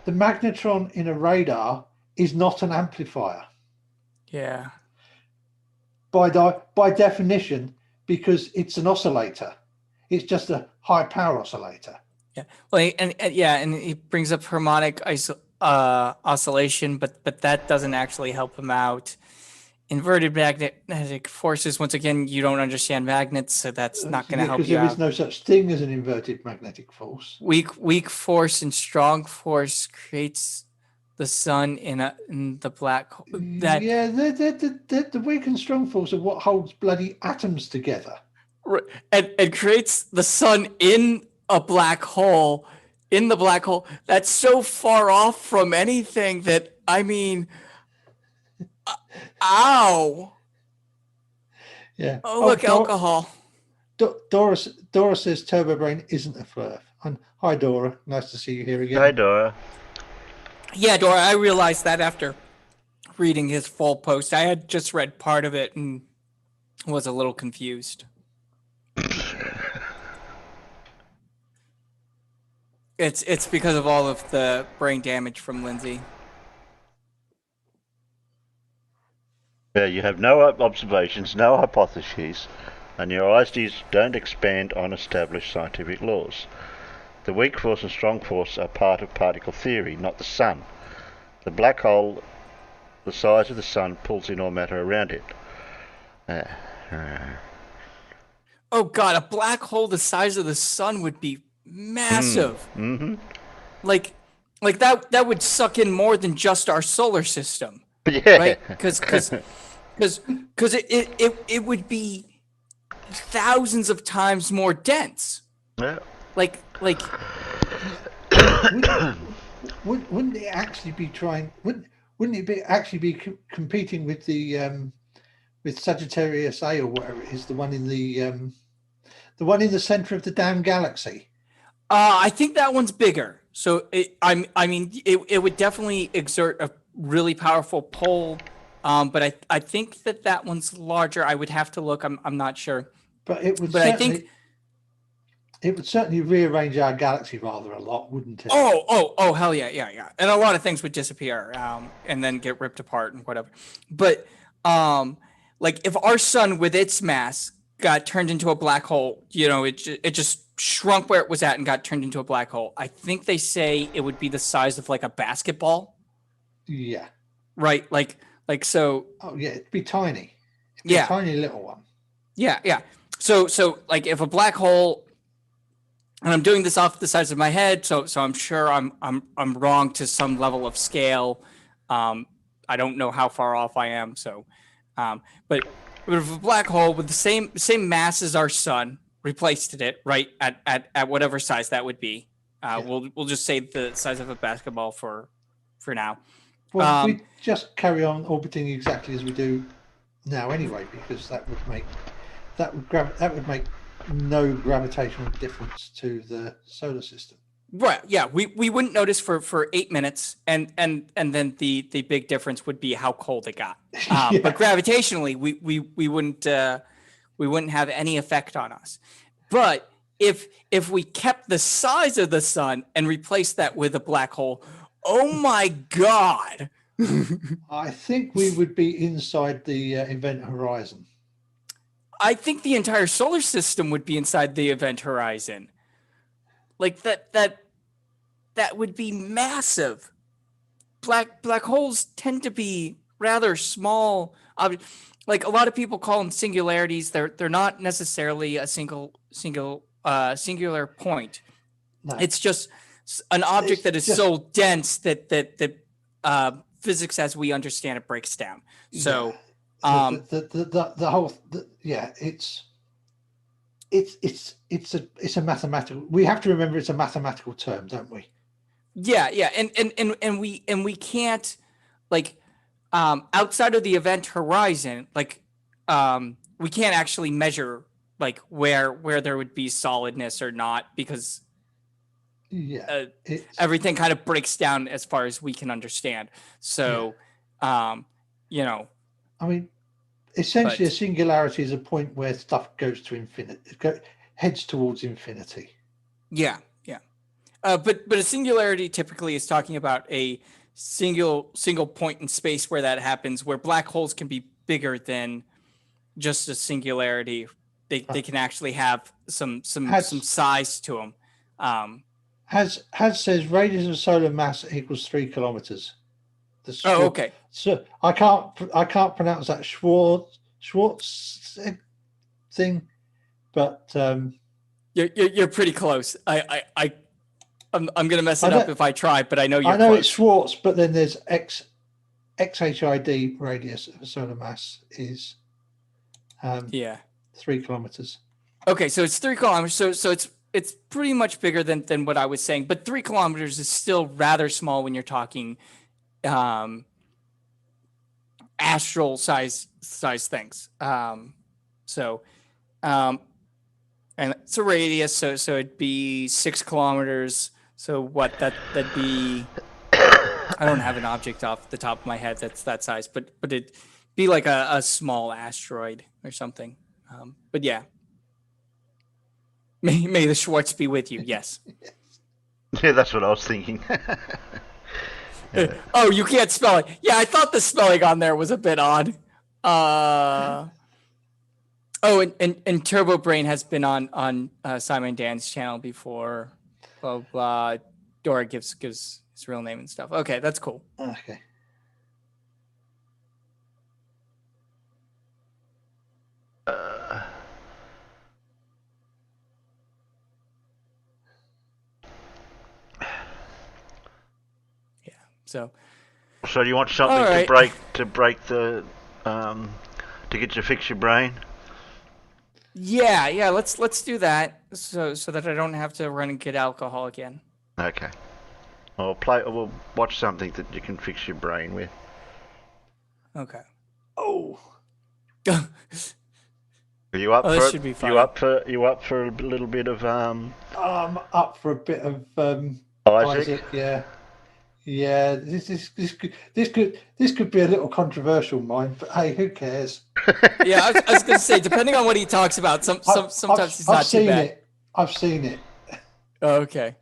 magnetron in a radar is not an amplifier. Yeah. By definition, because it's an oscillator. It's just a high power oscillator. Yeah. Well, and he brings up harmonic oscillation, but that doesn't actually help him out. Inverted magnetic forces. Once again, you don't understand magnets, so that's not going to help you because there out. is no such thing as an inverted magnetic force. Weak force and strong force creates the sun in the black hole. The weak and strong force are what holds bloody atoms together. And creates the sun in a black hole. In the black hole, that's so far off from anything that, I mean, ow. Yeah. Oh, look, alcohol. Dora says Turbo Brain isn't a flirt. Hi, Dora. Nice to see you here again. Hi, Dora. Yeah, Dora, I realized that after reading his full post. I had just read part of it and was a little confused. It's because of all of the brain damage from Lindsay. Yeah, you have no observations, no hypotheses, and your ideas don't expand on established scientific laws. The weak force and strong force are part of particle theory, not the sun. The black hole, the size of the sun, pulls in all matter around it. Oh God, a black hole the size of the sun would be massive. Mm-hmm. Like that would suck in more than just our solar system. Yeah. Right? Because it would be thousands of times more dense. Yeah. Like wouldn't it actually be trying? Wouldn't it be actually be competing with the with Sagittarius A or whatever it is, the one in the center of the damn galaxy? I think that one's bigger. So it would definitely exert a really powerful pull. But I think that one's larger. I would have to look. I'm not sure. But it would. But I think it would certainly rearrange our galaxy rather a lot, wouldn't it? Oh, hell yeah. And a lot of things would disappear, and then get ripped apart and whatever. But like if our sun with its mass got turned into a black hole, it just shrunk where it was at and got turned into a black hole. I think they say it would be the size of like a basketball. Yeah. Right. Like so. Oh yeah, it'd be tiny. Yeah. tiny little one. Yeah. So like if a black hole, and I'm doing this off the sides of my head, so I'm sure I'm wrong to some level of scale. I don't know how far off I am. So, but if a black hole with the same mass as our sun replaced it right at whatever size that would be, we'll just say the size of a basketball for now. Well, we just carry on orbiting exactly as we do now anyway, because that would make no gravitational difference to the solar system. Right. Yeah. We wouldn't notice for 8 minutes, and then the big difference would be how cold it got. Yeah. But gravitationally, we wouldn't have any effect on us. But if we kept the size of the sun and replaced that with a black hole, oh my God! I think we would be inside the event horizon. I think the entire solar system would be inside the event horizon. Like that would be massive. Black holes tend to be rather small. Like a lot of people call them singularities. They're not necessarily a singular point. No. It's just an object that is so dense that physics as we understand it breaks down. So. The whole it's a mathematical. We have to remember it's a mathematical term, don't we? Yeah, and we can't like outside of the event horizon, like we can't actually measure like where there would be solidness or not, because everything kind of breaks down as far as we can understand. So I mean, essentially, a singularity is a point where stuff goes to infinity, heads towards infinity. Yeah. But a singularity typically is talking about a single point in space where that happens, where black holes can be bigger than just a singularity. They can actually have some size to them. Has says radius of solar mass equals 3 kilometers. Okay. So I can't pronounce that Schwartz thing, but you're pretty close. I'm gonna mess it up if I try, but I know you're. I know close. It's Schwartz, but then there's XHID radius of a solar mass is 3 kilometers. Okay, so it's 3 kilometers. So it's pretty much bigger than what I was saying, but 3 kilometers is still rather small when you're talking astral size things. And it's a radius, so it'd be 6 kilometers. So what that'd be, I don't have an object off the top of my head that's that size, but it'd be like a small asteroid or something. But yeah. May the Schwartz be with you. Yes. Yeah, that's what I was thinking. Oh, you can't spell it. Yeah, I thought the spelling on there was a bit odd. Oh, and Turbo Brain has been on Simon Dan's channel before. Blah blah. Dora gives his real name and stuff. Okay, that's cool. Okay. So do you want something to break the to get you to fix your brain? Yeah, let's do that so that I don't have to run and get alcohol again. Okay. We'll watch something that you can fix your brain with. Okay. Oh. Are you up this for should be it? fun. You up for a little bit of I'm up for a bit of Isaac? Yeah, this could be a little controversial, mine, but hey, who cares? Yeah, I was going to say, depending on what he talks about, sometimes it's not too bad. I've seen it. Okay.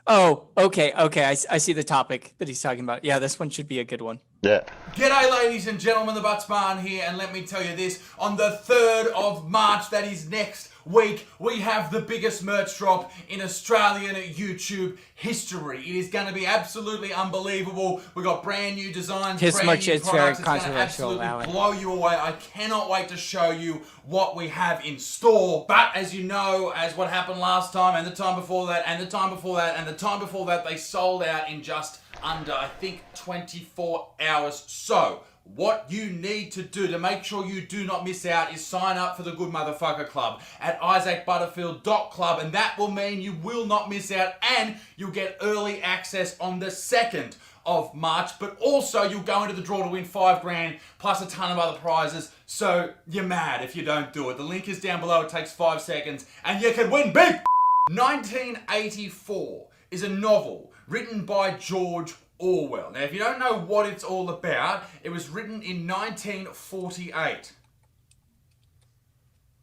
Oh, okay. I see the topic that he's talking about. Yeah, this one should be a good one. Yeah. G'day ladies and gentlemen, the Butts Barn here, and let me tell you this, on the 3rd of March, that is next week, we have the biggest merch drop in Australian YouTube history. It is going to be absolutely unbelievable. We've got brand new designs, His brand merch new is products. very It's going to controversial, absolutely Alan. blow you away. I cannot wait to show you what we have in store. But as you know, as what happened last time, and the time before that, and the time before that, and the time before that, they sold out in just under, I think, 24 hours. So, what you need to do to make sure you do not miss out is sign up for the Good Motherfucker Club at isaacbutterfield.club, and that will mean you will not miss out, and you'll get early access on the 2nd of March, but also you'll go into the draw to win $5,000 plus a ton of other prizes. So you're mad if you don't do it. The link is down below. It takes 5 seconds and you can win big. 1984 is a novel written by George Orwell. Now, if you don't know what it's all about, it was written in 1948.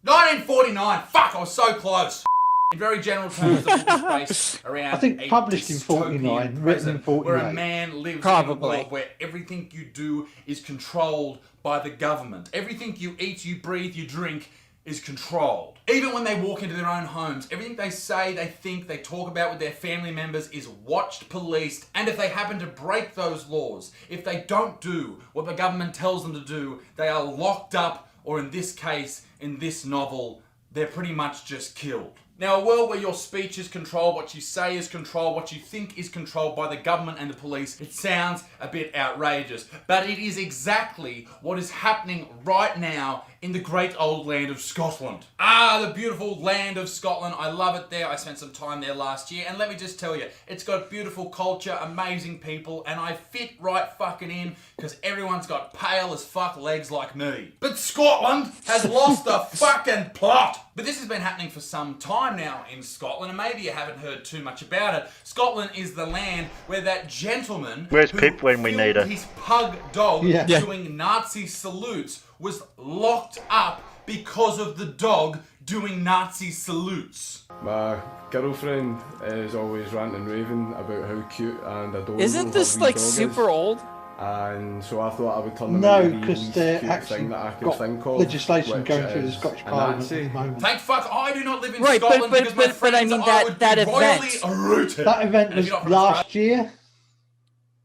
1949. Fuck, I was so close. In very general terms, the book is based around I think a published in dystopian 49, written in present 48. where a man lives in a Probably. world where everything you do is controlled by the government. Everything you eat, you breathe, you drink is controlled. Even when they walk into their own homes, everything they say, they think, they talk about with their family members is watched, policed, and if they happen to break those laws, if they don't do what the government tells them to do, they are locked up, or in this case, in this novel, they're pretty much just killed. Now, a world where your speech is controlled, what you say is controlled, what you think is controlled by the government and the police, it sounds a bit outrageous, but it is exactly what is happening right now in the great old land of Scotland. Ah, the beautiful land of Scotland. I love it there. I spent some time there last year, and let me just tell you, it's got beautiful culture, amazing people, and I fit right fucking in because everyone's got pale as fuck legs like me. But Scotland has lost the fucking plot. But this has been happening for some time now in Scotland, and maybe you haven't heard too much about it. Scotland is the land where that gentleman Where's who Pip when we filmed need her? his pug dog Yeah. doing Nazi salutes was locked up because of the dog doing Nazi salutes. My girlfriend is always ranting and raving about how cute and adorable Isn't this her wee like dog super is. old? And so I thought I would turn them No, into the because least they're cute actually thing that I could got think of, legislation which going through the is Scottish a Parliament Nazi. at the moment. Thank fuck I do not live in Right, but- Scotland but- because my but I friends mean I that- would that be royally event. rooted. That event And if was you're not from last year.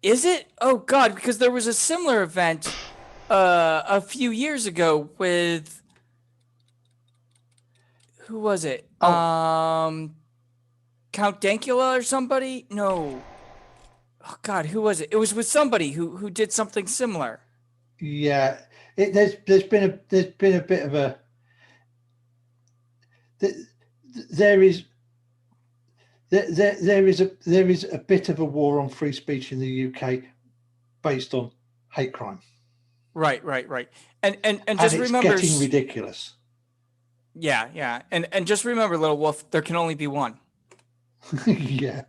Is it? Oh God, because there was a similar event a few years ago with who was it? Oh. Count Dankula or somebody? No. Oh God, who was it? It was with somebody who did something similar. Yeah, there's been a bit of a there is a bit of a war on free speech in the UK based on hate crime, Right. And and just it's remember, getting ridiculous. yeah. And just remember, Little Wolf, there can only be one. Yeah,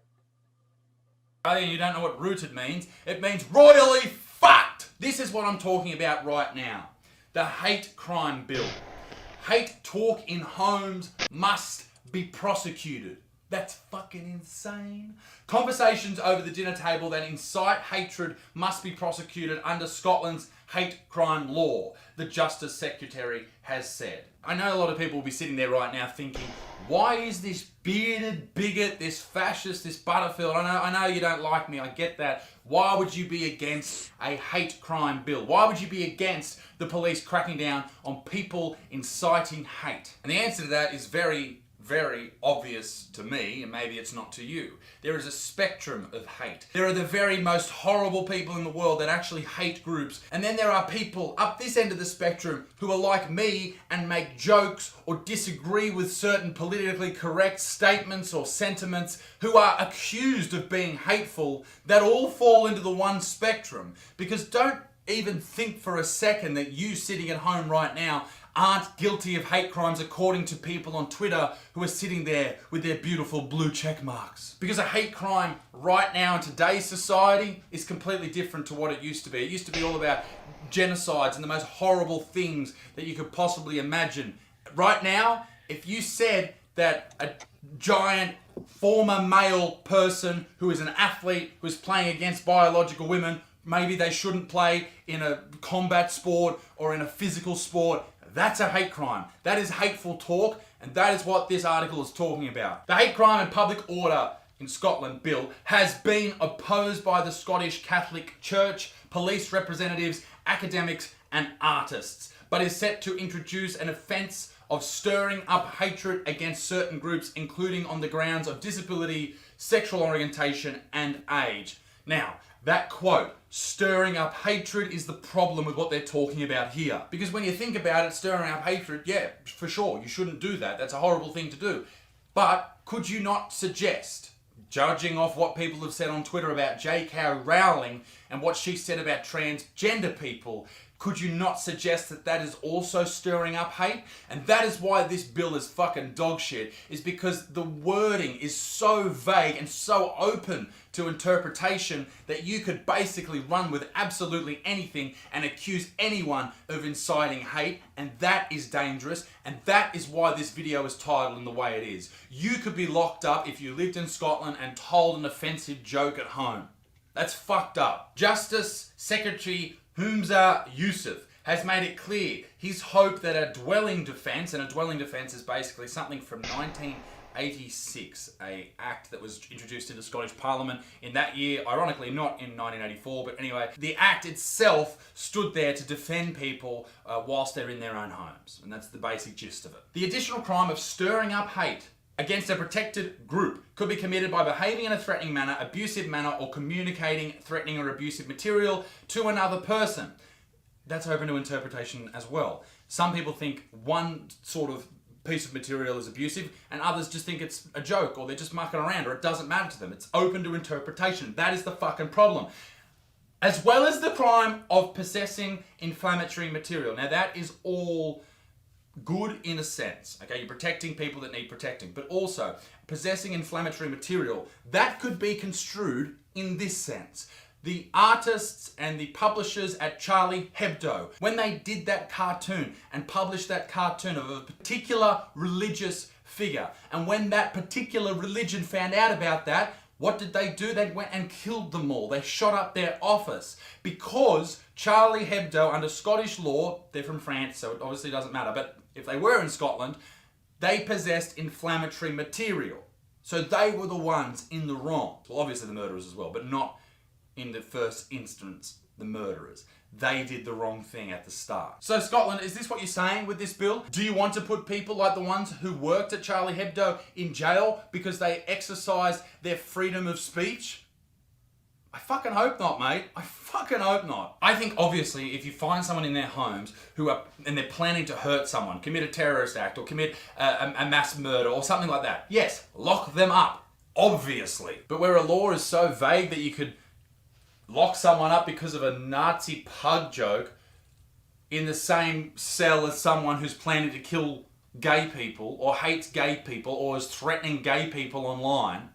Australia, you don't know what rooted means. It means royally fucked. This is what I'm talking about right now. The hate crime bill. Hate talk in homes must be prosecuted. That's fucking insane. Conversations over the dinner table that incite hatred must be prosecuted under Scotland's hate crime law, the Justice Secretary has said. I know a lot of people will be sitting there right now thinking, why is this bearded bigot, this fascist, this Butterfield? I know you don't like me, I get that. Why would you be against a hate crime bill? Why would you be against the police cracking down on people inciting hate? And the answer to that is very obvious to me, and maybe it's not to you. There is a spectrum of hate. There are the very most horrible people in the world that actually hate groups, and then there are people up this end of the spectrum who are like me and make jokes or disagree with certain politically correct statements or sentiments, who are accused of being hateful, that all fall into the one spectrum. Because don't even think for a second that you sitting at home right now aren't guilty of hate crimes according to people on Twitter who are sitting there with their beautiful blue check marks. Because a hate crime right now in today's society is completely different to what it used to be. It used to be all about genocides and the most horrible things that you could possibly imagine. Right now, if you said that a giant former male person who is an athlete who is playing against biological women maybe they shouldn't play in a combat sport or in a physical sport. That's a hate crime. That is hateful talk, and that is what this article is talking about. The Hate Crime and Public Order in Scotland bill has been opposed by the Scottish Catholic Church, police representatives, academics and artists, but is set to introduce an offence of stirring up hatred against certain groups, including on the grounds of disability, sexual orientation and age. Now, that quote, stirring up hatred, is the problem with what they're talking about here. Because when you think about it, stirring up hatred, yeah, for sure, you shouldn't do that. That's a horrible thing to do. But could you not suggest, judging off what people have said on Twitter about J.K. Rowling and what she said about transgender people, could you not suggest that that is also stirring up hate? And that is why this bill is fucking dog shit, is because the wording is so vague and so open to interpretation that you could basically run with absolutely anything and accuse anyone of inciting hate, and that is dangerous, and that is why this video is titled in the way it is. You could be locked up if you lived in Scotland and told an offensive joke at home. That's fucked up. Justice Secretary Humza Yousaf has made it clear his hope that a dwelling defence, and a dwelling defence is basically something from 1986, a act that was introduced into Scottish Parliament in that year, ironically not in 1984, but anyway, the act itself stood there to defend people whilst they're in their own homes, and that's the basic gist of it. The additional crime of stirring up hate against a protected group could be committed by behaving in a threatening manner, abusive manner, or communicating threatening or abusive material to another person. That's open to interpretation as well. Some people think one sort of piece of material is abusive and others just think it's a joke or they're just mucking around or it doesn't matter to them. It's open to interpretation. That is the fucking problem. As well as the crime of possessing inflammatory material. Now that is all good in a sense, okay? You're protecting people that need protecting, but also possessing inflammatory material, that could be construed in this sense. The artists and the publishers at Charlie Hebdo, when they did that cartoon and published that cartoon of a particular religious figure, and when that particular religion found out about that, what did they do? They went and killed them all. They shot up their office because Charlie Hebdo, under Scottish law, they're from France, so it obviously doesn't matter, but if they were in Scotland, they possessed inflammatory material. So they were the ones in the wrong. Well, obviously the murderers as well, but not in the first instance, the murderers. They did the wrong thing at the start. So Scotland, is this what you're saying with this bill? Do you want to put people like the ones who worked at Charlie Hebdo in jail because they exercised their freedom of speech? I fucking hope not, mate. I fucking hope not. I think obviously if you find someone in their homes and they're planning to hurt someone, commit a terrorist act or commit a mass murder or something like that, yes, lock them up, obviously. But where a law is so vague that you could lock someone up because of a Nazi pug joke in the same cell as someone who's planning to kill gay people or hates gay people or is threatening gay people online,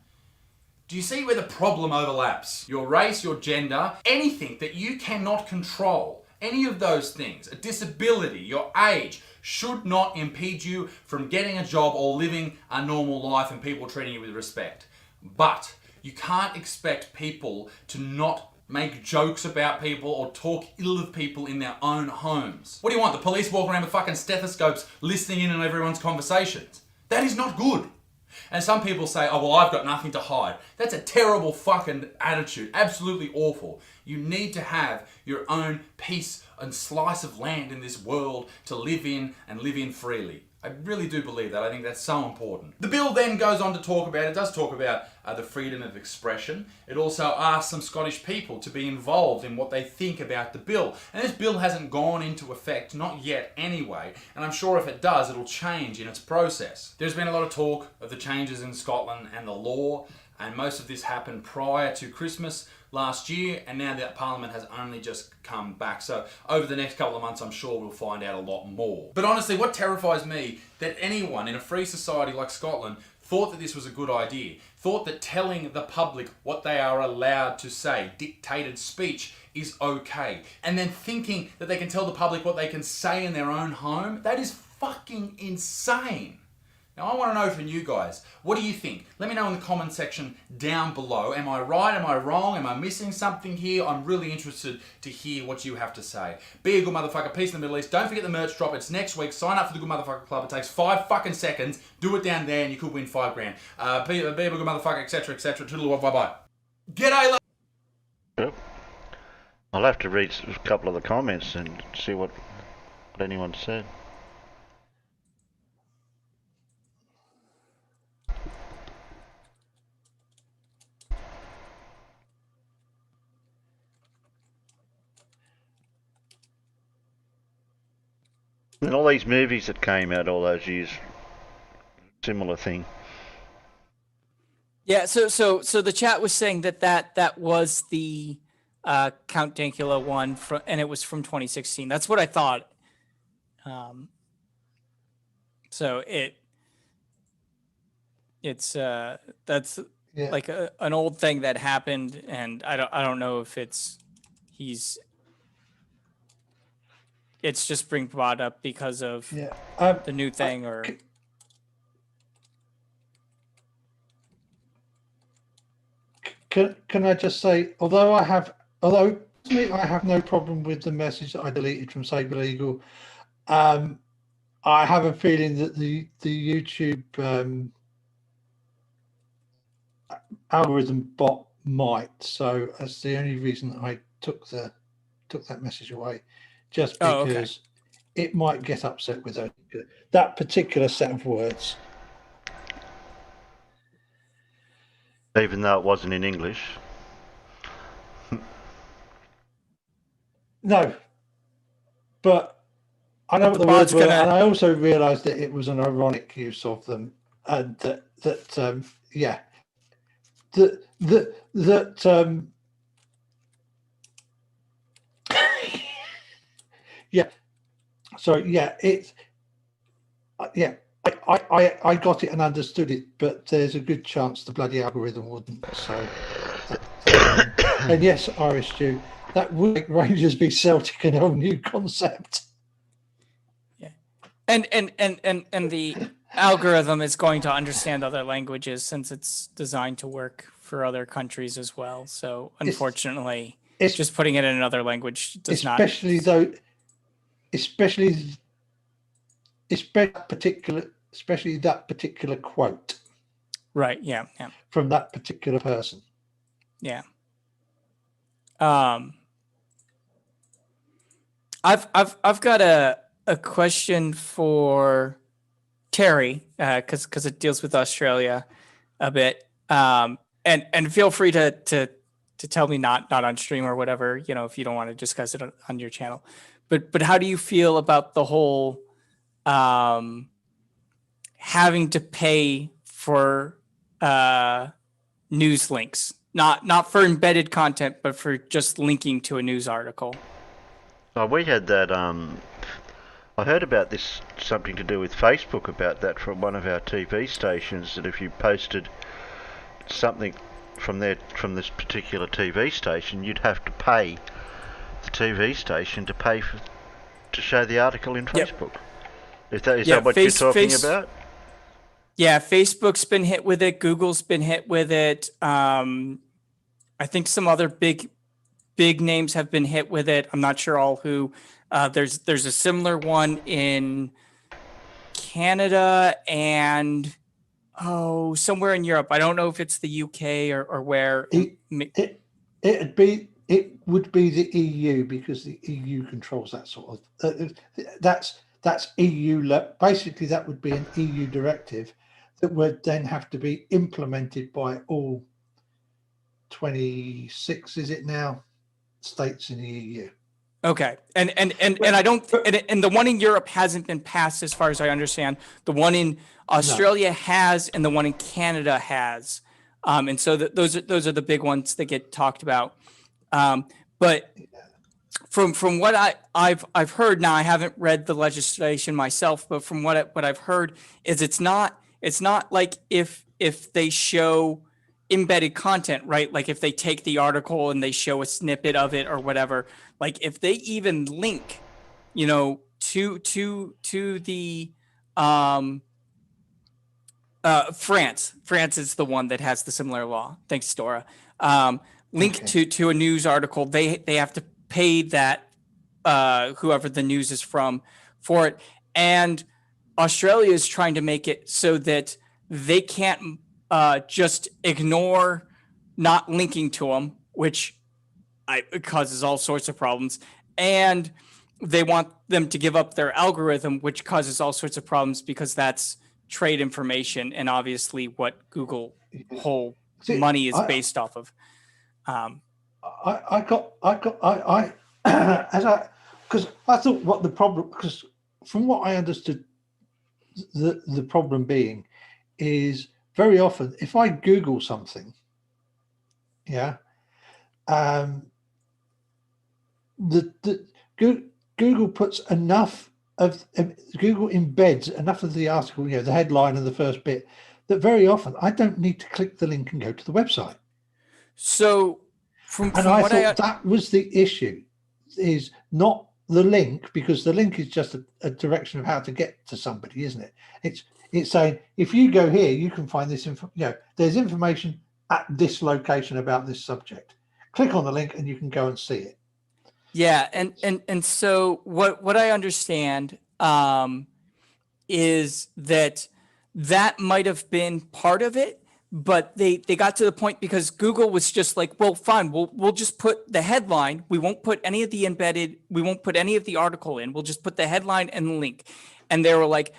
do you see where the problem overlaps? Your race, your gender, anything that you cannot control, any of those things, a disability, your age, should not impede you from getting a job or living a normal life and people treating you with respect. But you can't expect people to not make jokes about people or talk ill of people in their own homes. What do you want? The police walk around with fucking stethoscopes listening in on everyone's conversations? That is not good. And some people say, oh, well, I've got nothing to hide. That's a terrible fucking attitude. Absolutely awful. You need to have your own piece and slice of land in this world to live in and live in freely. I really do believe that. I think that's so important. The bill then goes on to talk about, it does talk about the freedom of expression. It also asks some Scottish people to be involved in what they think about the bill. And this bill hasn't gone into effect, not yet anyway, and I'm sure if it does, it'll change in its process. There's been a lot of talk of the changes in Scotland and the law, and most of this happened prior to Christmas last year, and now that Parliament has only just come back. So over the next couple of months, I'm sure we'll find out a lot more. But honestly, what terrifies me, that anyone in a free society like Scotland thought that this was a good idea, thought that telling the public what they are allowed to say, dictated speech, is okay, and then thinking that they can tell the public what they can say in their own home, that is fucking insane. Now, I want to know from you guys, what do you think? Let me know in the comment section down below. Am I right? Am I wrong? Am I missing something here? I'm really interested to hear what you have to say. Be a good motherfucker. Peace in the Middle East. Don't forget the merch drop. It's next week. Sign up for the Good Motherfucker Club. It takes 5 fucking seconds. Do it down there and you could win 5 grand. Be a good motherfucker, etc., etc. Toodaloo, bye-bye. G'day, Yep. I'll have to read a couple of the comments and see what anyone said. And all these movies that came out all those years, similar thing. Yeah, so the chat was saying that was the Count Dankula one, and it was from 2016. That's what I thought. So it's that's like an old thing that happened, and I don't know if it's just being brought up because of the new thing or. Can I just say, although I have no problem with the message that I deleted from Saber Legal, I have a feeling that the YouTube algorithm bot might. So that's the only reason I took that message away, just because it might get upset with that particular set of words. Even though it wasn't in English. No, but I know what the words were, and I also realised that it was an ironic use of them, and I got it and understood it, but there's a good chance the bloody algorithm wouldn't. So, and yes, Irish Stew, that would make Rangers be Celtic a whole new concept. Yeah, and the algorithm is going to understand other languages since it's designed to work for other countries as well. So, unfortunately, it's just putting it in another language does not. Especially that particular quote. Right. Yeah. From that particular person. Yeah. I've got a question for Terry because it deals with Australia a bit. And feel free to tell me not on stream or whatever, if you don't want to discuss it on your channel. But how do you feel about the whole having to pay for news links, not for embedded content, but for just linking to a news article? Oh, we had that. I heard about this, something to do with Facebook about that from one of our TV stations, that if you posted something from this particular TV station, you'd have to pay the TV station to show the article in Facebook. Is that what you're talking about? Yeah, Facebook's been hit with it. Google's been hit with it. I think some other big names have been hit with it. I'm not sure all who. There's a similar one in Canada and somewhere in Europe. I don't know if it's the UK or where. It would be the EU, because the EU controls that sort of. That's EU. Basically, that would be an EU directive that would then have to be implemented by all 26, is it now, states in the EU. Okay, and I don't, and the one in Europe hasn't been passed, as far as I understand. The one in Australia has, and the one in Canada has, and so those are the big ones that get talked about. But from what I've heard, now I haven't read the legislation myself, but from what I've heard is it's not like if they show embedded content, right? Like if they take the article and they show a snippet of it or whatever, like if they even link, to the France. France is the one that has the similar law. Thanks, Dora. Link Okay. to a news article. They have to pay that whoever the news is from for it. And Australia is trying to make it so that they can't just ignore not linking to them, which it causes all sorts of problems. And they want them to give up their algorithm, which causes all sorts of problems because that's trade information and obviously what Google whole See, money is based off of. Because I thought what the problem, because from what I understood, the problem being is very often if I Google something, yeah, Google puts enough of Google embeds enough of the article, you know, the headline and the first bit, that very often I don't need to click the link and go to the website. So from I what thought that was the issue, is not the link, because the link is just a direction of how to get to somebody, isn't it? It's saying if you go here, you can find this info. You know, there's information at this location about this subject. Click on the link and you can go and see it. Yeah, and so what I understand is that might have been part of it, but they got to the point because Google was just like, well, fine, we'll just put the headline. We won't put any of the we won't put any of the article in. We'll just put the headline and the link. And they were like,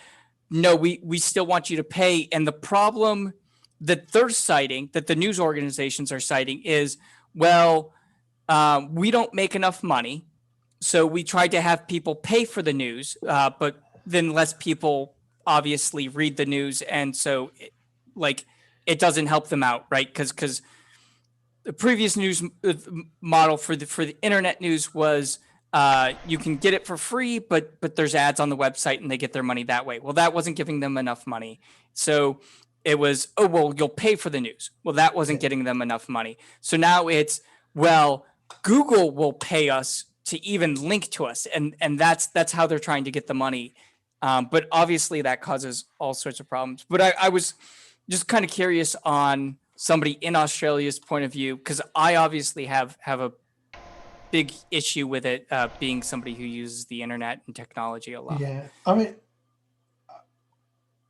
no, we still want you to pay. And the problem that they're citing, that the news organizations are citing, is, well, we don't make enough money. So we tried to have people pay for the news, but then less people obviously read the news. And so it doesn't help them out, right? Because the previous news model for the internet news was you can get it for free, but there's ads on the website and they get their money that way. Well, that wasn't giving them enough money. So it was, oh, well, you'll pay for the news. Well, that wasn't getting them enough money. So now it's, well, Google will pay us to even link to us. And that's how they're trying to get the money. But obviously that causes all sorts of problems. But I was just kind of curious on somebody in Australia's point of view, because I obviously have a big issue with it, being somebody who uses the internet and technology a lot. Yeah, I mean,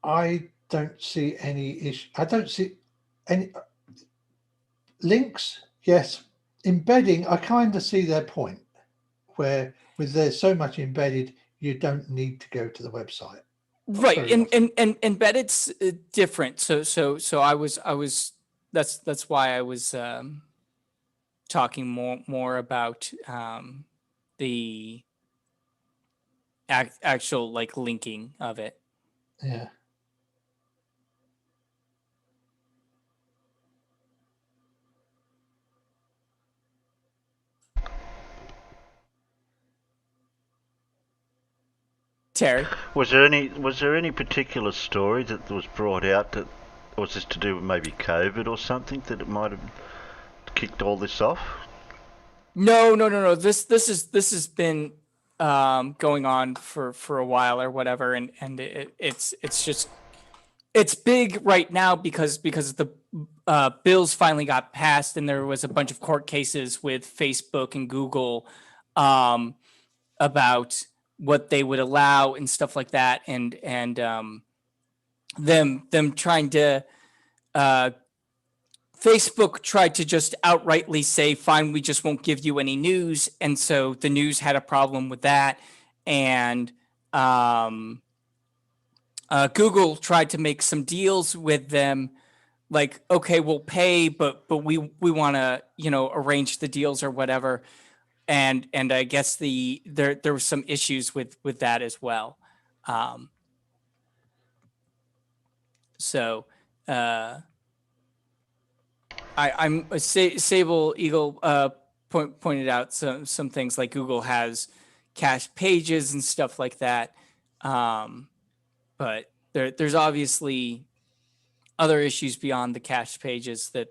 I don't see any issue. I don't see any links. Yes, embedding. I kind of see their point, where with there's so much embedded, you don't need to go to the website. Right, and embedded's different. So I was that's why I was talking more about the actual like linking of it. Yeah. Terry, Was there any particular story that was brought out that was this to do with maybe COVID or something that it might have kicked all this off? No. This has been going on for a while or whatever, and it's just it's big right now because the bills finally got passed, and there was a bunch of court cases with Facebook and Google about what they would allow and stuff like that, and them trying to Facebook tried to just outrightly say, fine, we just won't give you any news. And so the news had a problem with that. And Google tried to make some deals with them, like, okay, we'll pay, but we want to, arrange the deals or whatever. And I guess there were some issues with that as well. Sable Eagle pointed out some things like Google has cached pages and stuff like that. But there's obviously other issues beyond the cached pages that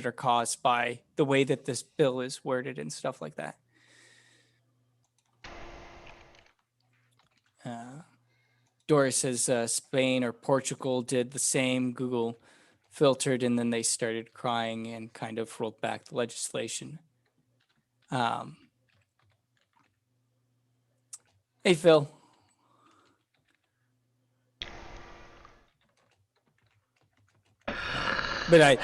are caused by the way that this bill is worded and stuff like that. Doris says Spain or Portugal did the same. Google filtered and then they started crying and kind of rolled back the legislation. Hey, Phil. But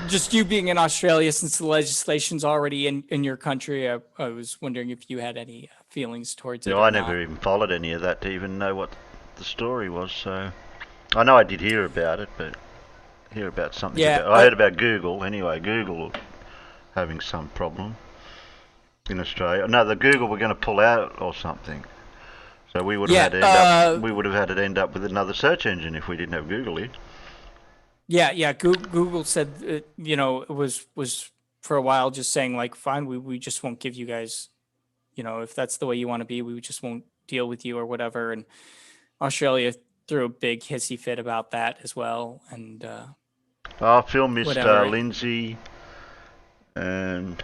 just you being in Australia, since the legislation's already in your country, I was wondering if you had any feelings towards it. Yeah, I never even followed any of that to even know what the story was. So I know I did hear about it, but hear about something. Yeah, I heard about Google anyway. Google having some problem in Australia. No, the Google were going to pull out or something. So we would have had to end up. We would have had to end up with another search engine if we didn't have Google here. Yeah. Google said, it was for a while just saying like, fine, we just won't give you guys, if that's the way you want to be, we just won't deal with you or whatever. And Australia threw a big hissy fit about that as well. And Phil missed Lindsay, and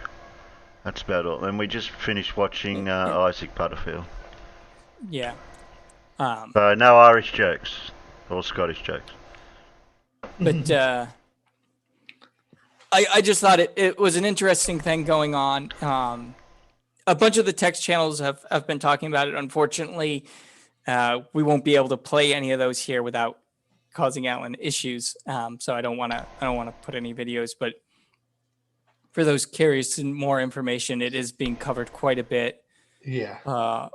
that's about all. And we just finished watching Isaac Butterfield. Yeah. So no Irish jokes or Scottish jokes. But I just thought it was an interesting thing going on. A bunch of the text channels have been talking about it. Unfortunately, we won't be able to play any of those here without causing Alan issues. So I don't want to put any videos. But for those curious and more information, it is being covered quite a bit. Yeah.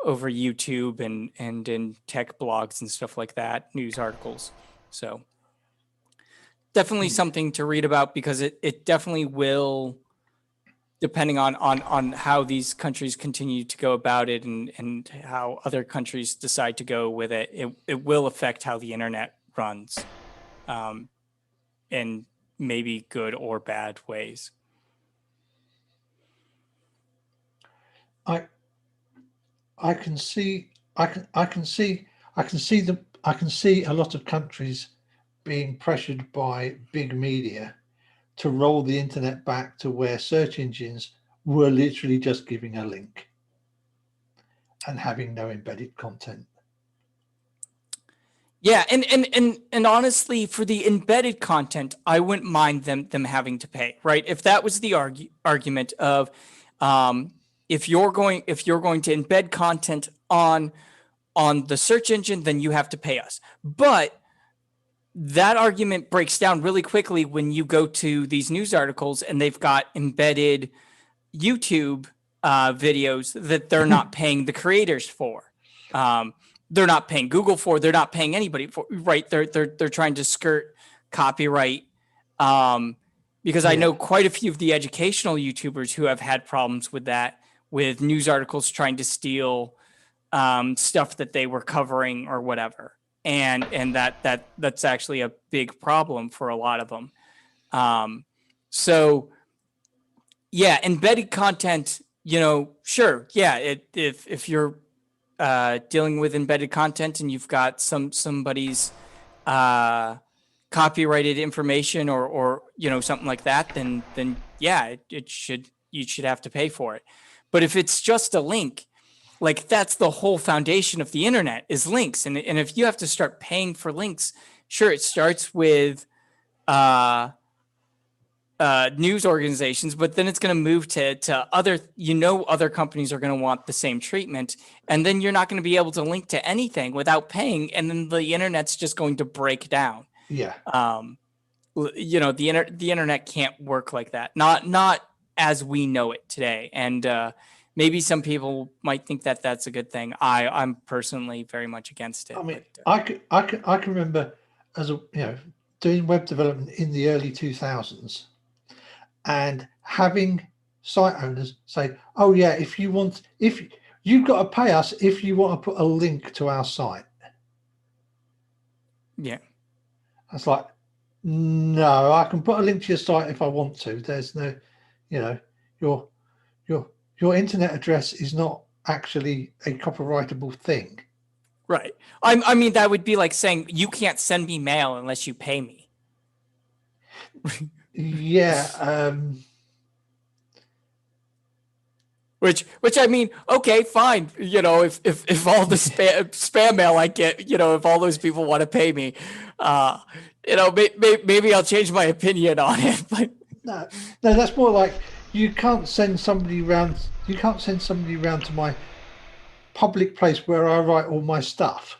Over YouTube and in tech blogs and stuff like that, news articles. So definitely something to read about, because it definitely will, depending on how these countries continue to go about it and how other countries decide to go with it, it will affect how the internet runs, in maybe good or bad ways. I can see a lot of countries being pressured by big media to roll the internet back to where search engines were literally just giving a link and having no embedded content. Yeah, and honestly, for the embedded content, I wouldn't mind them having to pay, right? If that was the argument of, if you're going to embed content on the search engine, then you have to pay us. But that argument breaks down really quickly when you go to these news articles and they've got embedded YouTube videos that they're not paying the creators for. They're not paying Google for. They're not paying anybody for. Right? They're trying to skirt copyright. Because I know quite a few of the educational YouTubers who have had problems with that, with news articles trying to steal stuff that they were covering or whatever. And that's actually a big problem for a lot of them. So yeah, embedded content, sure. Yeah. If you're dealing with embedded content and you've got somebody's copyrighted information or something like that, then yeah, you should have to pay for it. But if it's just a link, like that's the whole foundation of the internet is links. And if you have to start paying for links, sure, it starts with news organizations, but then it's going to move to other, other companies are going to want the same treatment. And then you're not going to be able to link to anything without paying. And then the internet's just going to break down. Yeah. The internet can't work like that. Not as we know it today. And maybe some people might think that that's a good thing. I'm personally very much against it. I mean, I can remember doing web development in the early 2000s and having site owners say, "Oh yeah, if you've got to pay us if you want to put a link to our site." Yeah. That's like, no, I can put a link to your site if I want to. There's no, your internet address is not actually a copyrightable thing. Right. I mean, that would be like saying you can't send me mail unless you pay me. Yeah. Which I mean, okay, fine. You know, if all the spam mail I get, you know, if all those people want to pay me, you know, maybe I'll change my opinion on it. But No, that's more like you can't send somebody round. You can't send somebody round to my public place where I write all my stuff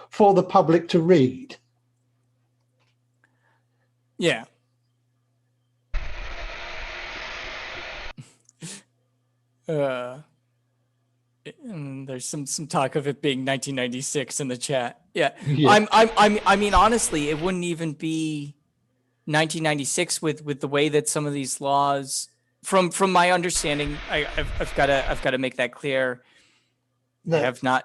for the public to read. yeah. And there's some talk of it being 1996 in the chat. Yeah. I mean, honestly, it wouldn't even be 1996 with the way that some of these laws, from my understanding, I've got to make that clear. No, I have not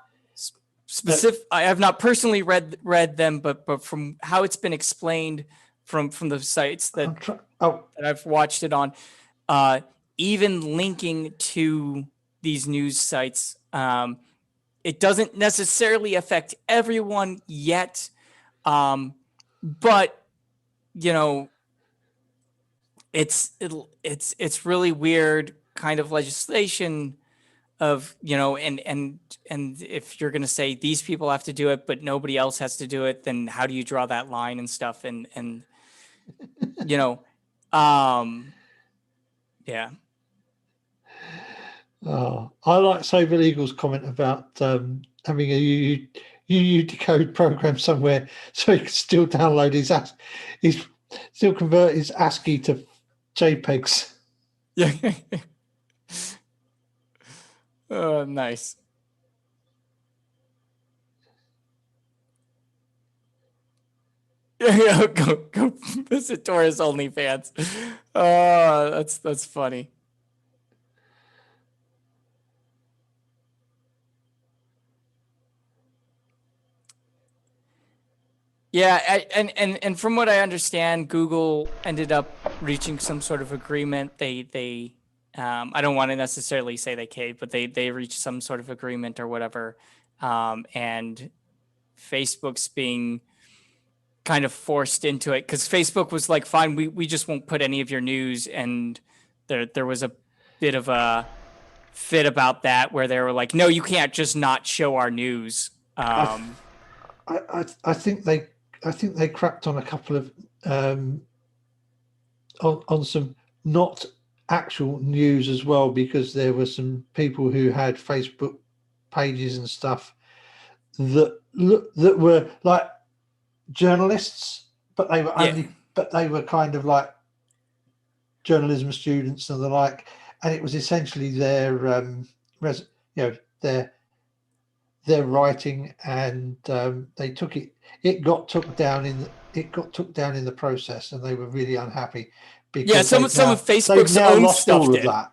I have not personally read them, but from how it's been explained from the sites that I've watched it on, even linking to these news sites, it doesn't necessarily affect everyone yet, but you know, it's really weird kind of legislation of, you know, and if you're going to say these people have to do it but nobody else has to do it, then how do you draw that line and stuff, and you know, yeah. Oh, I like Saber Eagle's comment about having a UU decode program somewhere so he can still download his still convert his ASCII to JPEGs. Yeah. Oh, nice. Yeah, go visit Dora's OnlyFans. Oh, that's funny. Yeah, and from what I understand, Google ended up reaching some sort of agreement. They I don't want to necessarily say they caved, but they reached some sort of agreement or whatever. And Facebook's being kind of forced into it because Facebook was like, fine, we just won't put any of your news. And there was a bit of a fit about that where they were like, no, you can't just not show our news. I think they crapped on a couple of on some not actual news as well, because there were some people who had Facebook pages and stuff that were like journalists, but they were they were kind of like journalism students and the like, and it was essentially their their writing, and they took it. It got took down in the process, and they were really unhappy because some of Facebook's own stuff did. That.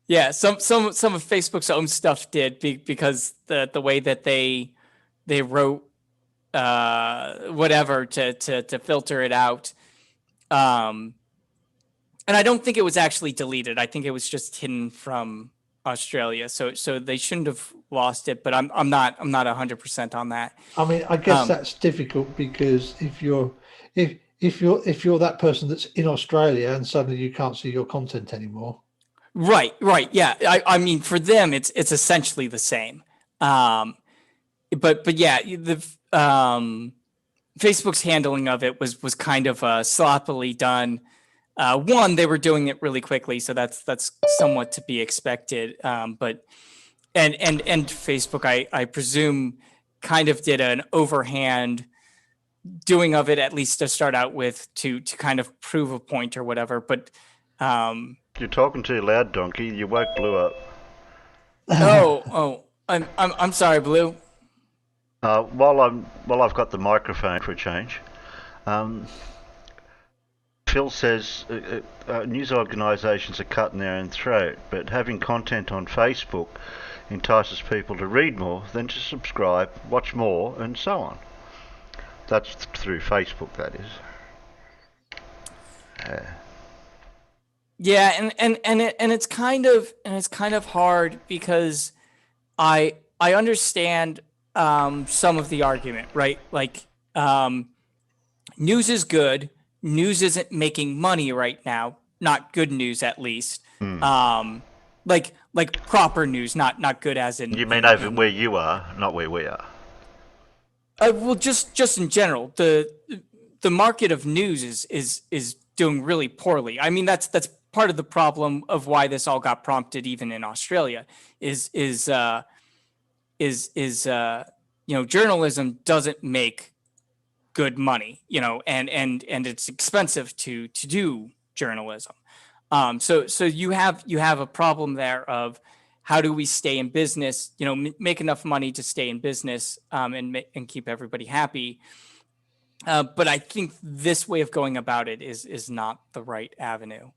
Yeah, some of Facebook's own stuff did because the way that they wrote whatever to filter it out. And I don't think it was actually deleted. I think it was just hidden from Australia. So they shouldn't have lost it, but I'm not 100% on that. I mean, I guess that's difficult because if you're that person that's in Australia and suddenly you can't see your content anymore. Right. Yeah. I mean, for them, it's essentially the same. But yeah, the Facebook's handling of it was kind of sloppily done. One, they were doing it really quickly, so that's somewhat to be expected. But Facebook, I presume, kind of did an overhand doing of it, at least to start out with, to kind of prove a point or whatever. But you're talking too loud, donkey. You woke Blue up. I'm sorry, Blue. While I've got the microphone for a change, Phil says news organisations are cutting their own throat, but having content on Facebook entices people to read more, then to subscribe, watch more, and so on. That's through Facebook, that is. Yeah, and it's kind of hard because I understand some of the argument, right? Like news is good. News isn't making money right now. Not good news, at least. like proper news, not good as in. You mean over where you are, not where we are? Well, just in general, the market of news is doing really poorly. I mean, that's part of the problem of why this all got prompted, even in Australia, is journalism doesn't make good money, and it's expensive to do journalism. So you have a problem there of how do we stay in business, make enough money to stay in business, and keep everybody happy. But I think this way of going about it is not the right avenue.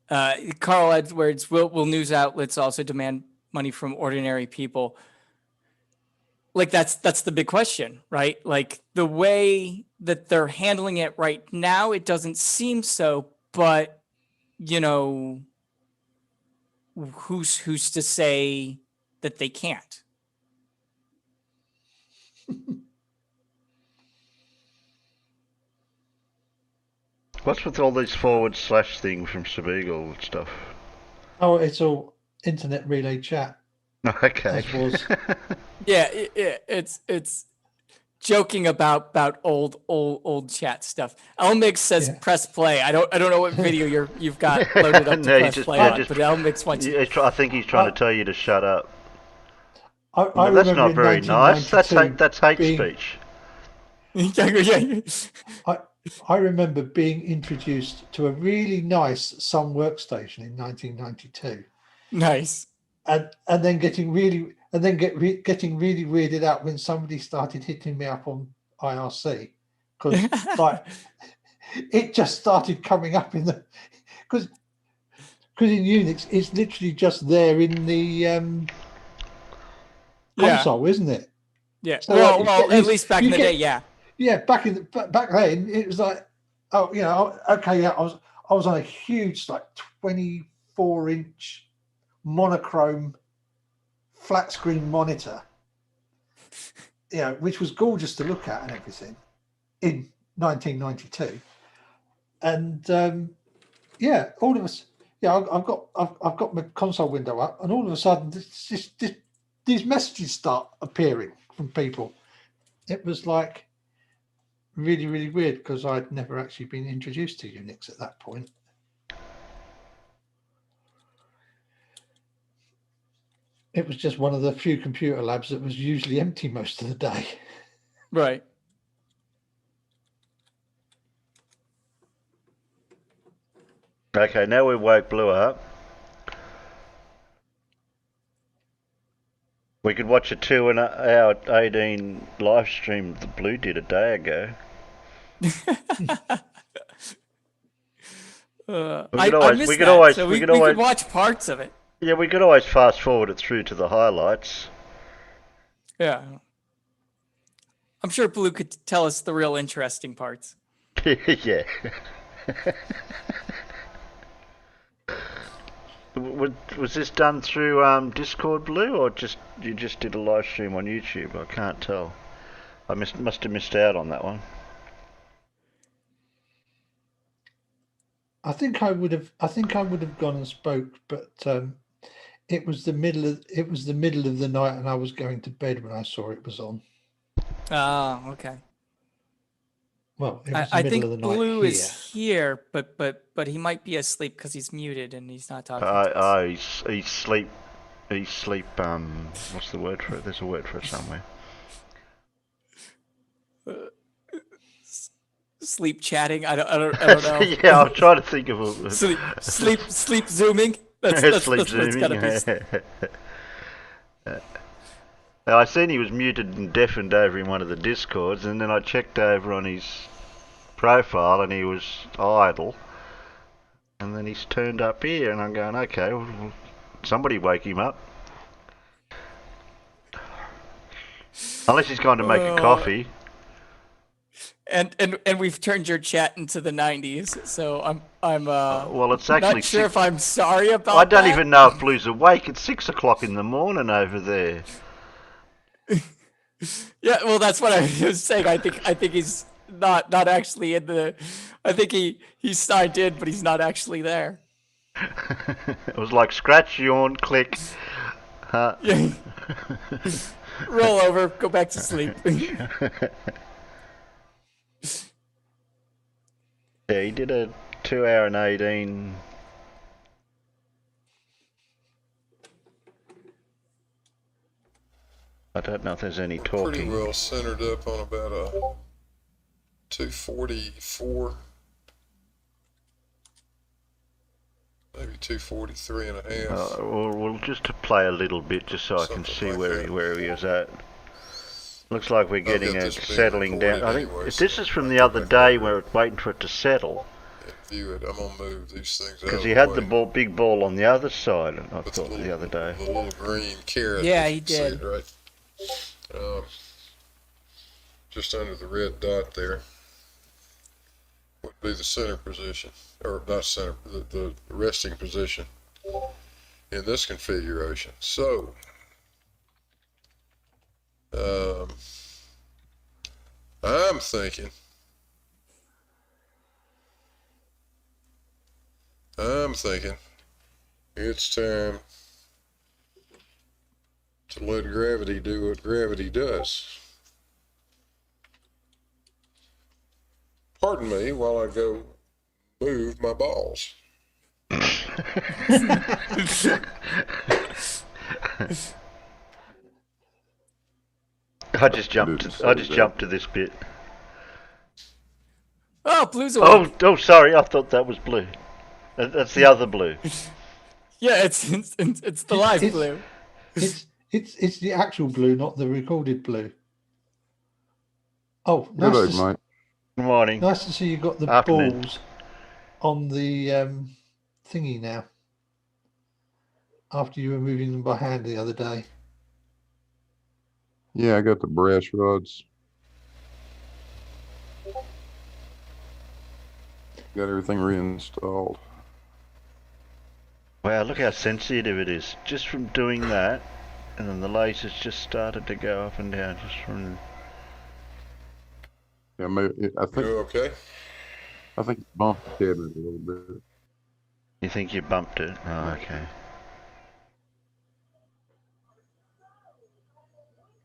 Carl Edwards, will news outlets also demand money from ordinary people? Like that's the big question, right? Like the way that they're handling it right now, it doesn't seem so, but who's to say that they can't? What's with all these forward slash things from Sebeagle and stuff? Oh, it's all internet relay chat. Okay. As was. Yeah, it's joking about old chat stuff. Elmix says press play. I don't know what video you've got loaded up to press play on, but Elmix wants. I think he's trying to tell you to shut up. I that's not very nice. That's hate speech. I remember being introduced to a really nice Sun workstation in 1992. Nice. And then getting really weirded out when somebody started hitting me up on IRC, because like it just started coming up in the because in Unix it's literally just there in the console, isn't it? Yeah. So well, at least back in the day, yeah. Yeah, back then it was like, okay, yeah, I was on a huge 24-inch monochrome flat screen monitor, which was gorgeous to look at and everything in 1992. And all of us, I've got my console window up, and all of a sudden these messages start appearing from people. It was like really, really weird because I'd never actually been introduced to Unix at that point. It was just one of the few computer labs that was usually empty most of the day. Right. Okay, now we woke Blue up. We could watch a 2 hour 18 live stream that Blue did a day ago. We could watch parts of it. Yeah, we could always fast forward it through to the highlights. Yeah. I'm sure Blue could tell us the real interesting parts. Yeah. Was this done through Discord, Blue, or you just did a live stream on YouTube? I can't tell. I must have missed out on that one. I think I would have gone and spoke, but it was the middle of the night, and I was going to bed when I saw it was on. Oh, okay. Well, it was I the middle think of the night Blue here. is here, but he might be asleep because he's muted and he's not talking. To us. He's sleep. What's the word for it? There's a word for it somewhere. Sleep chatting. I don't know. Yeah, I'm trying to think of a sleep zooming. That's sleep what it's gotta be. Now, I seen he was muted and deafened over in one of the Discords, and then I checked over on his profile and he was idle. And then he's turned up here, and I'm going, okay, well, somebody wake him up. Unless he's gone to make a coffee. And we've turned your chat into the 90s, so I'm well, it's actually not sure if I'm sorry about I don't that. even know if Blue's awake. It's 6 o'clock in the morning over there. Yeah, well, that's what I was saying. I think he's not actually in the. I think he signed in, but he's not actually there. It was like scratch, yawn, click. Yeah. Roll over, go back to sleep. Yeah, he did a 2 hour and 18. I don't know if there's any Pretty talking. well centered up on about a 244, maybe 243 and a half. We'll just to play a little bit, just so I can Something see like where that. he is at. Looks like we're getting got it this being settling down. recorded I think anyway, if so this is from I'll the go other back day over where it's waiting for it to settle. And view it. I'm gonna move these things out Because of he the had way. the big ball on the other side, I With thought, the other day. The little green carrot. Yeah, if he you can see it, did. right? Just under the red dot there would be the center position, or not center, the resting position in this configuration. So, I'm thinking it's time to let gravity do what gravity does. Pardon me while I go move my balls. I just jumped to this bit. Oh, Blue's awake. Oh, sorry, I thought that was Blue. That's the other Blue. Yeah, it's the live Blue. It's the actual Blue, not the recorded Blue. Oh, Good nice day, to, mate. Good morning. nice to see you got the Afternoon. balls on the thingy now. After you were moving them by hand the other day. Yeah, I got the brass rods. Got everything reinstalled. Wow, look how sensitive it is. Just from doing that, and then the lasers just started to go up and down just from... Yeah, maybe, I think. You okay? I think it bumped the cabinet a little bit. You think you bumped it? Oh, okay.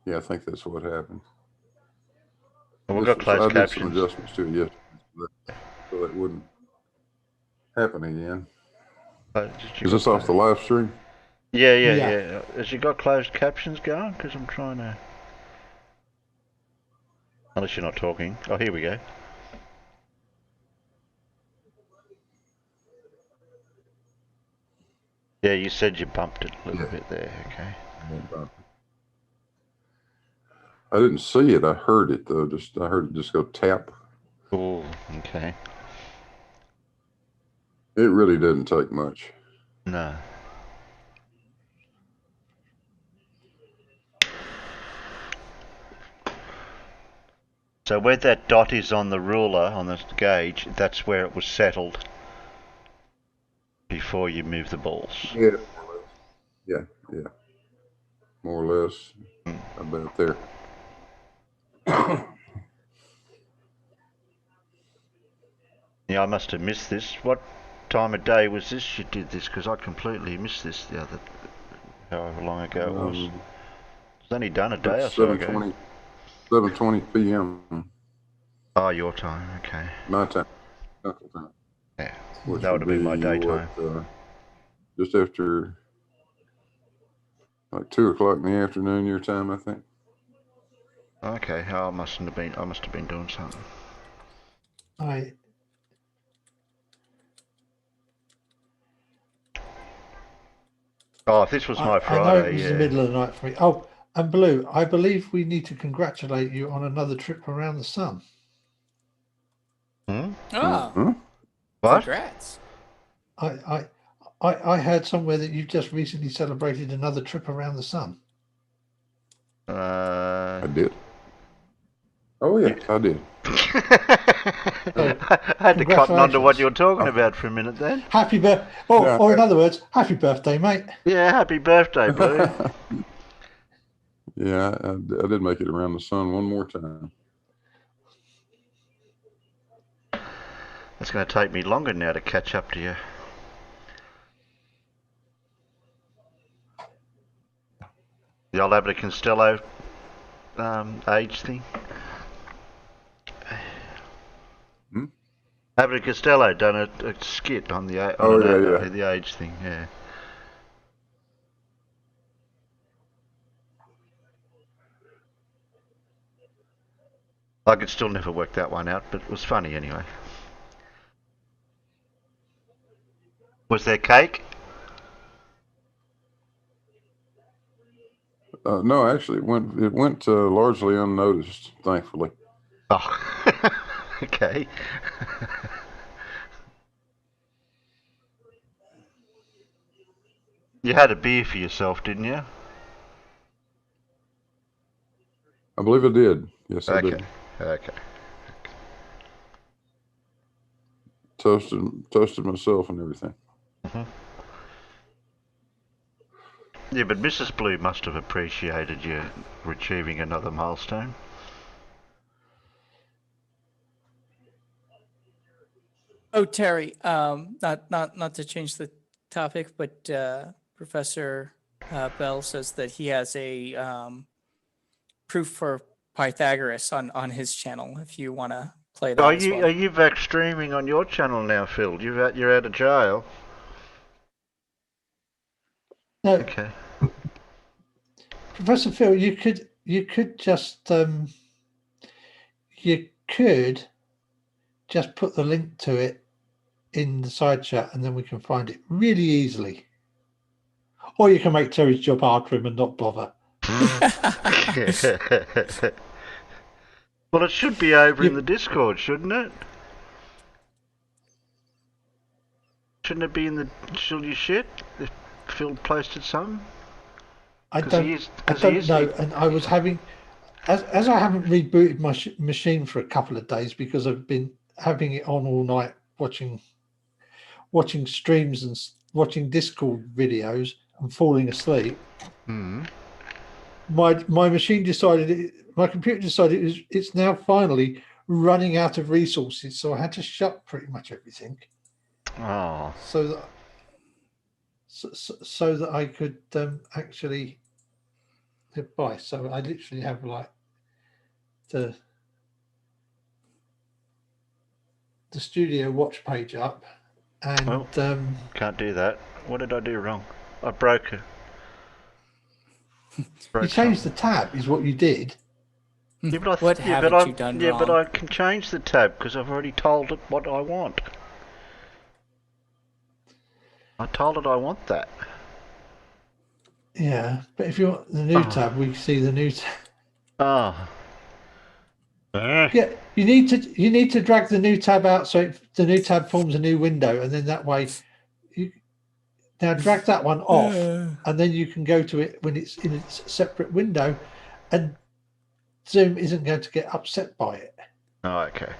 Yeah, I think that's what happened. Well, we've got closed I did some captions. adjustments to it yesterday so that wouldn't happen again. Is this off the live stream? Yeah. Has you got closed captions going? Because I'm trying to... Unless you're not talking. Oh, here we go. Yeah, you said you bumped it a little bit there, okay. I didn't see it. I heard it though. I heard it just go tap. Oh, okay. It really didn't take much. No. So where that dot is on the ruler, on the gauge, that's where it was settled before you move the balls. Yeah. Yeah. More or less. About there. Yeah, I must have missed this. What time of day was this you did this? Because I completely missed this the other, however long ago it was. It's only done a day or so ago. 7:20 p.m. Oh, your time, okay. My time. Central time. Yeah, Which that would have been my daytime. Just after like 2 o'clock in the afternoon, your time, I think. Okay, I must have been doing something. I Oh, if this was my Friday, I know it was yeah. the middle of the night for me. Oh, and Blue, I believe we need to congratulate you on another trip around the sun. Hmm? Oh, What? congrats. I heard somewhere that you've just recently celebrated another trip around the sun. I did. Oh yeah, I did. I had to cotton on to what you were talking about for a minute then. Happy birthday. Or in other words, happy birthday, mate. Yeah, happy birthday, Blue. Yeah, I did make it around the sun one more time. It's going to take me longer now to catch up to you. The old Abbott and Costello age thing. Hmm? Abbott and Costello done a skit on the the age thing. Yeah. I could still never work that one out, but it was funny anyway. Was there cake? No, actually, it went largely unnoticed, thankfully. Oh, okay. You had a beer for yourself, didn't you? I believe I did. Yes, I Okay. did. Okay. Toasted myself and everything. Yeah, but Mrs. Blue must have appreciated you achieving another milestone. Oh, Terry, not to change the topic, but Professor Bell says that he has a proof for Pythagoras on his channel. If you want to play that as well. Are you back streaming on your channel now, Phil? You're out of jail. No, Okay. Professor Phil, you could just you could just put the link to it in the side chat, and then we can find it really easily. Or you can make Terry's job hard for him and not bother. Well, it should be over in the Discord, shouldn't it? Shouldn't it be in the Chili shit if Phil posted something? I don't know, and I was having, as I haven't rebooted my machine for a couple of days because I've been having it on all night watching streams and watching Discord videos and falling asleep. Hmm. My machine decided, my computer decided it's now finally running out of resources, so I had to shut pretty much everything. Oh. So that I could actually hit buy. So I literally have like the studio watch page up, and Can't do that. What did I do wrong? I broke it. You changed the tab, is what you did. Yeah, but What haven't you done Yeah, wrong? but I can change the tab because I've already told it what I want. I told it I want that. Yeah, but if you want the new tab, we see the new tab. Oh. Yeah, you need to drag the new tab out so the new tab forms a new window, and then that way you now drag that one off, and then you can go to it when it's in its separate window, and Zoom isn't going to get upset by it. Oh, okay.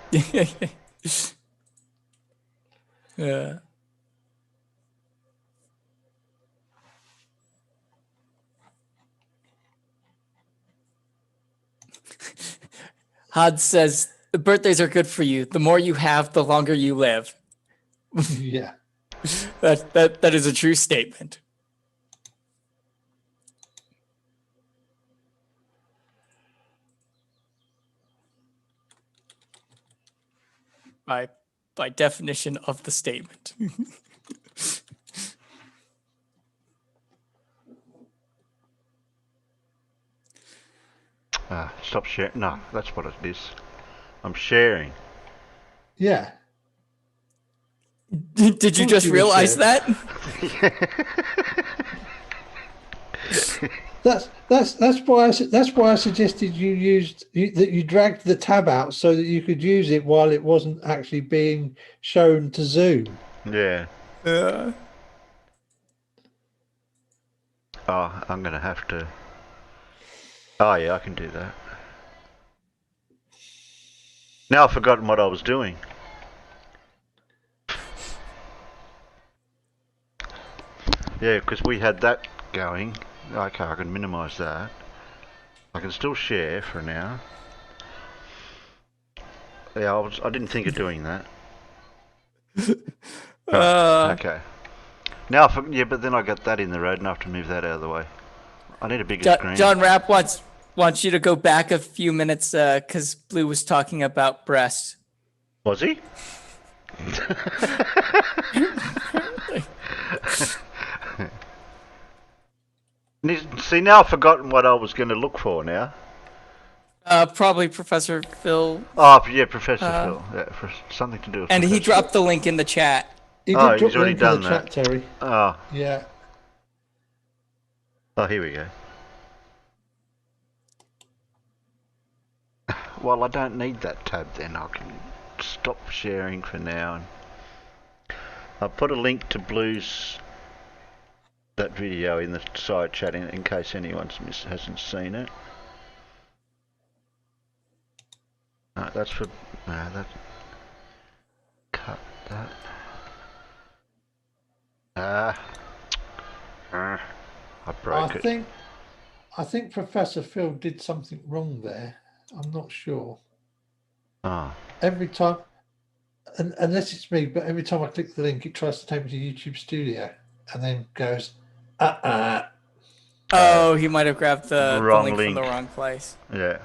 Yeah. Hod says the birthdays are good for you. The more you have, the longer you live. Yeah. That is a true statement. By definition of the statement. Stop sharing. No, that's what it is. I'm sharing. Yeah. Did you just realize that? That's why I suggested you dragged the tab out so that you could use it while it wasn't actually being shown to Zoom. Yeah. Yeah. Oh, I'm gonna have to. Oh yeah, I can do that. Now I've forgotten what I was doing. Yeah, because we had that going. Okay, I can minimise that. I can still share for now. Yeah, I didn't think of doing that. Okay. Now, yeah, but then I got that in the road and I have to move that out of the way. I need a bigger screen. John Rapp wants you to go back a few minutes because Blue was talking about breast. Was he? See, now I've forgotten what I was going to look for now. Probably Professor Phil. Oh, yeah, Professor Phil. Yeah, for something to do with And Professor he dropped the link in the chat. He Oh, did drop he's already the link in done the that. chat, Terry. Oh, Yeah. oh, here we go. Well, I don't need that tab then. I can stop sharing for now. And I'll put a link to Blue's that video in the side chat in case anyone hasn't seen it. No, that's for that. Cut that. I broke it. I think Professor Phil did something wrong there. I'm not sure. Ah. Every time, unless it's me, but every time I click the link, it tries to take me to YouTube Studio and then goes, Oh, he might have grabbed the link from link. the wrong place. Yeah.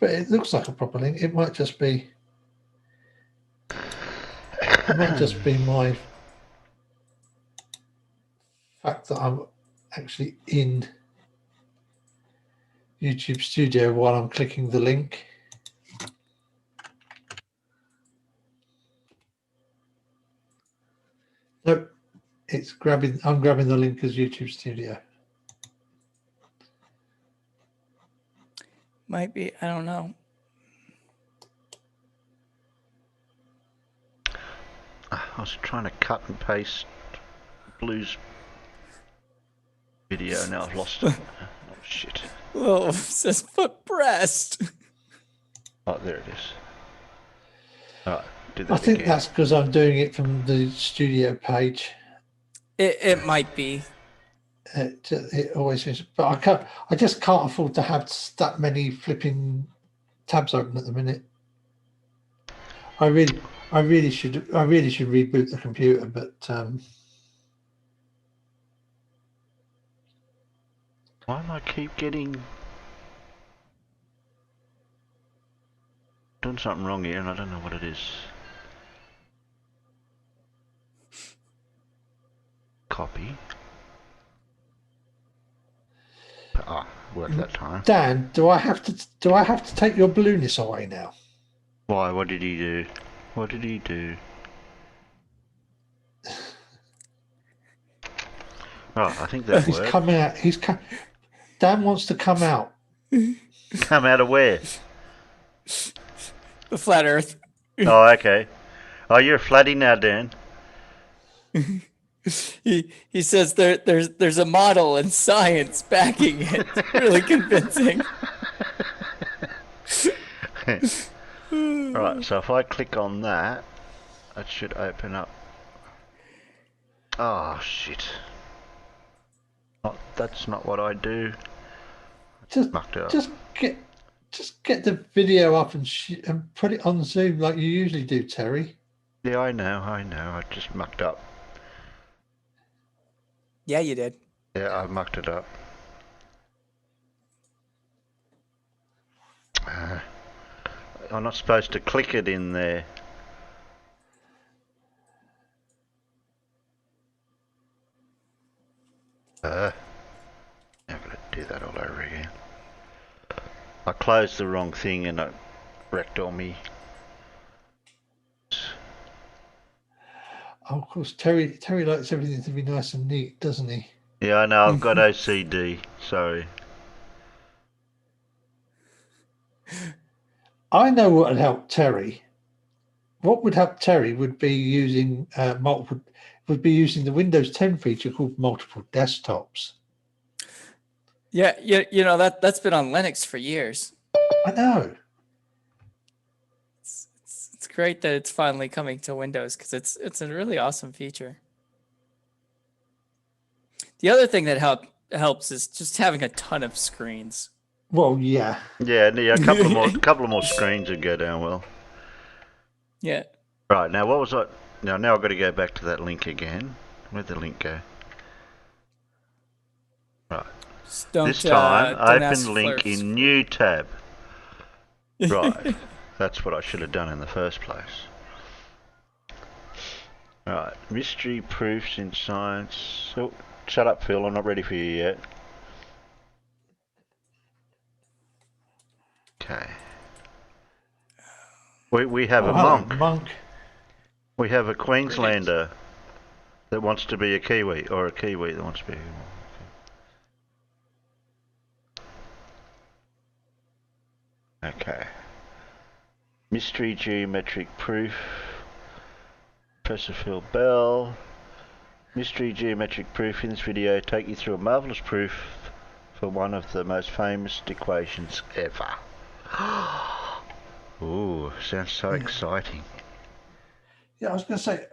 But it looks like a proper link. It might just be. It might just be my fact that I'm actually in YouTube Studio while I'm clicking the link. Nope, it's grabbing. I'm grabbing the link as YouTube Studio. Might be. I don't know. I was trying to cut and paste Blue's video. Now I've lost it. Oh shit. Oh, it says foot breast. Oh, there it is. Alright, do that I think again. that's because I'm doing it from the studio page. It might be. It always is, but I just can't afford to have that many flipping tabs open at the minute. I really should reboot the computer, but why am I keep getting done something wrong here and I don't know what it is. Copy. Ah, worked that time. Dan, do I have to take your blueness away now? Why? What did he do? What did he do? Oh, I think that He's worked. coming out. Dan wants to come out. Come out of where? The flat Earth. Oh, okay. Oh, you're a flatty now, Dan. He says there's a model and science backing it. Really convincing. Right, so if I click on that, that should open up. Oh shit! That's not what I do. Mucked it up. Just get the video up and put it on Zoom like you usually do, Terry. Yeah, I know. I just mucked up. Yeah, you did. Yeah, I mucked it up. I'm not supposed to click it in there. I'm gonna do that all over again. I closed the wrong thing and it wrecked all me. Oh, of course, Terry likes everything to be nice and neat, doesn't he? Yeah, I know. I've got OCD. Sorry. I know what would help Terry. What would help Terry would be using using the Windows 10 feature called multiple desktops. Yeah, you know that's been on Linux for years. I know. It's great that it's finally coming to Windows because it's a really awesome feature. The other thing that helps is just having a ton of screens. Well, yeah. Yeah, a couple of more screens would go down well. Yeah. Right, now what was I... Now I've got to go back to that link again. Where'd the link go? Right. Just don't, This time, don't ask open link for- in new tab. Right. That's what I should have done in the first place. Right. Mystery proofs in science. Oh, shut up, Phil. I'm not ready for you yet. Okay. We have a monk. We have a Queenslander that wants to be a Kiwi, or a Kiwi that wants to be a... Okay. Mystery geometric proof. Professor Phil Bell. Mystery geometric proof. In this video, take you through a marvellous proof for one of the most famous equations ever. Ooh, sounds so exciting. Yeah, I was going to say,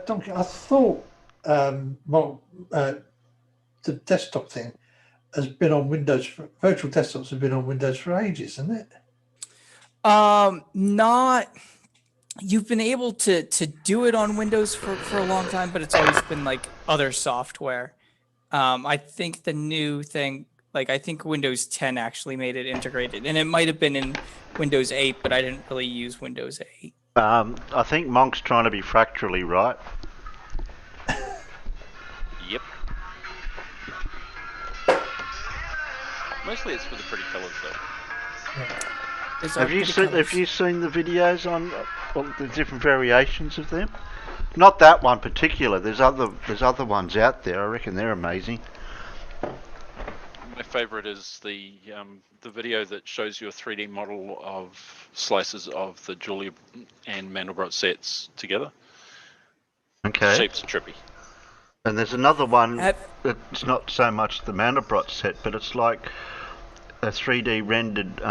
Donkey, I thought the desktop thing has been on Windows. Virtual desktops have been on Windows for ages, isn't it? Not. You've been able to do it on Windows for a long time, but it's always been like other software. I think the new thing, like I think Windows 10 actually made it integrated, and it might have been in Windows 8, but I didn't really use Windows 8. I think Monk's trying to be fractally right. Yep. Mostly it's for the pretty colours though. Have you seen the videos on the different variations of them? Not that one particular. There's other ones out there. I reckon they're amazing. My favourite is the video that shows you a 3D model of slices of the Julia and Mandelbrot sets together. Okay. Shapes are trippy. And there's another one that's not so much the Mandelbrot set, but it's like a 3D rendered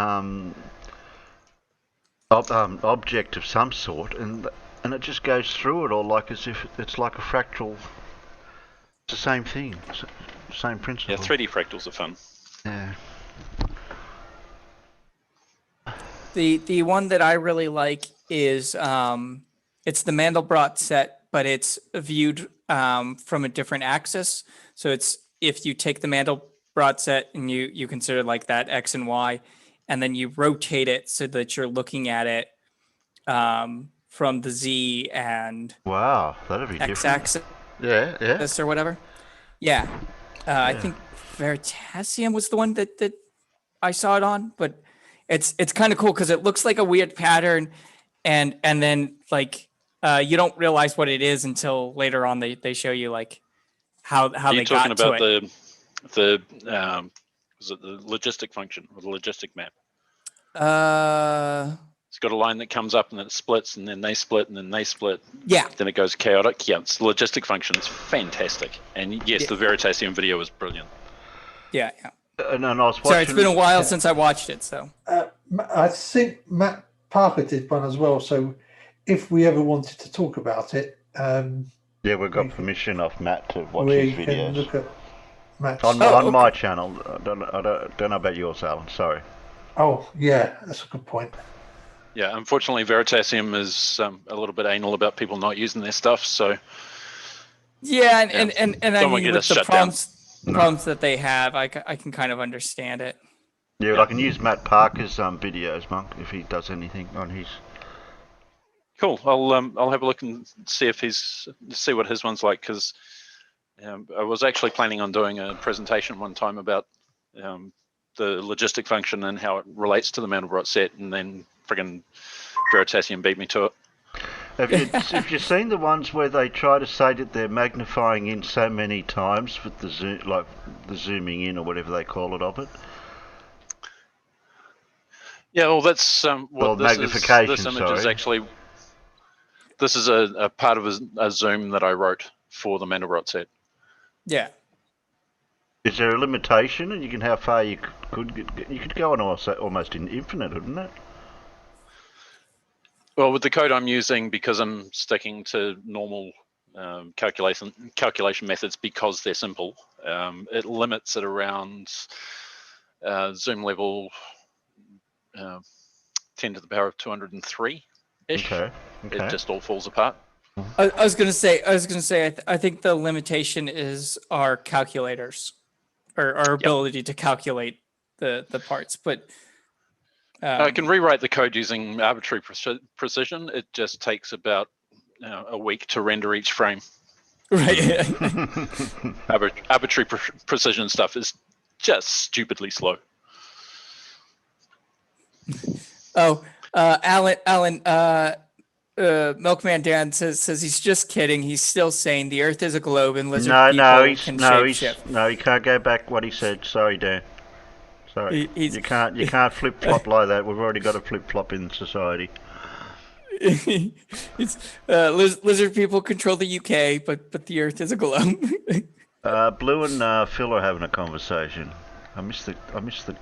object of some sort, and it just goes through it all like as if it's like a fractal. It's the same thing, same principle. Yeah, 3D fractals are fun. Yeah. The one that I really like is it's the Mandelbrot set, but it's viewed from a different axis. So it's if you take the Mandelbrot set and you consider like that X and Y, and then you rotate it so that you're looking at it from the Z and Wow, that'd be X different. axis. Yeah. Or whatever. Yeah. I think Veritasium was the one that I saw it on, but it's kind of cool because it looks like a weird pattern, and then like you don't realize what it is until later on they show you like how they got to it. You're talking about the was it the logistic function or the logistic map? It's got a line that comes up and then it splits, and then they split, and then they split. Yeah. Then it goes chaotic. Yeah, it's the logistic function. It's fantastic. And yes, the Veritasium video was brilliant. Yeah. And I was watching... Sorry, it's been a while since I watched it, so. I think Matt Parker did one as well. So if we ever wanted to talk about it, yeah, we've got permission off Matt to watch we his can videos look at Matt's. on my channel. I don't know about yours, Alan. Sorry. Oh yeah, that's a good point. Yeah, unfortunately, Veritasium is a little bit anal about people not using their stuff. So. Yeah, and I mean get with us the shut problems that they have, I can kind of understand it. Yeah, I can use Matt Parker's videos, Monk, if he does anything on his. Cool. I'll have a look and see what his one's like, because I was actually planning on doing a presentation one time about the logistic function and how it relates to the Mandelbrot set, and then friggin' Veritasium beat me to it. Have you seen the ones where they try to say that they're magnifying in so many times with the zoom, like the zooming in or whatever they call it of it? Yeah, well, that's what this magnification. This image is actually. This is a part of a zoom that I wrote for the Mandelbrot set. Yeah. Is there a limitation, and you can how far you could get? You could go on almost infinite, wouldn't it? Well, with the code I'm using, because I'm sticking to normal calculation methods because they're simple, it limits it around zoom level 10 to the power of 203. ish. Okay. It just all falls apart. I was gonna say. I think the limitation is our calculators, or our ability to calculate the parts. But I can rewrite the code using arbitrary precision. It just takes about a week to render each frame. Right. Arbitrary precision stuff is just stupidly slow. Oh, Alan, Milkman Dan says he's just kidding. He's still saying the Earth is a globe and lizard people can shapeshift. No, he can't go back what he said. Sorry, Dan. Sorry, He's- you can't flip flop like that. We've already got a flip flop in society. It's lizard people control the UK, but the Earth is a globe. Blue and Phil are having a conversation. I missed the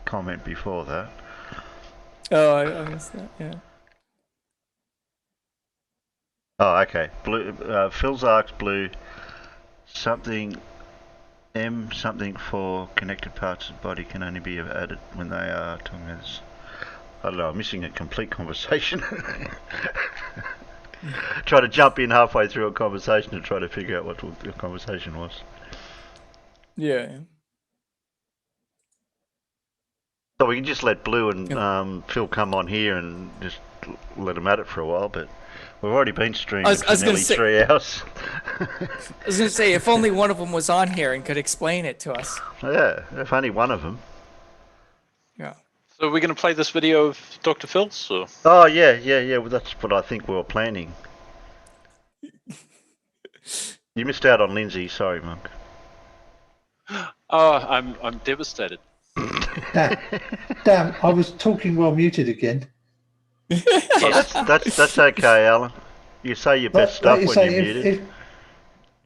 comment before that. Oh, I missed that. Yeah. Oh, okay. Blue. Phil's asked Blue something. Something for connected parts of the body can only be added when they are talking about this. I don't know. I'm missing a complete conversation. Try to jump in halfway through a conversation to try to figure out what the conversation was. Yeah. So we can just let Blue and Phil come on here and just let them at it for a while, but we've already been streaming for nearly 3 hours. I was going to say, if only one of them was on here and could explain it to us. Yeah, if only one of them. Yeah. So we're going to play this video of Dr. Phil's? Or? Oh, yeah. Well, that's what I think we were planning. You missed out on Lindsay. Sorry, Monk. Oh, I'm devastated. Damn, I was talking while muted again. Oh, that's okay, Alan. You say your best stuff like you when say, you're muted.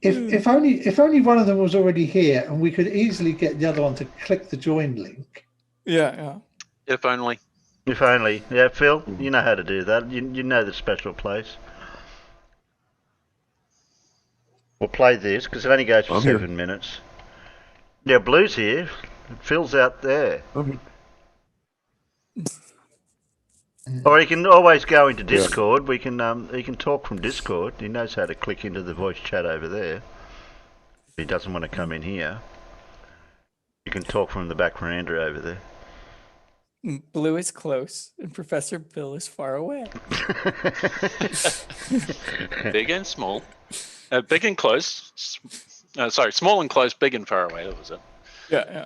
If only one of them was already here, and we could easily get the other one to click the join link. Yeah. If only. If only. Yeah, Phil, you know how to do that. You know the special place. We'll play this because it only goes for 7 minutes. Yeah, Blue's here. Phil's out there. Or he can always go into Discord. We can he can talk from Discord. He knows how to click into the voice chat over there. If he doesn't want to come in here, you can talk from the back veranda over there. Blue is close, and Professor Bill is far away. Big and small. Big and close. Sorry, small and close, big and far away. That was it. Yeah.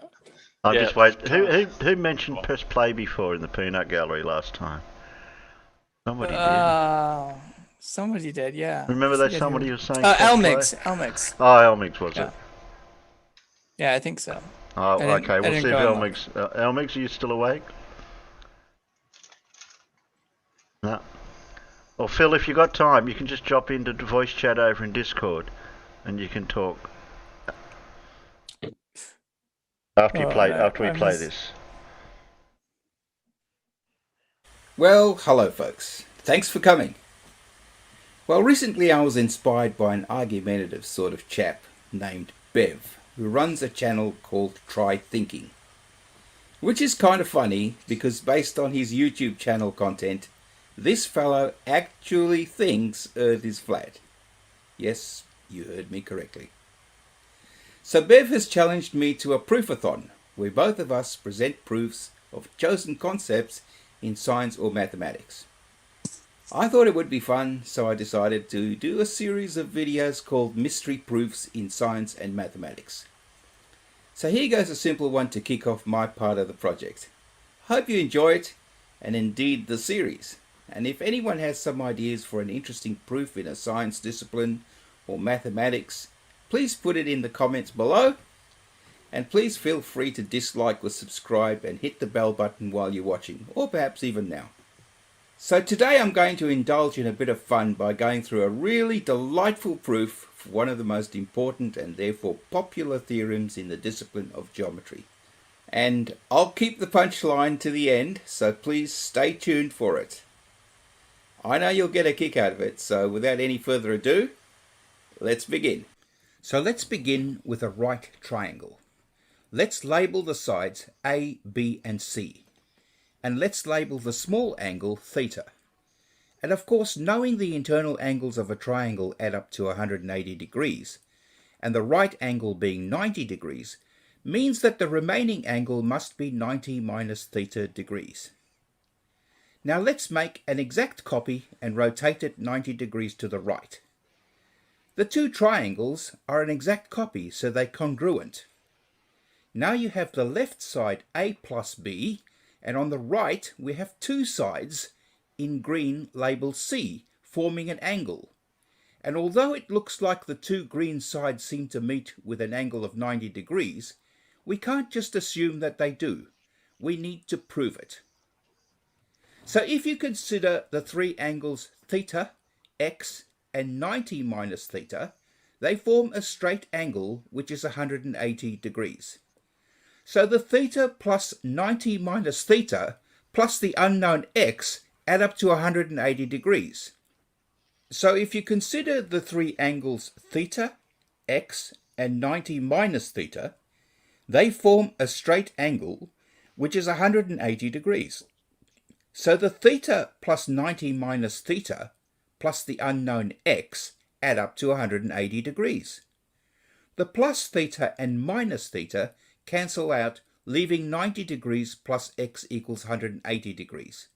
I'm just waiting. Who mentioned press play before in the peanut gallery last time? Somebody did. Somebody did, yeah. Remember that somebody was saying Elmix. Oh, Elmix was it? Yeah, I think so. Oh, okay. We'll see if Elmix. Elmix, are you still awake? No. Well, Phil, if you got time, you can just drop into the voice chat over in Discord, and you can talk. After we play this. Well, hello folks. Thanks for coming. Well, recently I was inspired by an argumentative sort of chap named Bev, who runs a channel called Try Thinking. Which is kind of funny because based on his YouTube channel content, this fellow actually thinks Earth is flat. Yes, you heard me correctly. So Bev has challenged me to a proofathon, where both of us present proofs of chosen concepts in science or mathematics. I thought it would be fun, so I decided to do a series of videos called Mystery Proofs in Science and Mathematics. So here goes a simple one to kick off my part of the project. Hope you enjoy it, and indeed the series. And if anyone has some ideas for an interesting proof in a science discipline or mathematics, please put it in the comments below. And please feel free to dislike or subscribe and hit the bell button while you're watching, or perhaps even now. So today I'm going to indulge in a bit of fun by going through a really delightful proof for one of the most important and therefore popular theorems in the discipline of geometry. And I'll keep the punchline to the end, so please stay tuned for it. I know you'll get a kick out of it, so without any further ado, let's begin. So let's begin with a right triangle. Let's label the sides A, B and C. And let's label the small angle theta. And of course, knowing the internal angles of a triangle add up to 180 degrees, and the right angle being 90 degrees, means that the remaining angle must be 90 minus theta degrees. Now let's make an exact copy and rotate it 90 degrees to the right. The two triangles are an exact copy, so they're congruent. Now you have the left side A plus B, and on the right we have two sides in green labelled C, forming an angle. And although it looks like the two green sides seem to meet with an angle of 90 degrees, we can't just assume that they do. We need to prove it. So if you consider the three angles theta, x, and 90 minus theta, they form a straight angle which is 180 degrees. So the theta plus 90 minus theta plus the unknown x add up to 180 degrees. So if you consider the three angles theta, x, and 90 minus theta, they form a straight angle which is 180 degrees. So the theta plus 90 minus theta plus the unknown x add up to 180 degrees. The plus theta and minus theta cancel out, leaving 90 degrees plus x equals 180 degrees.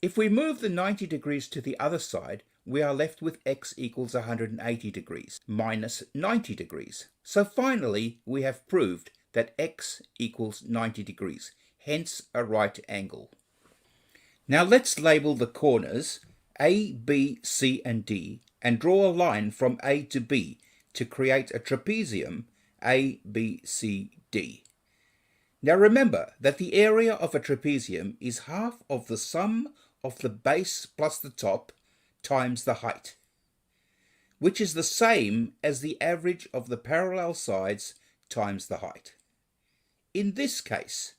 If we move the 90 degrees to the other side, we are left with x equals 180 degrees minus 90 degrees. So finally, we have proved that x equals 90 degrees, hence a right angle. Now let's label the corners A, B, C, and D, and draw a line from A to B to create a trapezium A, B, C, D. Now remember that the area of a trapezium is half of the sum of the base plus the top times the height, which is the same as the average of the parallel sides times the height. In this case,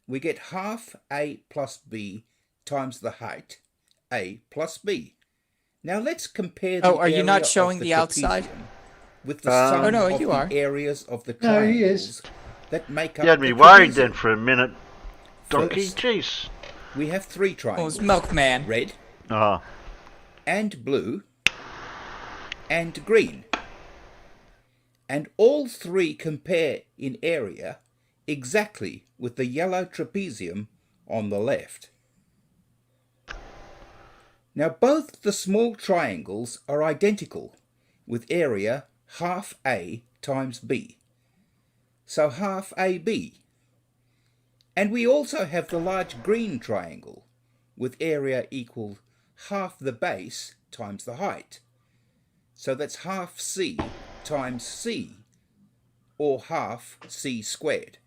we get half A plus B times the height, A plus B. Now let's compare the Oh, are you not area showing of the outside? trapezium with the sum Oh, no, of you the are. areas of the No, he is. triangles that make up You had me the worried trapezium. then for a minute. Donkey, First, jeez. we have three Oh, triangles, it's Milkman. red Ah, and blue and green. And all three compare in area exactly with the yellow trapezium on the left. Now both the small triangles are identical with area half A times B. So half AB. And we also have the large green triangle with area equal half the base times the height. So that's half C times C, or half C squared.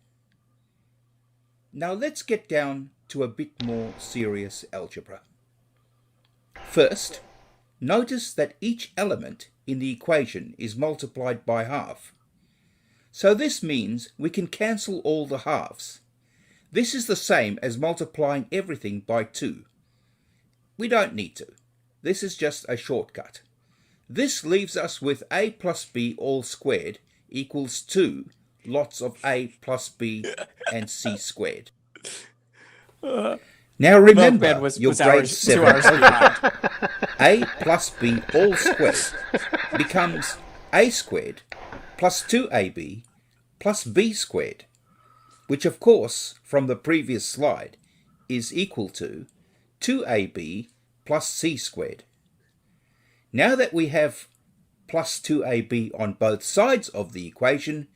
Now let's get down to a bit more serious algebra. First, notice that each element in the equation is multiplied by half. So this means we can cancel all the halves. This is the same as multiplying everything by 2. We don't need to. This is just a shortcut. This leaves us with A plus B all squared equals 2 lots of A plus B and C squared. Now remember Milkman was your grade hours, 2 7 hours behind. A plus B all squared becomes A squared plus 2AB plus B squared, which of course from the previous slide is equal to 2AB plus C squared. Now that we have plus 2AB on both sides of the equation,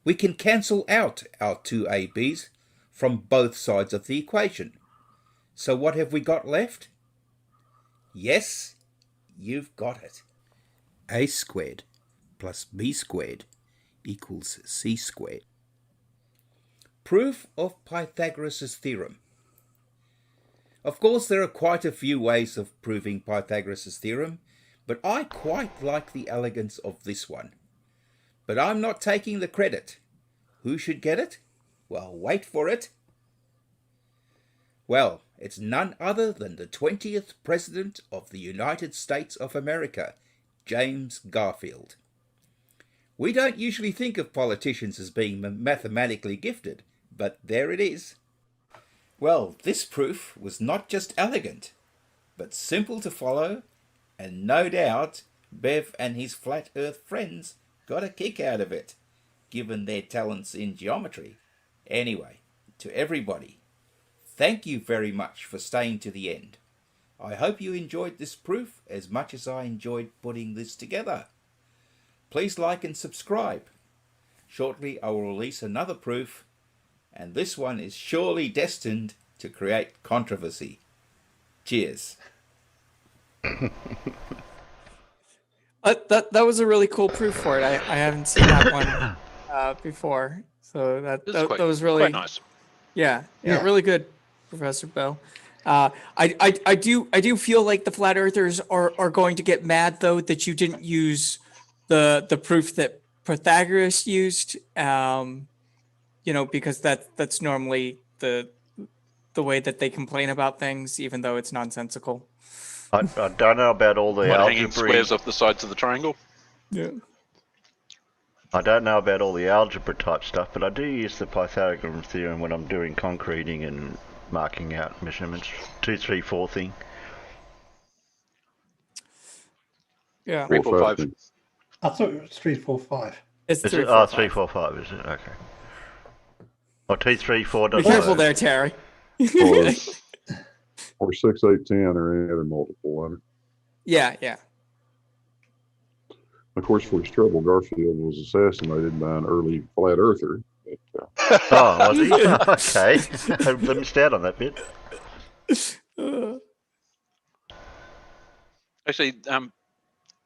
we can cancel out our 2ABs from both sides of the equation. So what have we got left? Yes, you've got it. A squared plus B squared equals C squared. Proof of Pythagoras' theorem. Of course, there are quite a few ways of proving Pythagoras' theorem, but I quite like the elegance of this one. But I'm not taking the credit. Who should get it? Well, wait for it. Well, it's none other than the 20th President of the United States of America, James Garfield. We don't usually think of politicians as being mathematically gifted, but there it is. Well, this proof was not just elegant, but simple to follow, and no doubt Bev and his flat earth friends got a kick out of it, given their talents in geometry. Anyway, to everybody, thank you very much for staying to the end. I hope you enjoyed this proof as much as I enjoyed putting this together. Please like and subscribe. Shortly I will release another proof, and this one is surely destined to create controversy. Cheers. That was a really cool proof for it. I haven't seen that one before, so that was really quite nice. Yeah, really good, Professor Bell. I do feel like the flat earthers are going to get mad though that you didn't use the proof that Pythagoras used. Because that's normally the way that they complain about things, even though it's nonsensical. I don't know about all the Hanging algebra. squares off the sides of the triangle. Yeah. I don't know about all the algebra type stuff, but I do use the Pythagorean theorem when I'm doing concreting and marking out measurements. 2, 3, 4 thing. Yeah. 3, 4, 5. I thought it was 3, 4, 5. It's Is 3, it? 4, 5. 3, 4, 5, is it? Okay. Or 2, 3, 4. Be careful there, Terry. Or 6, 8, 10, or any other multiple letter. Yeah. Of course, for his trouble, Garfield was assassinated by an early flat earther. But, Oh, was he? Okay. I missed out on that bit. Actually,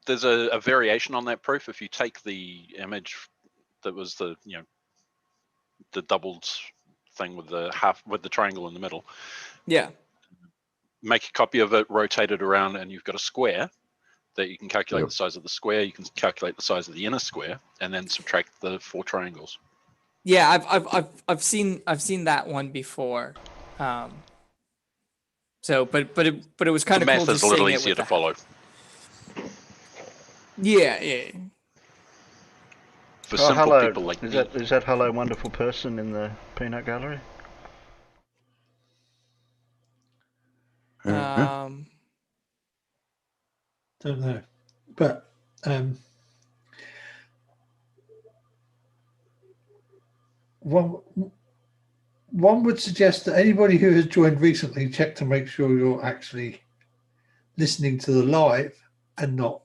there's a variation on that proof. If you take the image that was the doubled thing with the triangle in the middle. Yeah. Make a copy of it, rotate it around, and you've got a square that you can calculate the size of the square. You can calculate the size of the inner square, and then subtract the 4 triangles. Yeah, I've seen that one before. So, but it was kind of the cool. math is a little easier to follow. Yeah. For simple people like is me. Is that Hello Wonderful Person in the peanut gallery? Don't know, but one would suggest that anybody who has joined recently check to make sure you're actually listening to the live and not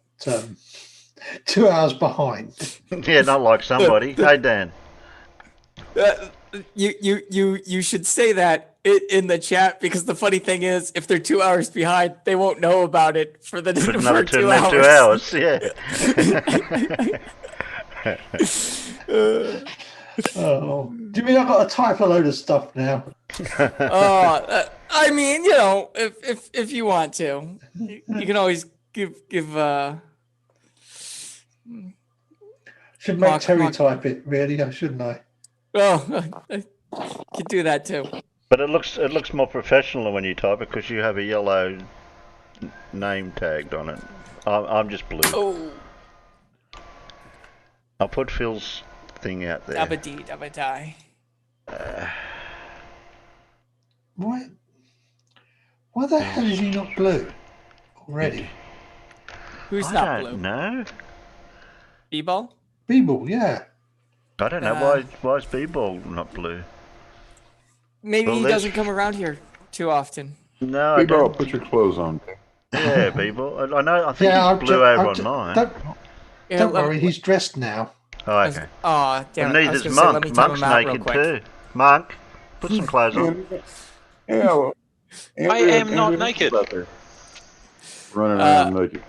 2 hours behind. Yeah, not like somebody. Hey, Dan. You should say that in the chat, because the funny thing is, if they're 2 hours behind, they won't know about it for another 2 2 hours. Yeah. Oh, do you mean I've got to type a load of stuff now? I mean, if you want to, you can always give. Should make Terry type it, really, shouldn't I? Oh, I could do that too. But it looks more professional when you type it because you have a yellow name tagged on it. I'm just blue. Oh. I'll put Phil's thing out there. Dabba-dee, dabba-die. Why the hell is he not blue already? Who's I not don't blue? know. B-ball? B-ball, yeah. I don't know why is B-ball not blue. Maybe he doesn't come around here too often. No, I B-ball, don't. put your clothes on. Yeah, B-ball. I know. I think he's blue over on mine. Don't worry, he's dressed now. Oh, okay. Oh, damn And it. I was neither's gonna say, let Monk. me time Monk's him out real naked quick. too. Monk, put some clothes on. Yeah, well, I am not naked. Running around naked.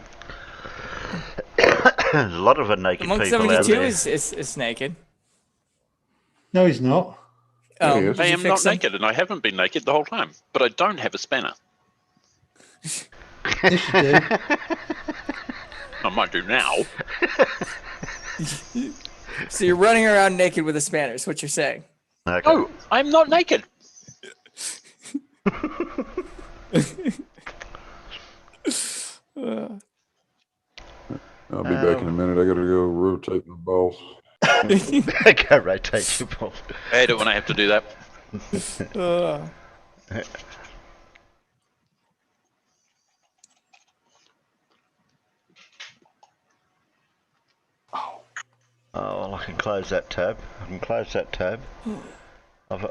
There's a lot of naked Monk people out 72 there. is naked. No, he's not. Oh, Yes. I did you am fix not him? naked, and I haven't been naked the whole time. But I don't have a spanner. Yes, you do. I might do now. So you're running around naked with a spanner, is what you're saying. Okay. Oh, I'm not naked. I'll be back in a minute. I gotta go rotate my balls. Go rotate your ball. I hate it when I have to do that. Well, I can close that tab.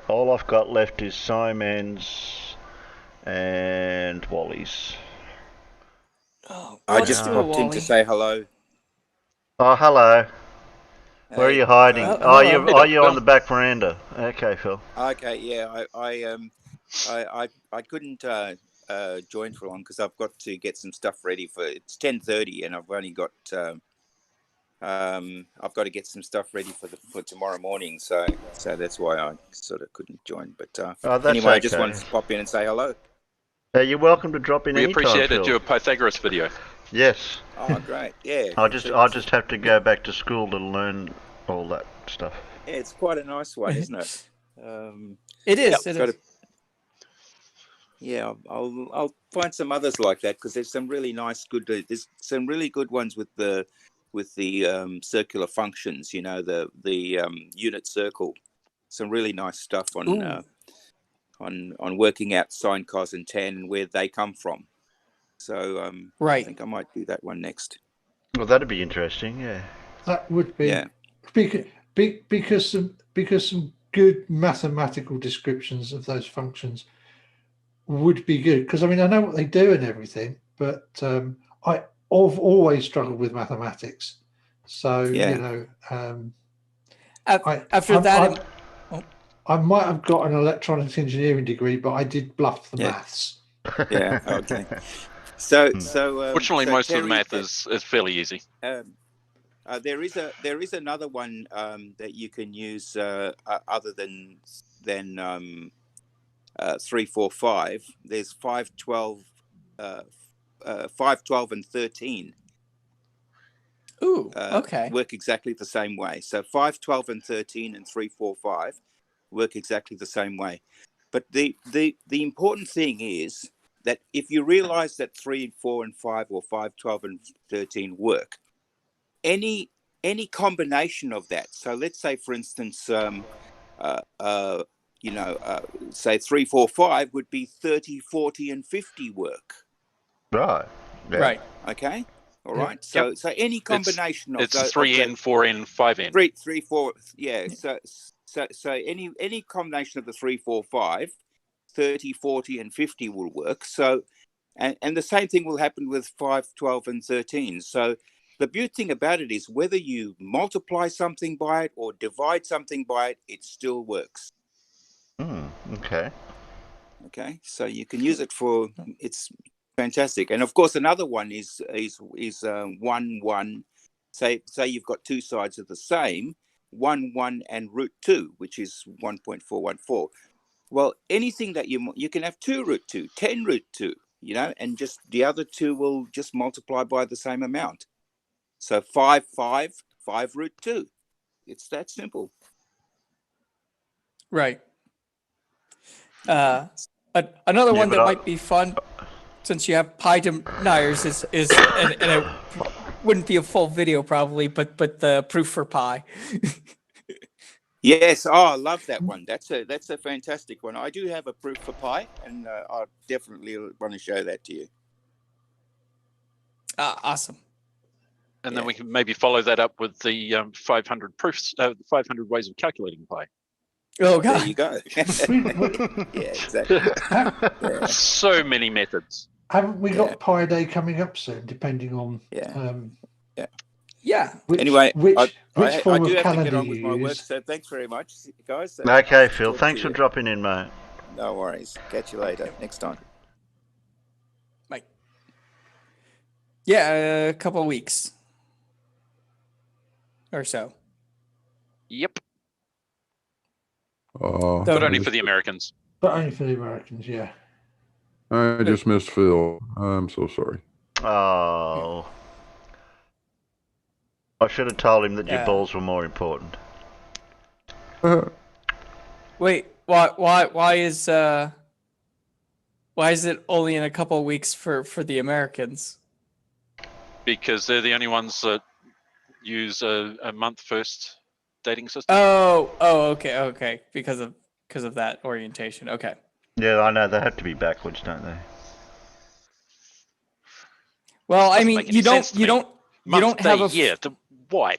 All I've got left is Simon's and Wally's. Oh, I let's just do a popped in Wally. to say hello. Oh, hello. Where are Hey, you hiding? hello. Are you on the back veranda? Okay, Phil. Okay, yeah, I couldn't join for long because I've got to get some stuff ready for. It's 10:30, and I've only got I've got to get some stuff ready for tomorrow morning. So that's why I sort of couldn't join. But That's anyway, I just okay. wanted to pop in and say hello. You're welcome to drop in We anytime, appreciate it. Phil. Do a Pythagoras video. Yes. Oh, great! Yeah, I'll just have to go back to school to learn all that stuff. yeah, it's quite a nice one, isn't it? It is. Yep, It is. Yeah, I'll find some others like that because there's some really nice, good. There's some really good ones with the circular functions. You know, the unit circle. Some really nice stuff on working out sine, cos, and tan and where they come from. So Right. I think I might do that one next. Well, that'd be interesting. Yeah. That would be Yeah. because some good mathematical descriptions of those functions would be good. Because I mean, I know what they do and everything, but I've always struggled with mathematics. So Yeah. I might have got an electronics engineering degree, but I did bluff the maths. Yeah. Okay. So Fortunately, so most of the Terry, math is fairly easy. there is another one that you can use other than 345. There's 512, 512 and 13. Ooh, okay. Work exactly the same way. So 512 and 13 and 345 work exactly the same way. But the important thing is that if you realize that 3, 4, and 5 or 5, 12, and 13 work, any combination of that. So let's say, for instance, say 3, 4, 5 would be 30, 40, and 50 work. Right. Yeah. Right. Okay. All Yeah. right. So any combination of It's those, 3N, 4N, 5N. 3, 4. Yeah. So any combination of the 3, 4, 5, 30, 40, and 50 will work. So, and the same thing will happen with 5, 12, and 13. So the beautiful thing about it is whether you multiply something by it or divide something by it, it still works. Okay. Okay. So you can use it for, it's fantastic. And of course, another one is 1, 1. Say you've got two sides of the same, 1, 1, and root 2, which is 1.414. Well, anything that you can have 2 root 2, 10 root 2, and just the other two will just multiply by the same amount. So 5, 5, 5 root 2. It's that simple. Right. Another one that might be fun, since you have pi deniers, is and it wouldn't be a full video probably, but the proof for pi. Yes, I love that one. That's a fantastic one. I do have a proof for pi, and I definitely want to show that to you. Awesome. And then we can maybe follow that up with the 500 proofs, 500 ways of calculating pi. Oh, God. There you go. Yeah, exactly. Yeah. So many methods. Haven't we got Pi Day coming up soon? Depending on yeah. Anyway, which I form do of have to calendar get on you with my work. use. So thanks very much, guys. Okay, Phil. Thanks for dropping in, mate. No worries. Catch you later. Next time. Bye. Yeah, a couple of weeks or so. Yep. But only for the Americans. But only for the Americans, yeah. I just missed Phil. I'm so sorry. Oh. I should have told him that your Yeah. balls were more important. Wait, why is it only in a couple of weeks for the Americans? Because they're the only ones that use a month first dating system. Oh, okay. Because of that orientation. Okay. Yeah, I know. They have to be backwards, don't they? Well, I Doesn't mean, make any sense to me. you don't have a year. Why?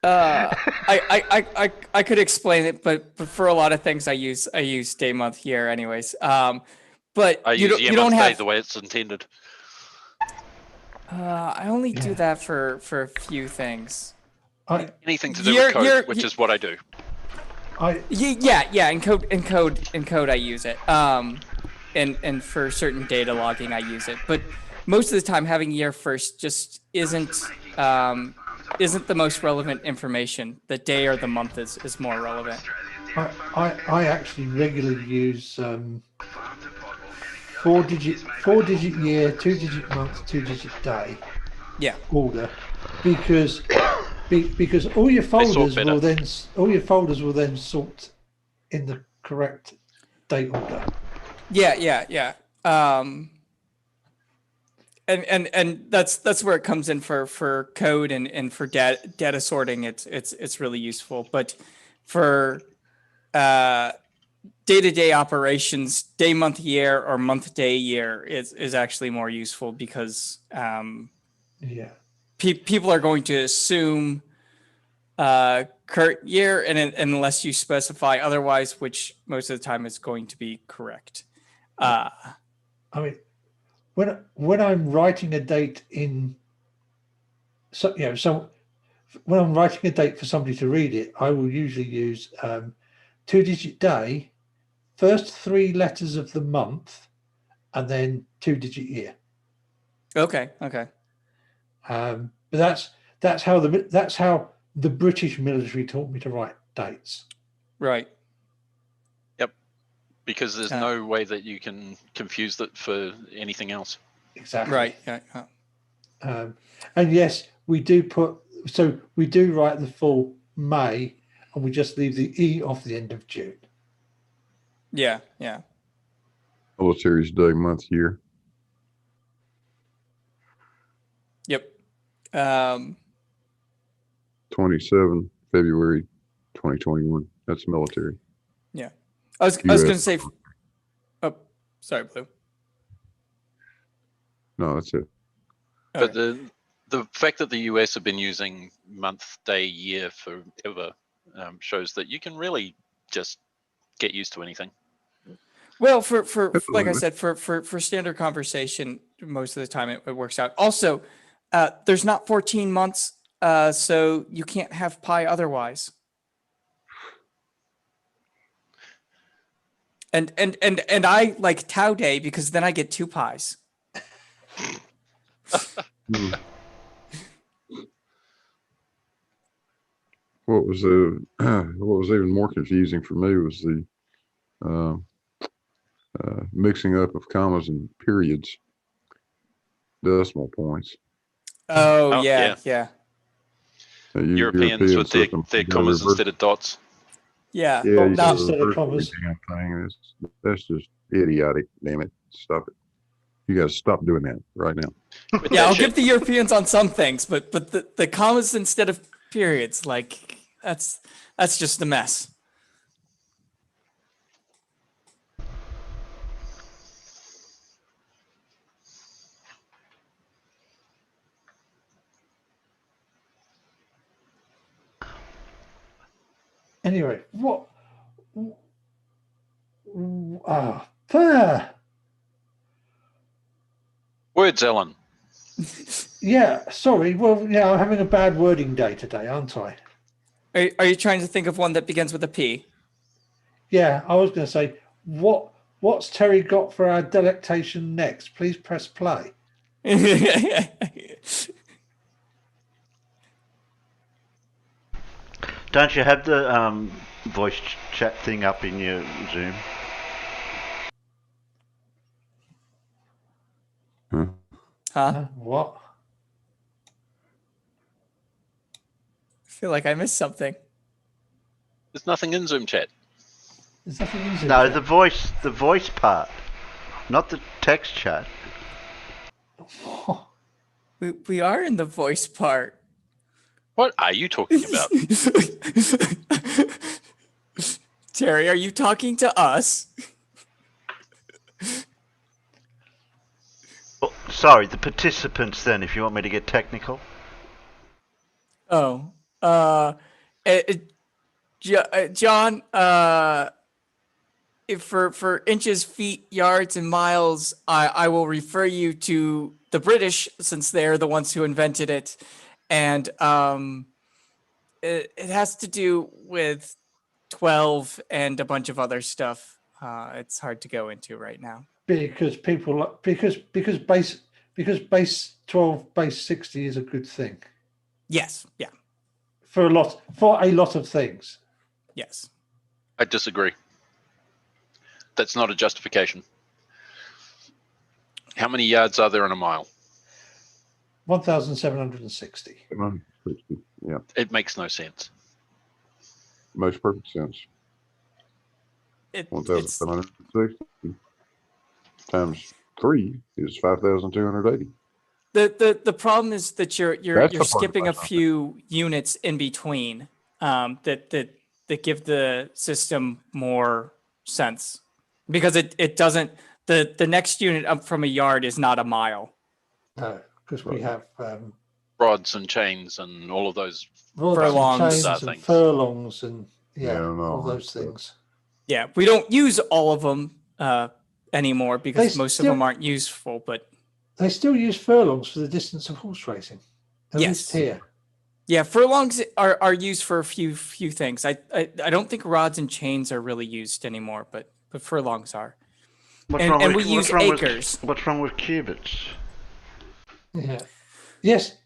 I could explain it, but for a lot of things I use day, month, year, anyways. But I use year, you don't month, day have. the way it's intended. I only do that for a few things. Anything to do with code, which is what I do. Yeah. In code, I use it. And for certain data logging, I use it. But most of the time, having year first just isn't the most relevant information. The day or the month is more relevant. I actually regularly use 4-digit year, 2-digit month, 2-digit day. Yeah. Order, because all your folders will then sort in the correct date order. Yeah. And that's where it comes in for code and for data sorting. It's really useful. But for day-to-day operations, day, month, year, or month, day, year is actually more useful because people are going to assume current year, and unless you specify otherwise, which most of the time is going to be correct. I mean, when I'm writing a date when I'm writing a date for somebody to read it, I will usually use 2-digit day, first 3 letters of the month, and then 2-digit year. Okay. But that's how the British military taught me to write dates. Right. Yep. Because there's no way that you can confuse it for anything else. Exactly. Right. Yeah. And yes, we do write the full May, and we just leave the E off the end of June. Yeah. Military's day, month, year. Yep. 27 February 2021. That's military. Yeah. I was going to say. Oh, sorry, Blue. No, that's it. But the fact that the US have been using month, day, year forever shows that you can really just get used to anything. Well, for like I said, for standard conversation, most of the time it works out. Also, there's not 14 months, so you can't have pi otherwise. And I like Tau Day because then I get 2 pies. What was even more confusing for me was the mixing up of commas and periods, decimal points. Oh yeah. Europeans with their commas instead of dots. Yeah. Not instead of commas. That's just idiotic. Damn it! Stop it. You guys stop doing that right now. Yeah, I'll give the Europeans on some things, but the commas instead of periods, like that's just a mess. Anyway, what? Words, Ellen. Yeah, sorry. Well, yeah, I'm having a bad wording day today, aren't I? Are you trying to think of one that begins with a P? Yeah, I was going to say, what's Terry got for our delectation next? Please press play. Don't you have the voice chat thing up in your Zoom? Huh? What? I feel like I missed something. There's nothing in Zoom chat. There's nothing in Zoom No, chat. the voice part, not the text chat. We are in the voice part. What are you talking about? Terry, are you talking to us? Sorry, the participants then, if you want me to get technical. Oh, John, if for inches, feet, yards, and miles, I will refer you to the British, since they're the ones who invented it, and it has to do with 12 and a bunch of other stuff. It's hard to go into right now. Because base 12, base 60 is a good thing Yes, yeah, for a lot of things. yes. I disagree. That's not a justification. How many yards are there in a mile? 1,760. 760. Yeah, It makes no sense. makes perfect sense. It's 1,760 times 3 is 5,280. the problem is that you're That's the part skipping a about few units in between that give the system more sense, because it doesn't, the next unit up from a yard is not a mile. No, because we have Rods and chains and all of those. Furlongs. chains bizarre and things. furlongs and Yeah, no, all those that's, things. Yeah, we don't use all of them anymore because They most still- of them aren't useful, but They still use furlongs for the distance of horse racing. At least Yes. here. yeah, furlongs are used for a few things. I don't think rods and chains are really used anymore, but furlongs are. And we use acres. What's wrong with cubits? Yeah. Yes,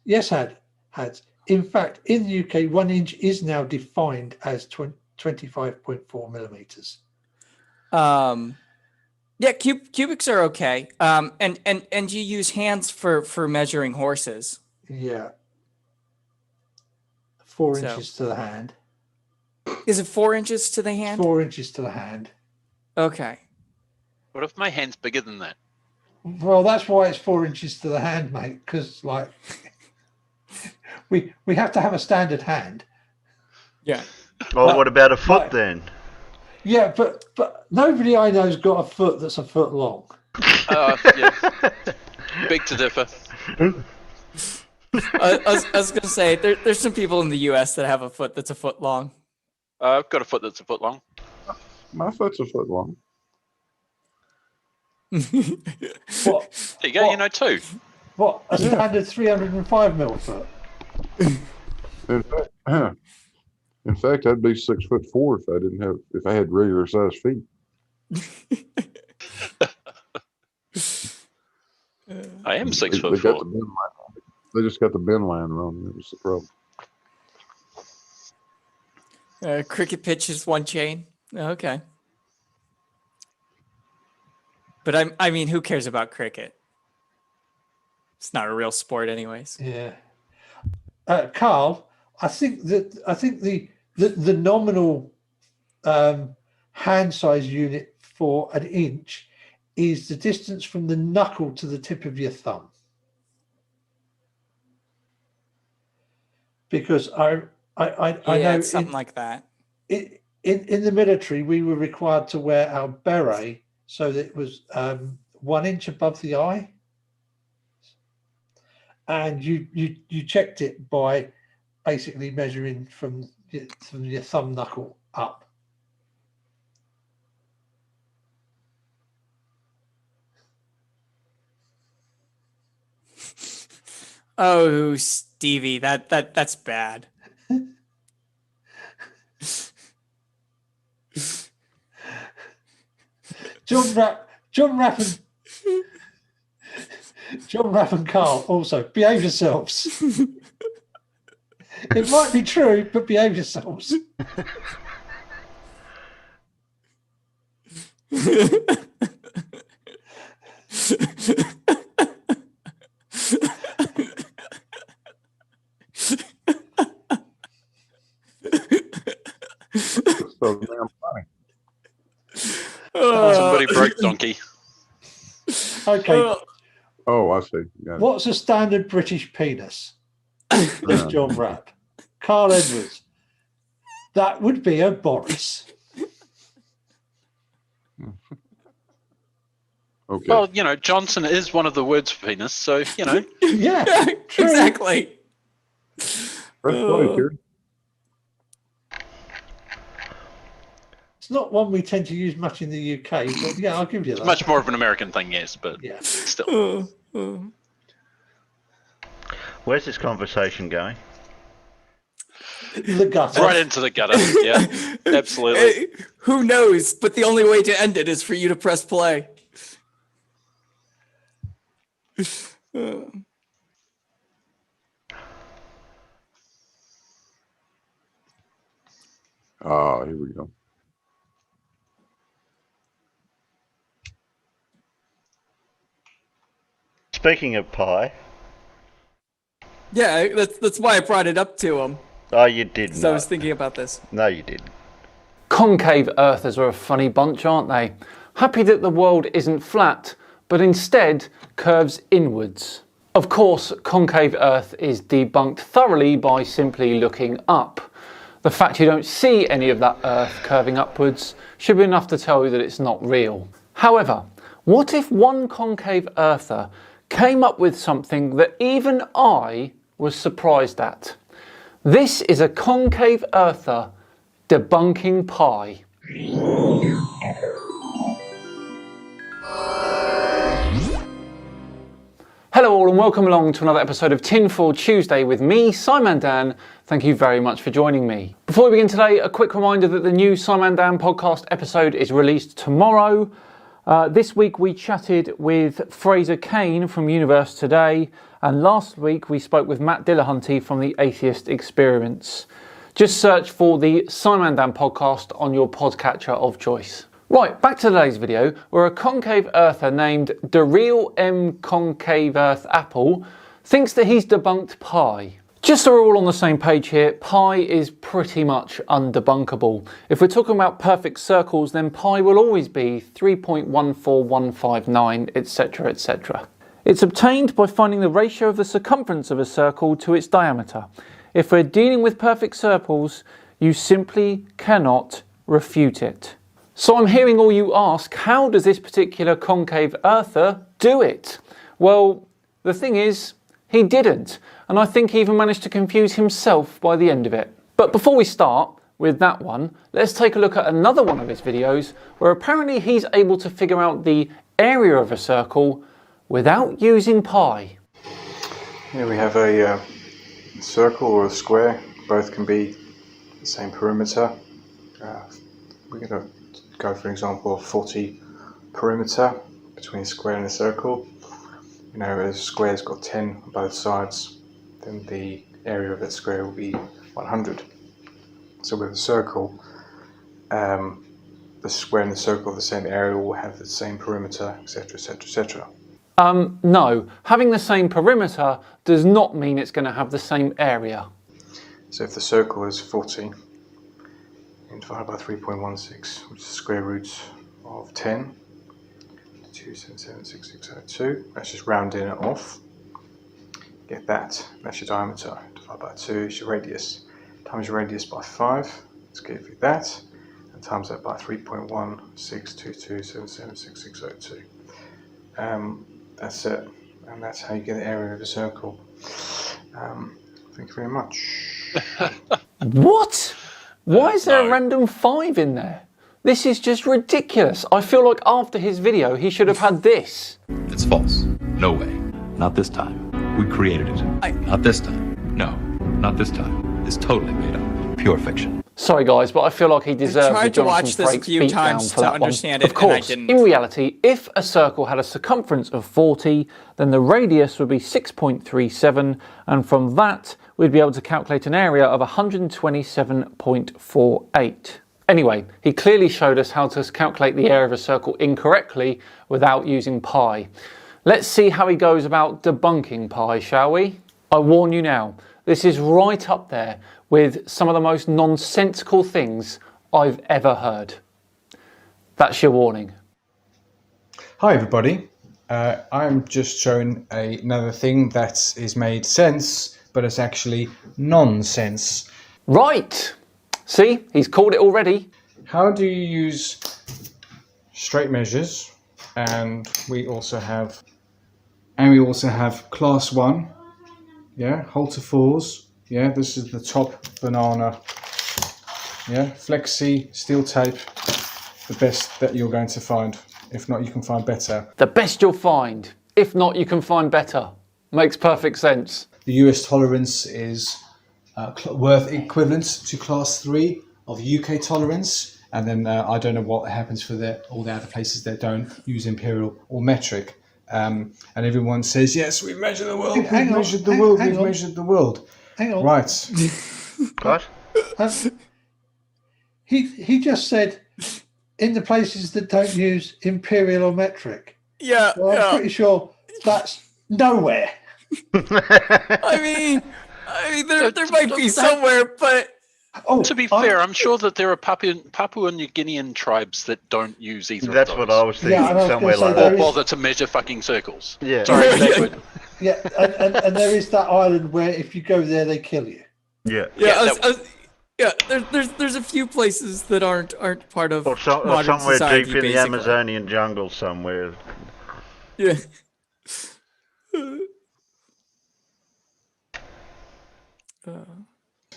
Hads. In fact, in the UK, 1 inch is now defined as 25.4 millimeters. Yeah, cubics are okay. And you use hands for measuring horses. Yeah. 4 So- inches to the hand. Is it 4 inches to the hand? 4 inches to the hand. Okay. What if my hand's bigger than that? Well, that's why it's 4 inches to the hand, mate. Because like we have to have a standard hand. Yeah. Well, But- what about a foot but- then? Yeah, but nobody I know's got a foot that's a foot long. Yeah. Big to differ. I was gonna say there's some people in the U.S. that have a foot that's a foot long. I've got a foot that's a foot long. My foot's a foot long. What? There you go. You know, two. What? A standard 305 mil foot. In fact, I'd be 6'4" if I had regular size feet. I am 6 They foot got 4. the bin line. They just got the bin line wrong. That was the problem. Cricket pitch is 1 chain. Okay. But I mean, who cares about cricket? It's not a real sport, anyways. Yeah. Carl, I think the nominal hand size unit for an inch is the distance from the knuckle to the tip of your thumb. Because I Yeah, know it's something like that. in the military we were required to wear our beret so that it was 1 inch above the eye, and you checked it by basically measuring from your thumb knuckle up. Oh, Stevie, that's bad. John Rapp and Carl also behave yourselves. It might be true, but behave yourselves. It's so damn funny. Somebody broke donkey. Okay, Oh, I see. Got it. what's a standard British penis? There's John Rapp. Carl Edwards. That would be a Boris. Okay. Well, you know, Johnson is one of the words for penis, so, you know. Yeah, true. Exactly. Press play, Kieran. It's not one we tend to use much in the UK, but yeah, I'll give you It's that. much more of an American thing, yes, but Yeah. still. Where's this conversation going? The gutter. Right into the gutter, yeah. Absolutely. Who knows? But the only way to end it is for you to press play. Ah, here we go. Speaking of pie. Yeah, that's why I brought it up to him. Oh, you did So I not. was thinking about this. No, you didn't. Concave earthers are a funny bunch, aren't they? Happy that the world isn't flat, but instead curves inwards. Of course, concave earth is debunked thoroughly by simply looking up. The fact you don't see any of that earth curving upwards should be enough to tell you that it's not real. However, what if one concave earther came up with something that even I was surprised at? This is a concave earther debunking pi. Hello all and welcome along to another episode of Tinfoil Tuesday with me, Simon Dan. Thank you very much for joining me. Before we begin today, a quick reminder that the new Simon Dan podcast episode is released tomorrow. This week we chatted with Fraser Kane from Universe Today, and last week we spoke with Matt Dillahunty from the Atheist Experiments. Just search for the Simon Dan podcast on your podcatcher of choice. Right, back to today's video, where a concave earther named Daryl M. Concave Earth Apple thinks that he's debunked pi. Just so we're all on the same page here, pi is pretty much undebunkable. If we're talking about perfect circles, then pi will always be 3.14159, etc, etc. It's obtained by finding the ratio of the circumference of a circle to its diameter. If we're dealing with perfect circles, you simply cannot refute it. So I'm hearing all you ask, how does this particular concave earther do it? Well, the thing is, he didn't, and I think he even managed to confuse himself by the end of it. But before we start with that one, let's take a look at another one of his videos where apparently he's able to figure out the area of a circle without using pi. Here we have a circle or a square, both can be the same perimeter. We're going to go for example of 40 perimeter between a square and a circle. You know, a square's got 10 on both sides, then the area of that square will be 100. So with a circle, the square and the circle of the same area will have the same perimeter, etc, etc, etc. No, having the same perimeter does not mean it's going to have the same area. So if the circle is 40 and divided by 3.16, which is the square root of 10, 2776602, let's just round in it off. Get that, that's your diameter, divided by 2 is your radius. Times your radius by 5, let's give you that, and times that by 3.16227766602. That's it, and that's how you get the area of a circle. Thank you very much. What? Why is there a random 5 in there? This is just ridiculous. I feel like after his video, he should have had this. It's false. No way. Not this time. We created it. Not this time. No, not this time. It's totally made up. Pure fiction. Sorry guys, but I feel like he deserves tried the to watch Jonathan this a Frakes few beatdown times for to that understand one. it, Of and I course, didn't. in reality, if a circle had a circumference of 40, then the radius would be 6.37, and from that, we'd be able to calculate an area of 127.48. Anyway, he clearly showed us how to calculate the area of a circle incorrectly without using pi. Let's see how he goes about debunking pi, shall we? I warn you now, this is right up there with some of the most nonsensical things I've ever heard. That's your warning. Hi everybody, I'm just showing another thing that is made sense, but it's actually nonsense. Right! See, he's called it already. How do you use straight measures and we also have class 1. Yeah, halter 4s. Yeah, this is the top banana. Yeah, flexi steel tape, the best that you're going to find. If not, you can find better. The best you'll find. If not, you can find better. Makes perfect sense. The US tolerance is worth equivalent to class 3 of UK tolerance. And then I don't know what happens for all the other places that don't use imperial or metric. And everyone says, yes, we've measured the world, we've measured the world. Hang on. Right. What? He just said in the places that don't use imperial or metric. Yeah, well, I'm pretty sure that's nowhere. I mean, there might be somewhere, but to be fair, I'm sure that there are Papua New Guinean tribes that don't use either. That's of those. what I was thinking. Yeah, somewhere like Or that. bother to measure fucking circles. Yeah. Sorry, David. Yeah, and there is that island where if you go there, they kill you. Yeah. There's a few places that aren't part of Or modern somewhere society, deep in the basically. Amazonian jungle somewhere. Yeah.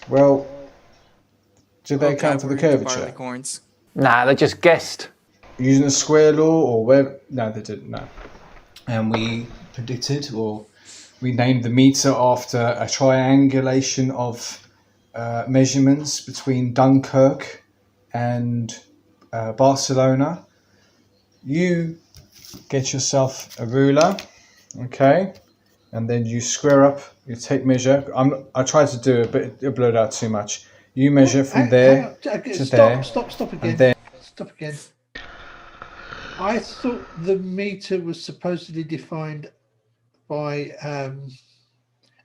Well, did they account for the curvature? Nah, they just guessed. Using the square law or where? No, they didn't. No. And we predicted, or we named the meter after a triangulation of measurements between Dunkirk and Barcelona. You get yourself a ruler, okay, and then you square up. You take measure. I tried to do it, but it blurred out too much. You measure from there to there. Stop again. And then Stop again. I thought the meter was supposedly defined by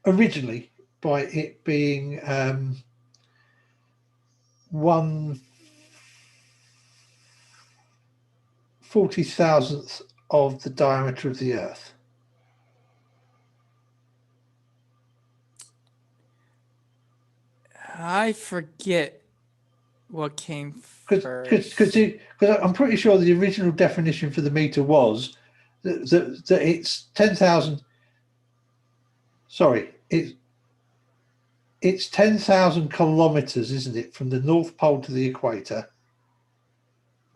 originally by it being 1/40,000th of the diameter of the Earth. I forget what came first. Because I'm pretty sure the original definition for the meter was that it's 10,000. Sorry, it's 10,000 kilometers, isn't it, from the North Pole to the equator,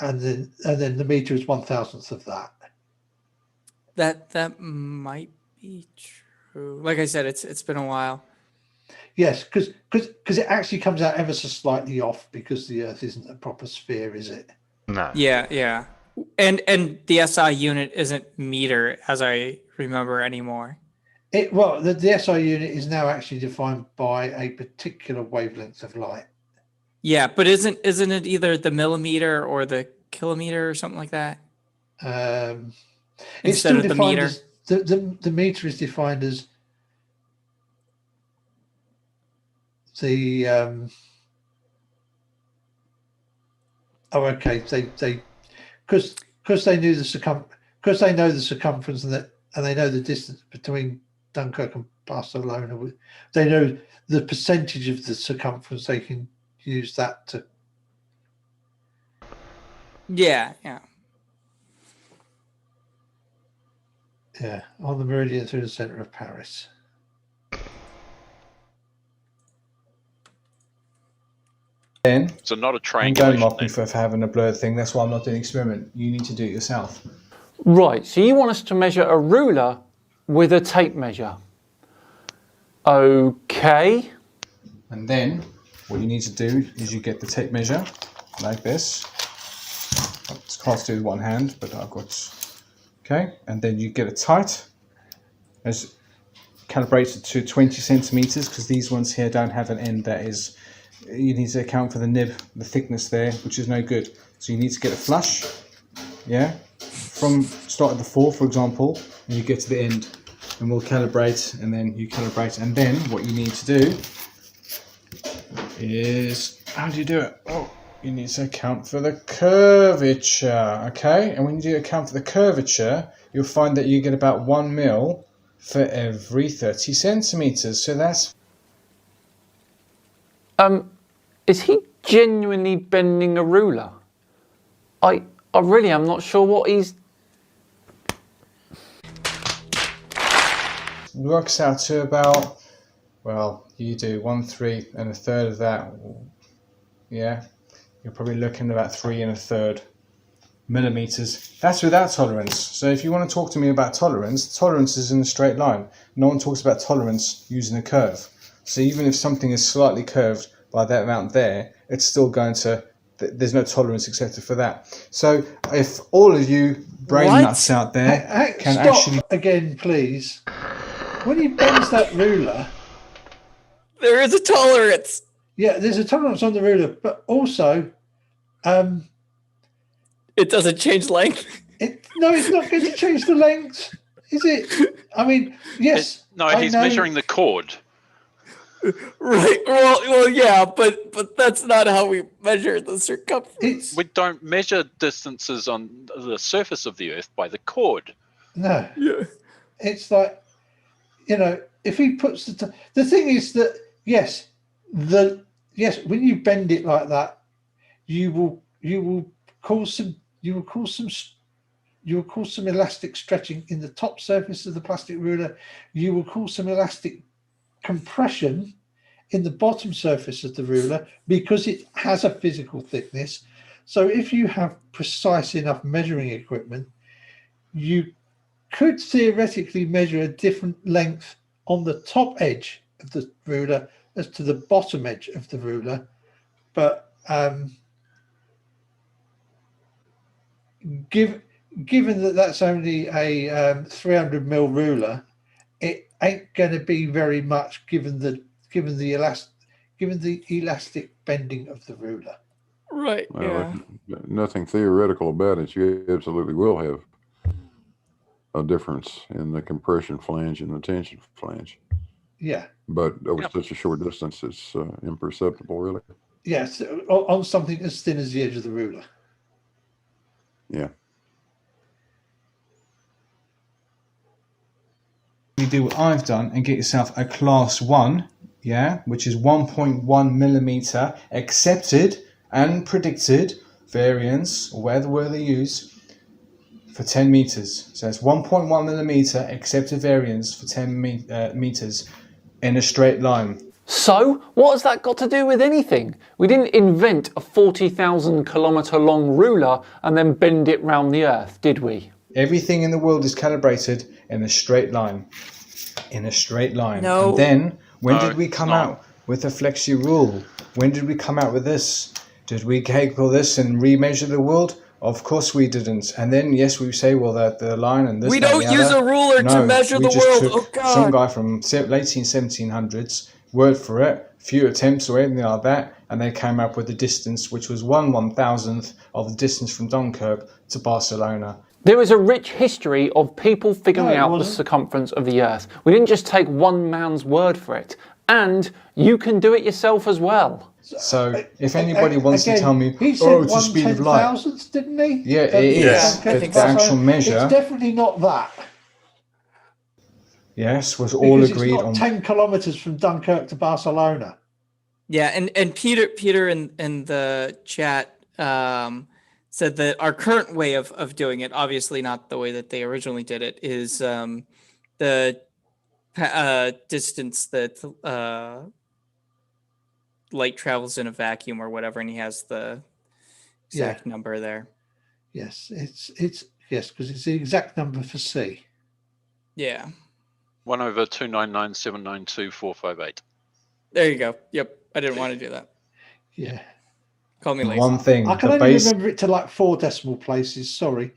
and then the meter is 1,000th of that. That might be true. Like I said, it's been a while. Yes, because it actually comes out ever so slightly off because the Earth isn't a proper sphere, is it? No. Yeah. And the SI unit isn't meter, as I remember anymore. The SI unit is now actually defined by a particular wavelength of light. Yeah, but isn't it either the millimeter or the kilometer or something like that? It's Instead still of the defined meter. as the meter is defined as the they because they knew the circumference and they know the distance between Dunkirk and Barcelona. They know the percentage of the circumference. They can use that to. Yeah. Yeah, on the meridian through the center of Paris. Then, So not a and triangulation. don't mock me for having a blurred thing. That's why I'm not doing an experiment. You need to do it yourself. Right, so you want us to measure a ruler with a tape measure. Okay. And then what you need to do is you get the tape measure like this. It's hard to do with one hand, but I've got. Okay, and then you get it tight. It's calibrated to 20 centimeters because these ones here don't have an end that is. You need to account for the nib, the thickness there, which is no good. So you need to get it flush. Yeah, from start at the 4, for example, and you get to the end, and we'll calibrate, and then you calibrate, and then what you need to do is how do you do it? Oh, you need to account for the curvature, okay? And when you do account for the curvature, you'll find that you get about 1 mil for every 30 centimeters. So that's. Is he genuinely bending a ruler? I really am not sure what he's works out to about, well, you do 1/3 and 1/3 of that. Yeah, you're probably looking at about 3 1/3 millimeters. That's without tolerance. So if you want to talk to me about tolerance is in a straight line. No one talks about tolerance using a curve. So even if something is slightly curved by that amount there, it's still going to, there's no tolerance accepted for that. So if all of you brain nuts out there can Stop actually... again, please. When he bends that ruler... There is a tolerance. Yeah, there's a tolerance on the ruler, but also... it doesn't change length. No, it's not going to change the length, is it? I mean, yes. He's measuring the chord. Right. Well, yeah, but that's not how we measure the circumference. We don't measure distances on the surface of the Earth by the chord. No. Yeah. It's like, if he puts the thing is that yes, when you bend it like that, you will cause some elastic stretching in the top surface of the plastic ruler. You will cause some elastic compression in the bottom surface of the ruler because it has a physical thickness. So if you have precise enough measuring equipment, you could theoretically measure a different length on the top edge of the ruler as to the bottom edge of the ruler. But given that that's only a 300 mil ruler, it ain't going to be very much given the elastic bending of the ruler. Right. Well, nothing theoretical about it. You absolutely will have a difference in the compression flange and the tension flange. Yeah. But over such a short distance, it's imperceptible, really. Yes, on something as thin as the edge of the ruler. Yeah. You do what I've done and get yourself a class 1, which is 1.1 millimeter accepted and predicted variance, or whatever word they use, for 10 meters. So it's 1.1 millimeter accepted variance for 10 meters in a straight line. So, what has that got to do with anything? We didn't invent a 40,000 kilometre long ruler and then bend it round the Earth, did we? Everything in the world is calibrated in a straight line. In a straight line. No. And then, when did we come out with the flexi rule? When did we come out with this? Did we take all this and remeasure the world? Of course we didn't. And then, yes, we say, well, the line and this. We don't use a ruler to measure the world. Oh, God. Some guy from late 1700s, word for it, few attempts or anything like that, and they came up with the distance, which was 1/1000th of the distance from Dunkirk to Barcelona. There is a rich history of people figuring out the circumference of the Earth. We didn't just take one man's word for it. And you can do it yourself as well. So, if anybody wants to tell me, he said it's the speed of light. 1/10,000th, didn't he? Yeah, it is. But the actual measure, it's definitely not that. yes, was all Because agreed it's not on. 10 kilometers from Dunkirk to Barcelona. Yeah, and Peter in the chat said that our current way of doing it, obviously not the way that they originally did it, is the distance that light travels in a vacuum or whatever, and he has the exact number there. Yes, it's because it's the exact number for C. Yeah. 1/299,792,458. There you go. Yep. I didn't want to do that. Yeah. Call me lazy. One thing. I can only remember it to like 4 decimal places. Sorry.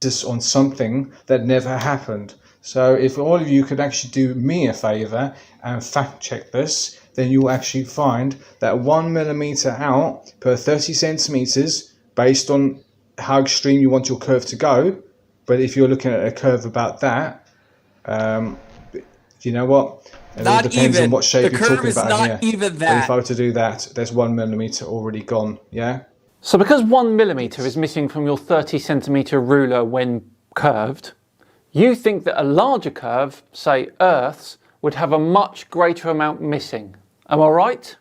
Just on something that never happened. So if all of you could actually do me a favor and fact check this, then you'll actually find that 1 millimeter out per 30 centimeters, based on how extreme you want your curve to go. But if you're looking at a curve about that, you know what? It all depends on what shape you're talking about here. Not even But that. if I were to do that, there's 1 millimeter already gone. Yeah. So because 1 millimeter is missing from your 30 centimeter ruler when curved, you think that a larger curve, say Earth's, would have a much greater amount missing. Am I right?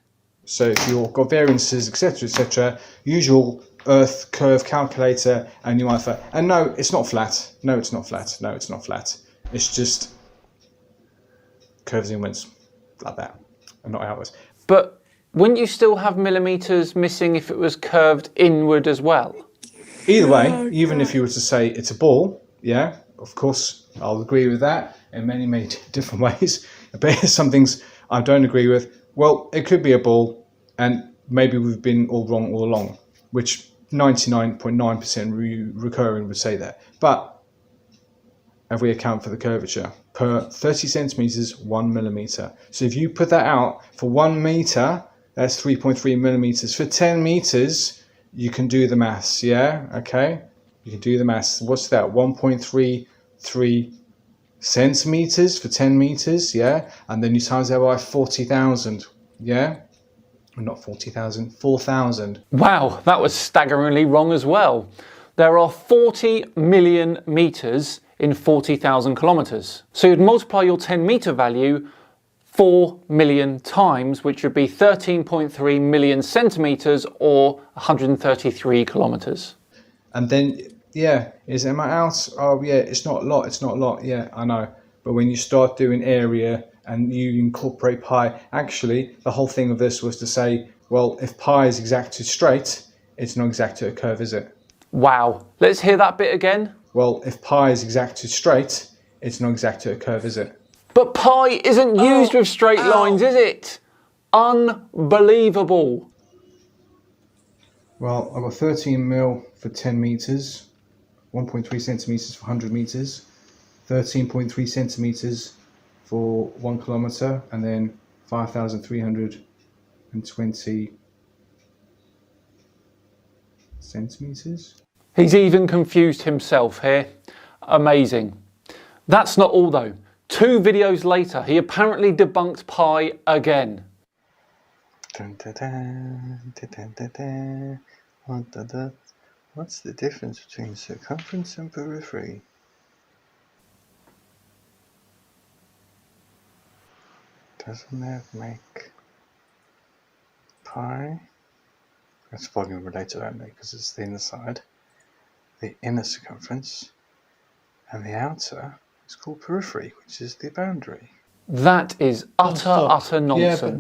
So if you've got variances, etc., usual Earth curve calculator, and you might find, and no, it's not flat. No, it's not flat. No, it's not flat. It's just curves inwards like that and not outwards. But wouldn't you still have millimeters missing if it was curved inward as well? Either way, even if you were to say it's a ball, yeah, of course, I'll agree with that in many, many different ways. But here's some things I don't agree with. Well, it could be a ball, and maybe we've been all wrong all along, which 99.9% recurring would say that. But if we account for the curvature, per 30 centimeters, 1 millimeter. So if you put that out for 1 meter, that's 3.3 millimeters. For 10 meters, you can do the maths, yeah? Okay? You can do the maths. What's that? 1.33 centimeters for 10 meters, yeah? And then you times that by 40,000, yeah? Not 40,000, 4,000. Wow, that was staggeringly wrong as well. There are 40 million meters in 40,000 kilometers. So you'd multiply your 10 meter value 4 million times, which would be 13.3 million centimeters or 133 kilometers. And then, yeah, am I out? Oh, yeah, it's not a lot, yeah, I know. But when you start doing area and you incorporate pi, actually, the whole thing of this was to say, well, if pi is exact to straight, it's not exact to a curve, is it? Wow, let's hear that bit again. Well, if pi is exact to straight, it's not exact to a curve, is it? But pi isn't used with straight lines, is it? Unbelievable. Well, I've got 13 mil for 10 meters, 1.3 centimeters for 100 meters, 13.3 centimeters for 1 kilometer, and then 5,320 centimeters. He's even confused himself here. Amazing. That's not all though. 2 videos later, he apparently debunked pi again. What's the difference between circumference and periphery? Doesn't that make pi? That's volume related only because it's the inner side, the inner circumference, and the outer is called periphery, which is the boundary. That is utter nonsense.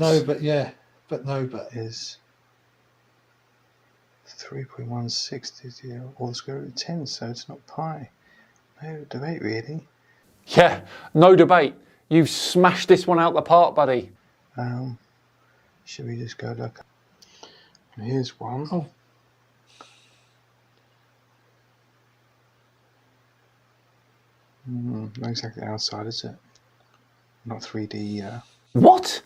But is 3.16 all the square root of 10, so it's not pi. No debate really. Yeah, no debate. You've smashed this one out the park, buddy. Should we just go look? Here's one. Oh. Not exactly outside, is it? Not 3D. What?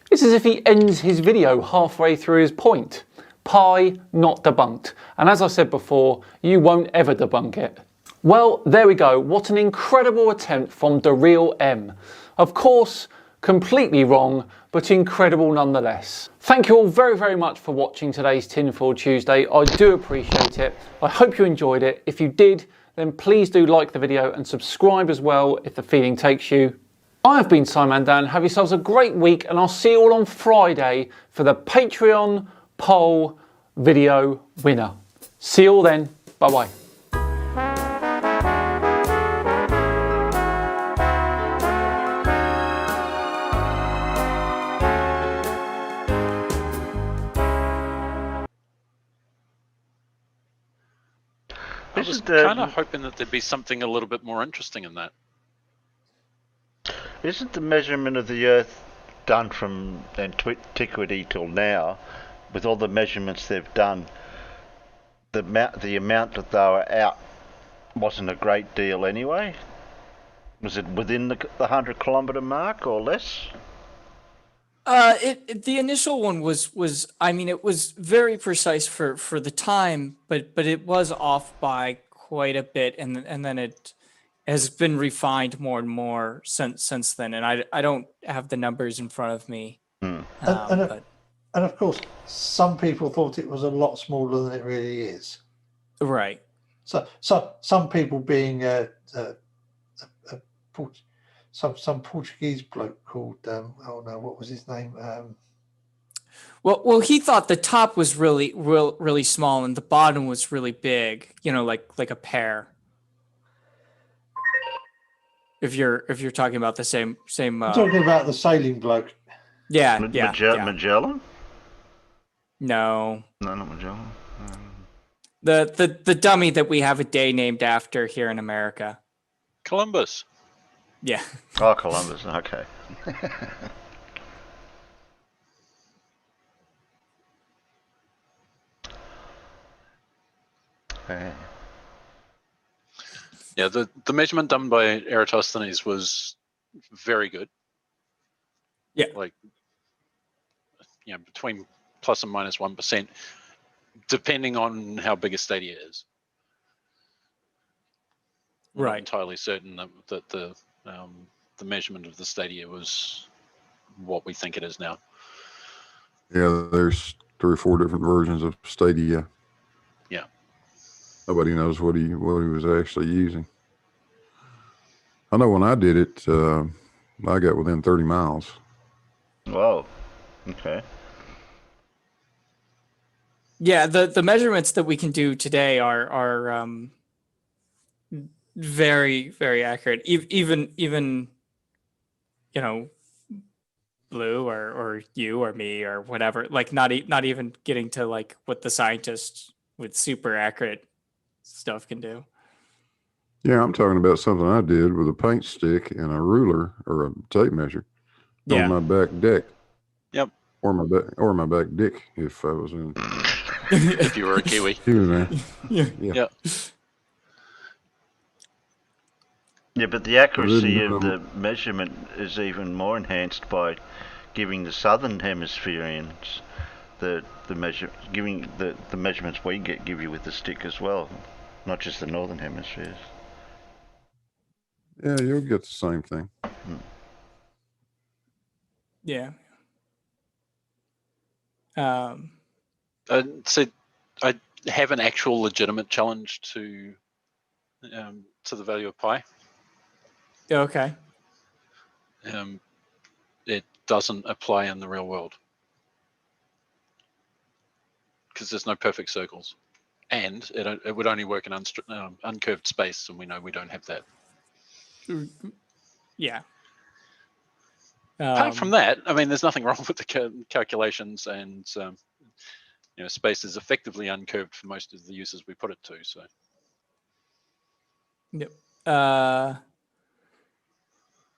It's as if he ends his video halfway through his point. Pi not debunked. And as I said before, you won't ever debunk it. Well, there we go. What an incredible attempt from The Real M. Of course, completely wrong, but incredible nonetheless. Thank you all very, very much for watching today's Tinfoil Tuesday. I do appreciate it. I hope you enjoyed it. If you did, then please do like the video and subscribe as well if the feeling takes you. I've been Simon Dan. Have yourselves a great week, and I'll see you all on Friday for the Patreon poll video winner. See you all then. Bye-bye. I was kind of hoping that there'd be something a little bit more interesting in that. Isn't the measurement of the Earth done from antiquity till now, with all the measurements they've done, the amount that they were out wasn't a great deal anyway? Was it within the 100-kilometre mark or less? The initial one was I mean, it was very precise for the time, but it was off by quite a bit, and then it has been refined more and more since then. And I don't have the numbers in front of me. And of course, some people thought it was a lot smaller than it really is. Right. So some people being some Portuguese bloke called oh no, what was his name? Well, he thought the top was really small and the bottom was really big. You know, like a pear. If you're talking about the same. I'm talking about the sailing bloke. Yeah. Magellan? No. No, not Magellan. The dummy that we have a day named after here in America. Columbus. Yeah. Oh, Columbus. Okay. Okay. Yeah, the measurement done by Eratosthenes was very good. Yeah. Like, between plus and minus 1%, depending on how big a stadia is. I'm not entirely certain that the measurement of the stadia was what we think it is now. Yeah, there's 3 or 4 different versions of Stadia. Yeah. Nobody knows what he was actually using. I know when I did it, I got within 30 miles. Whoa. Okay. Yeah, the measurements that we can do today are very, very accurate. Even Blue or you or me or whatever, like not even getting to like what the scientists with super accurate stuff can do. Yeah, I'm talking about something I did with a paint stick and a ruler or a tape measure on my back deck. Yep. Or my back dick if I was in. If you were a Kiwi. Kiwi man. Yeah. Yeah, but the accuracy of the measurement is even more enhanced by giving the southern hemispherians the measurements we give you with the stick as well, not just the northern hemispheres. Yeah, you'll get the same thing. Yeah. So I have an actual legitimate challenge to the value of pi. Okay. It doesn't apply in the real world because there's no perfect circles, and it would only work in uncurved space, and we know we don't have that. Yeah. Apart from that, I mean, there's nothing wrong with the calculations, and space is effectively uncurved for most of the uses we put it to. So. Yep.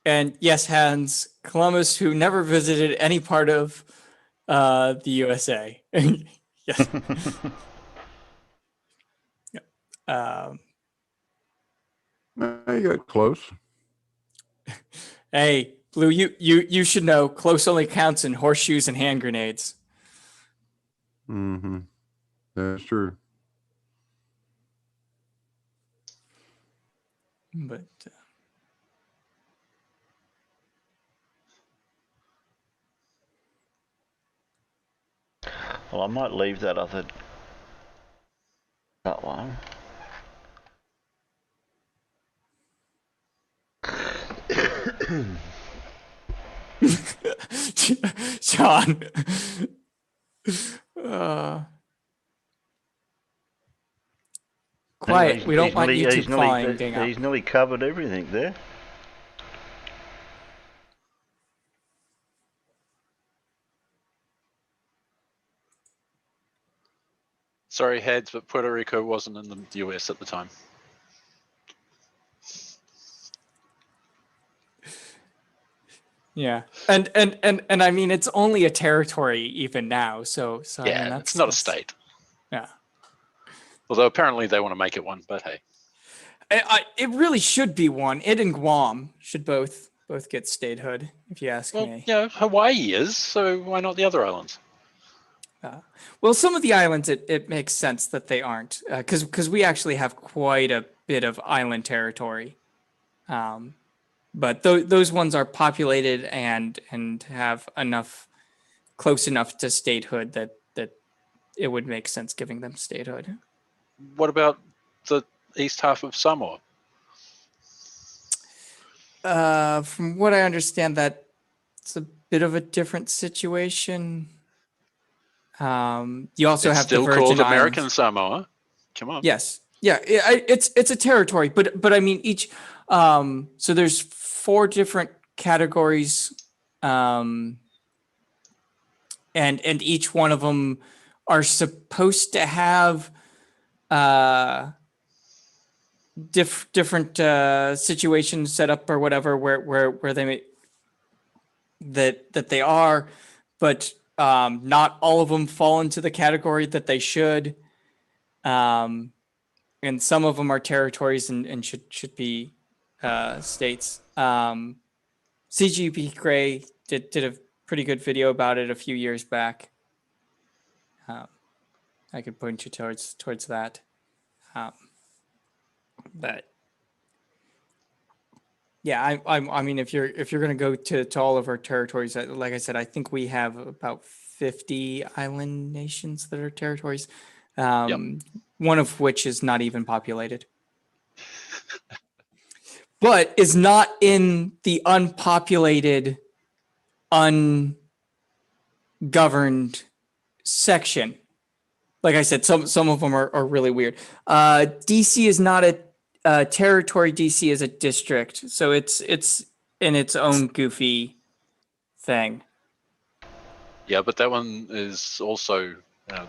And yes, Hans, Columbus, who never visited any part of the USA. Yes. You got close. Hey, Blue, you should know close only counts in horseshoes and hand grenades. Mm-hmm. That's true. But well, I might leave that one. John. Quiet. We don't want YouTube flying. He's nearly covered everything there. Sorry, Hads, but Puerto Rico wasn't in the US at the time. Yeah, and I mean it's only a territory even now, so yeah, I mean, it's not a state. Yeah. Although apparently they want to make it one, but hey, it really should be one. It and Guam should both get statehood, if you ask me. Yeah, Hawaii is, so why not the other islands? Well, some of the islands it makes sense that they aren't, because we actually have quite a bit of island territory. But those ones are populated and have close enough to statehood that it would make sense giving them statehood. What about the east half of Samoa? From what I understand, that it's a bit of a different situation. You also have still the Virgin called American Islands. Samoa. Come on. Yes. Yeah. It's a territory, but I mean So there's 4 different categories, and each one of them are supposed to have different situations set up or whatever where they may, that they are, but not all of them fall into the category that they should. And some of them are territories and should be states. CGP Gray did a pretty good video about it a few years back. I could point you towards that. But yeah, I mean, if you're gonna go to all of our territories, like I said, I think we have about 50 island nations that are territories. One of which is not even populated, but is not in the unpopulated, ungoverned section. Like I said, some of them are really weird. DC is not a territory. DC is a district, so it's in its own goofy thing. Yeah, but that one is also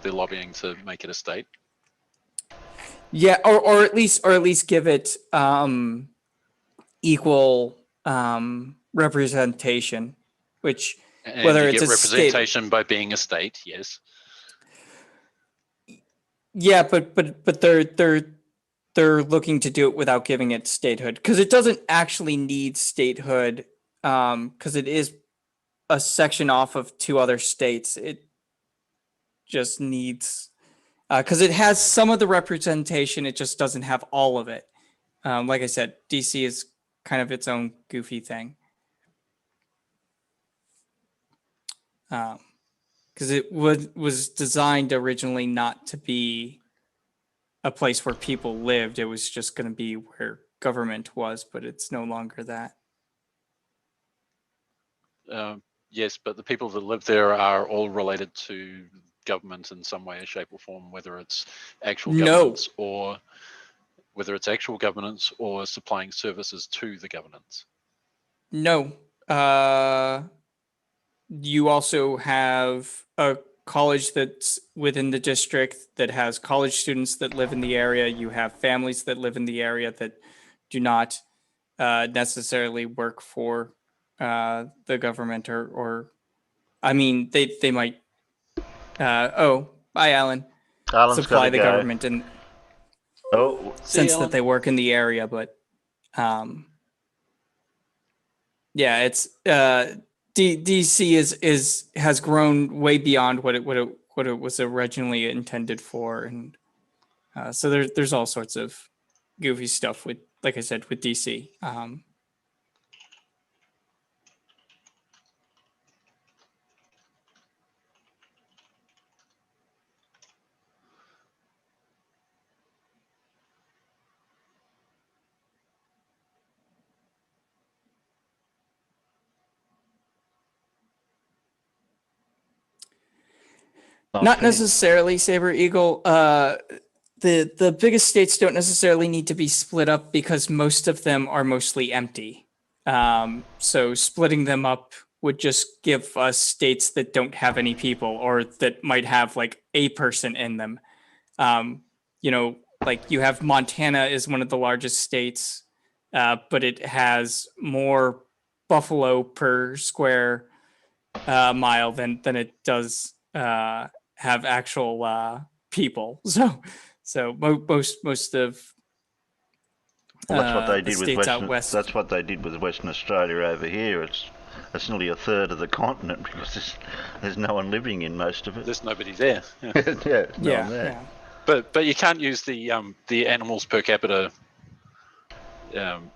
they're lobbying to make it a state. Yeah, or at least give it equal representation, which And whether you it's get a representation state, by being a state, yes. yeah, but they're looking to do it without giving it statehood, because it doesn't actually need statehood, because it is a section off of 2 other states. It just needs, because it has some of the representation, it just doesn't have all of it. Like I said, DC is kind of its own goofy thing. Because it was designed originally not to be a place where people lived. It was just going to be where government was, but it's no longer that. Yes, but the people that live there are all related to government in some way, shape, or form, whether it's actual governance or supplying services to the governance. No. You also have a college that's within the district that has college students that live in the area. You have families that live in the area that do not necessarily work for the government, or I mean, they might. Oh, bye, Alan. Alan's supply gotta the go. government in sense that they work in the area, but yeah, it's DC has grown way beyond what it was originally intended for, and so there's all sorts of goofy stuff with, like I said, with DC. Not necessarily, Saber Eagle. The biggest states don't necessarily need to be split up because most of them are mostly empty. So splitting them up would just give us states that don't have any people, or that might have like a person in them. You know, like you have Montana is one of the largest states, but it has more buffalo per square mile than it does have actual people. So most of well, that's what they did with states out Western. west. That's what they did with Western Australia over here. It's nearly a third of the continent because there's no one living in most of it. There's nobody there. Yeah, yeah, no one there. Yeah. But you can't use the animals per capita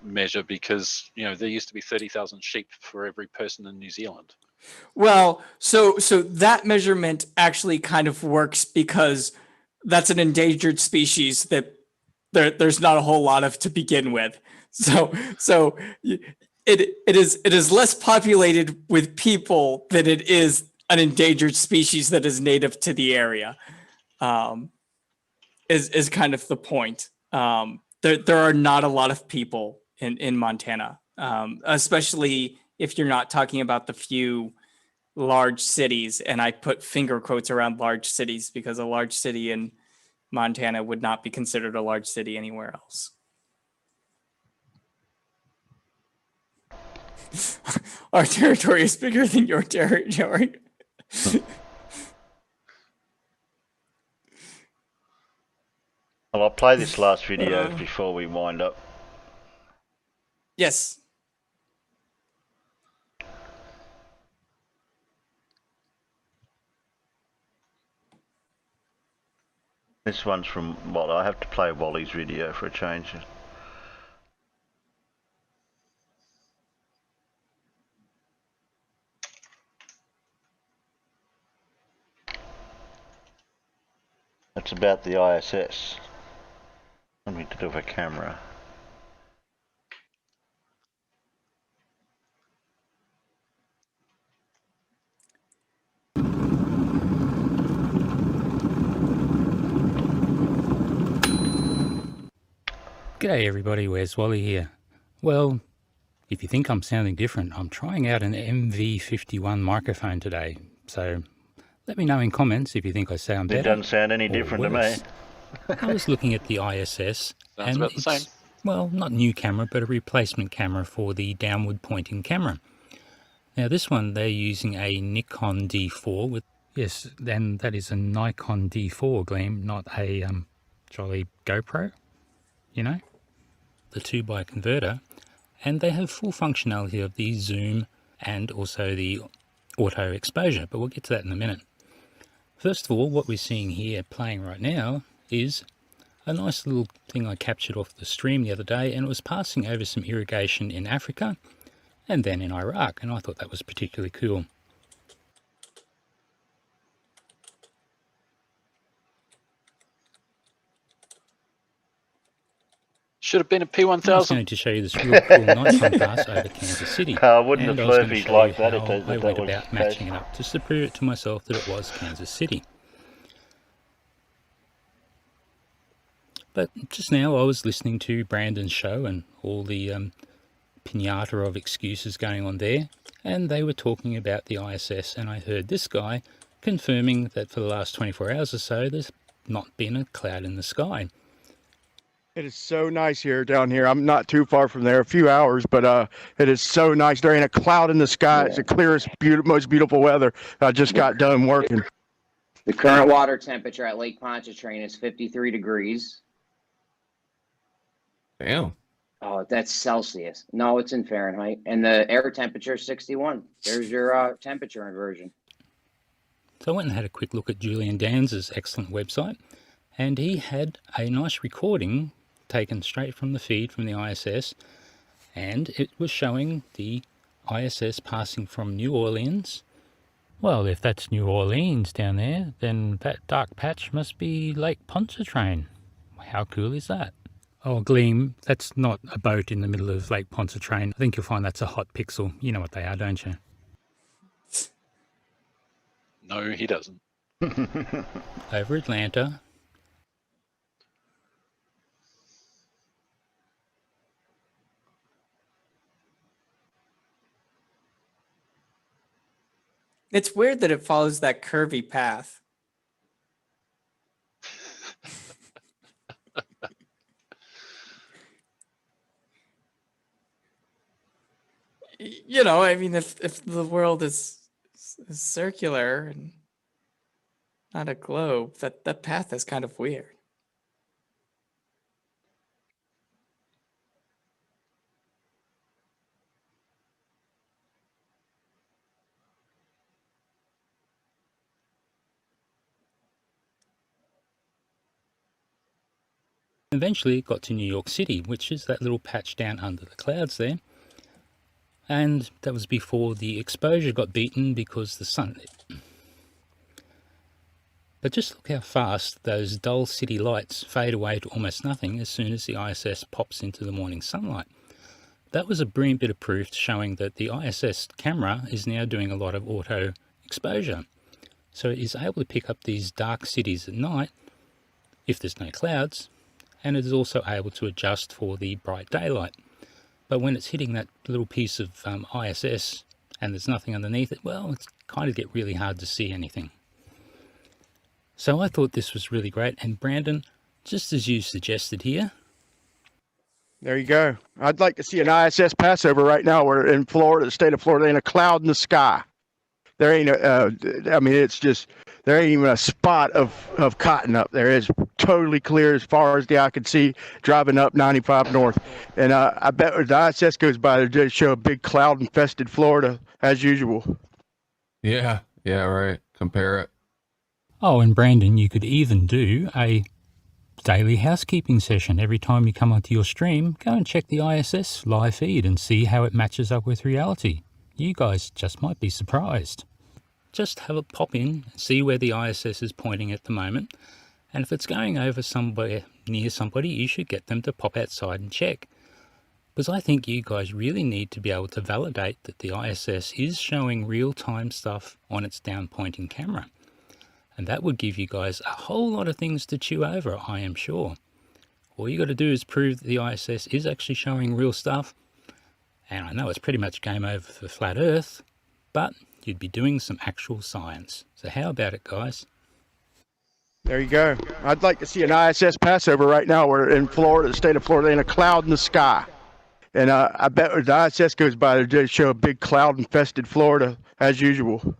measure, because there used to be 30,000 sheep for every person in New Zealand. Well, so that measurement actually kind of works because that's an endangered species that there's not a whole lot of to begin with. So it is less populated with people than it is an endangered species that is native to the area. Is kind of the point. There are not a lot of people in Montana, especially if you're not talking about the few large cities. And I put finger quotes around large cities because a large city in Montana would not be considered a large city anywhere else. Our territory is bigger than your territory. Well, I'll play this last video before we wind up. Yes. This one's from, well, I have to play Wally's video for a change. It's about the ISS. Something to do with a camera. G'day everybody, where's Wally here? Well, if you think I'm sounding different, I'm trying out an MV51 microphone today, so let me know in comments if you think I sound better. It doesn't sound any different to me. I was looking at the ISS, Sounds about the same. Well, not new camera, but a replacement camera for the downward pointing camera. Now this one, they're using a Nikon D4 with, yes, and that is a Nikon D4 Gleam, not a jolly GoPro, you know, the 2x converter, and they have full functionality of the zoom and also the auto exposure, but we'll get to that in a minute. First of all, what we're seeing here playing right now is a nice little thing I captured off the stream the other day, and it was passing over some irrigation in Africa and then in Iraq, and I thought that was particularly cool. Should have been a P1000. I was going to show you this real cool nighttime pass over Kansas City. I wouldn't and have I was going to Slurpees show like you that how if I that went was about the matching case. it up just to prove it to myself that it was Kansas City. But just now I was listening to Brandon's show and all the pinata of excuses going on there, and they were talking about the ISS, and I heard this guy confirming that for the last 24 hours or so there's not been a cloud in the sky. It is so nice here down here. I'm not too far from there, a few hours, but it is so nice. There ain't a cloud in the sky. It's the clearest, most beautiful weather. I just got done working. The current water temperature at Lake Pontchartrain is 53 degrees. Damn. Oh, that's Celsius. No, it's in Fahrenheit. And the air temperature is 61. There's your temperature inversion. So I went and had a quick look at Julian Danz's excellent website, and he had a nice recording taken straight from the feed from the ISS, and it was showing the ISS passing from New Orleans. Well, if that's New Orleans down there, then that dark patch must be Lake Pontchartrain. How cool is that? Oh, Gleam, that's not a boat in the middle of Lake Pontchartrain. I think you'll find that's a hot pixel. You know what they are, don't you? No, he doesn't. Over Atlanta. It's weird that it follows that curvy path. You know, I mean, if the world is circular and not a globe, that path is kind of weird. Eventually it got to New York City, which is that little patch down under the clouds there. And that was before the exposure got beaten because the sun... But just look how fast those dull city lights fade away to almost nothing as soon as the ISS pops into the morning sunlight. That was a brilliant bit of proof showing that the ISS camera is now doing a lot of auto exposure. So it is able to pick up these dark cities at night if there's no clouds, and it is also able to adjust for the bright daylight. But when it's hitting that little piece of ISS and there's nothing underneath it, well, it's kind of get really hard to see anything. So I thought this was really great. And Brandon, just as you suggested here. There you go. I'd like to see an ISS passover right now. We're in Florida, the state of Florida, ain't a cloud in the sky. There ain't I mean, it's just, there ain't even a spot of cotton up there. It's totally clear as far as the eye can see, driving up 95 north. And I bet when the ISS goes by, they'll just show a big cloud-infested Florida, as usual. Yeah, right. Compare it. Oh, and Brandon, you could even do a daily housekeeping session. Every time you come onto your stream, go and check the ISS live feed and see how it matches up with reality. You guys just might be surprised. Just have a pop in, see where the ISS is pointing at the moment, and if it's going over somewhere near somebody, you should get them to pop outside and check. Because I think you guys really need to be able to validate that the ISS is showing real-time stuff on its down-pointing camera. And that would give you guys a whole lot of things to chew over, I am sure. All you got to do is prove that the ISS is actually showing real stuff. And I know it's pretty much game over for Flat Earth, but you'd be doing some actual science. So how about it, guys? There you go. I'd like to see an ISS passover right now. We're in Florida, the state of Florida, ain't a cloud in the sky. And I bet when the ISS goes by, they'll just show a big cloud-infested Florida, as usual.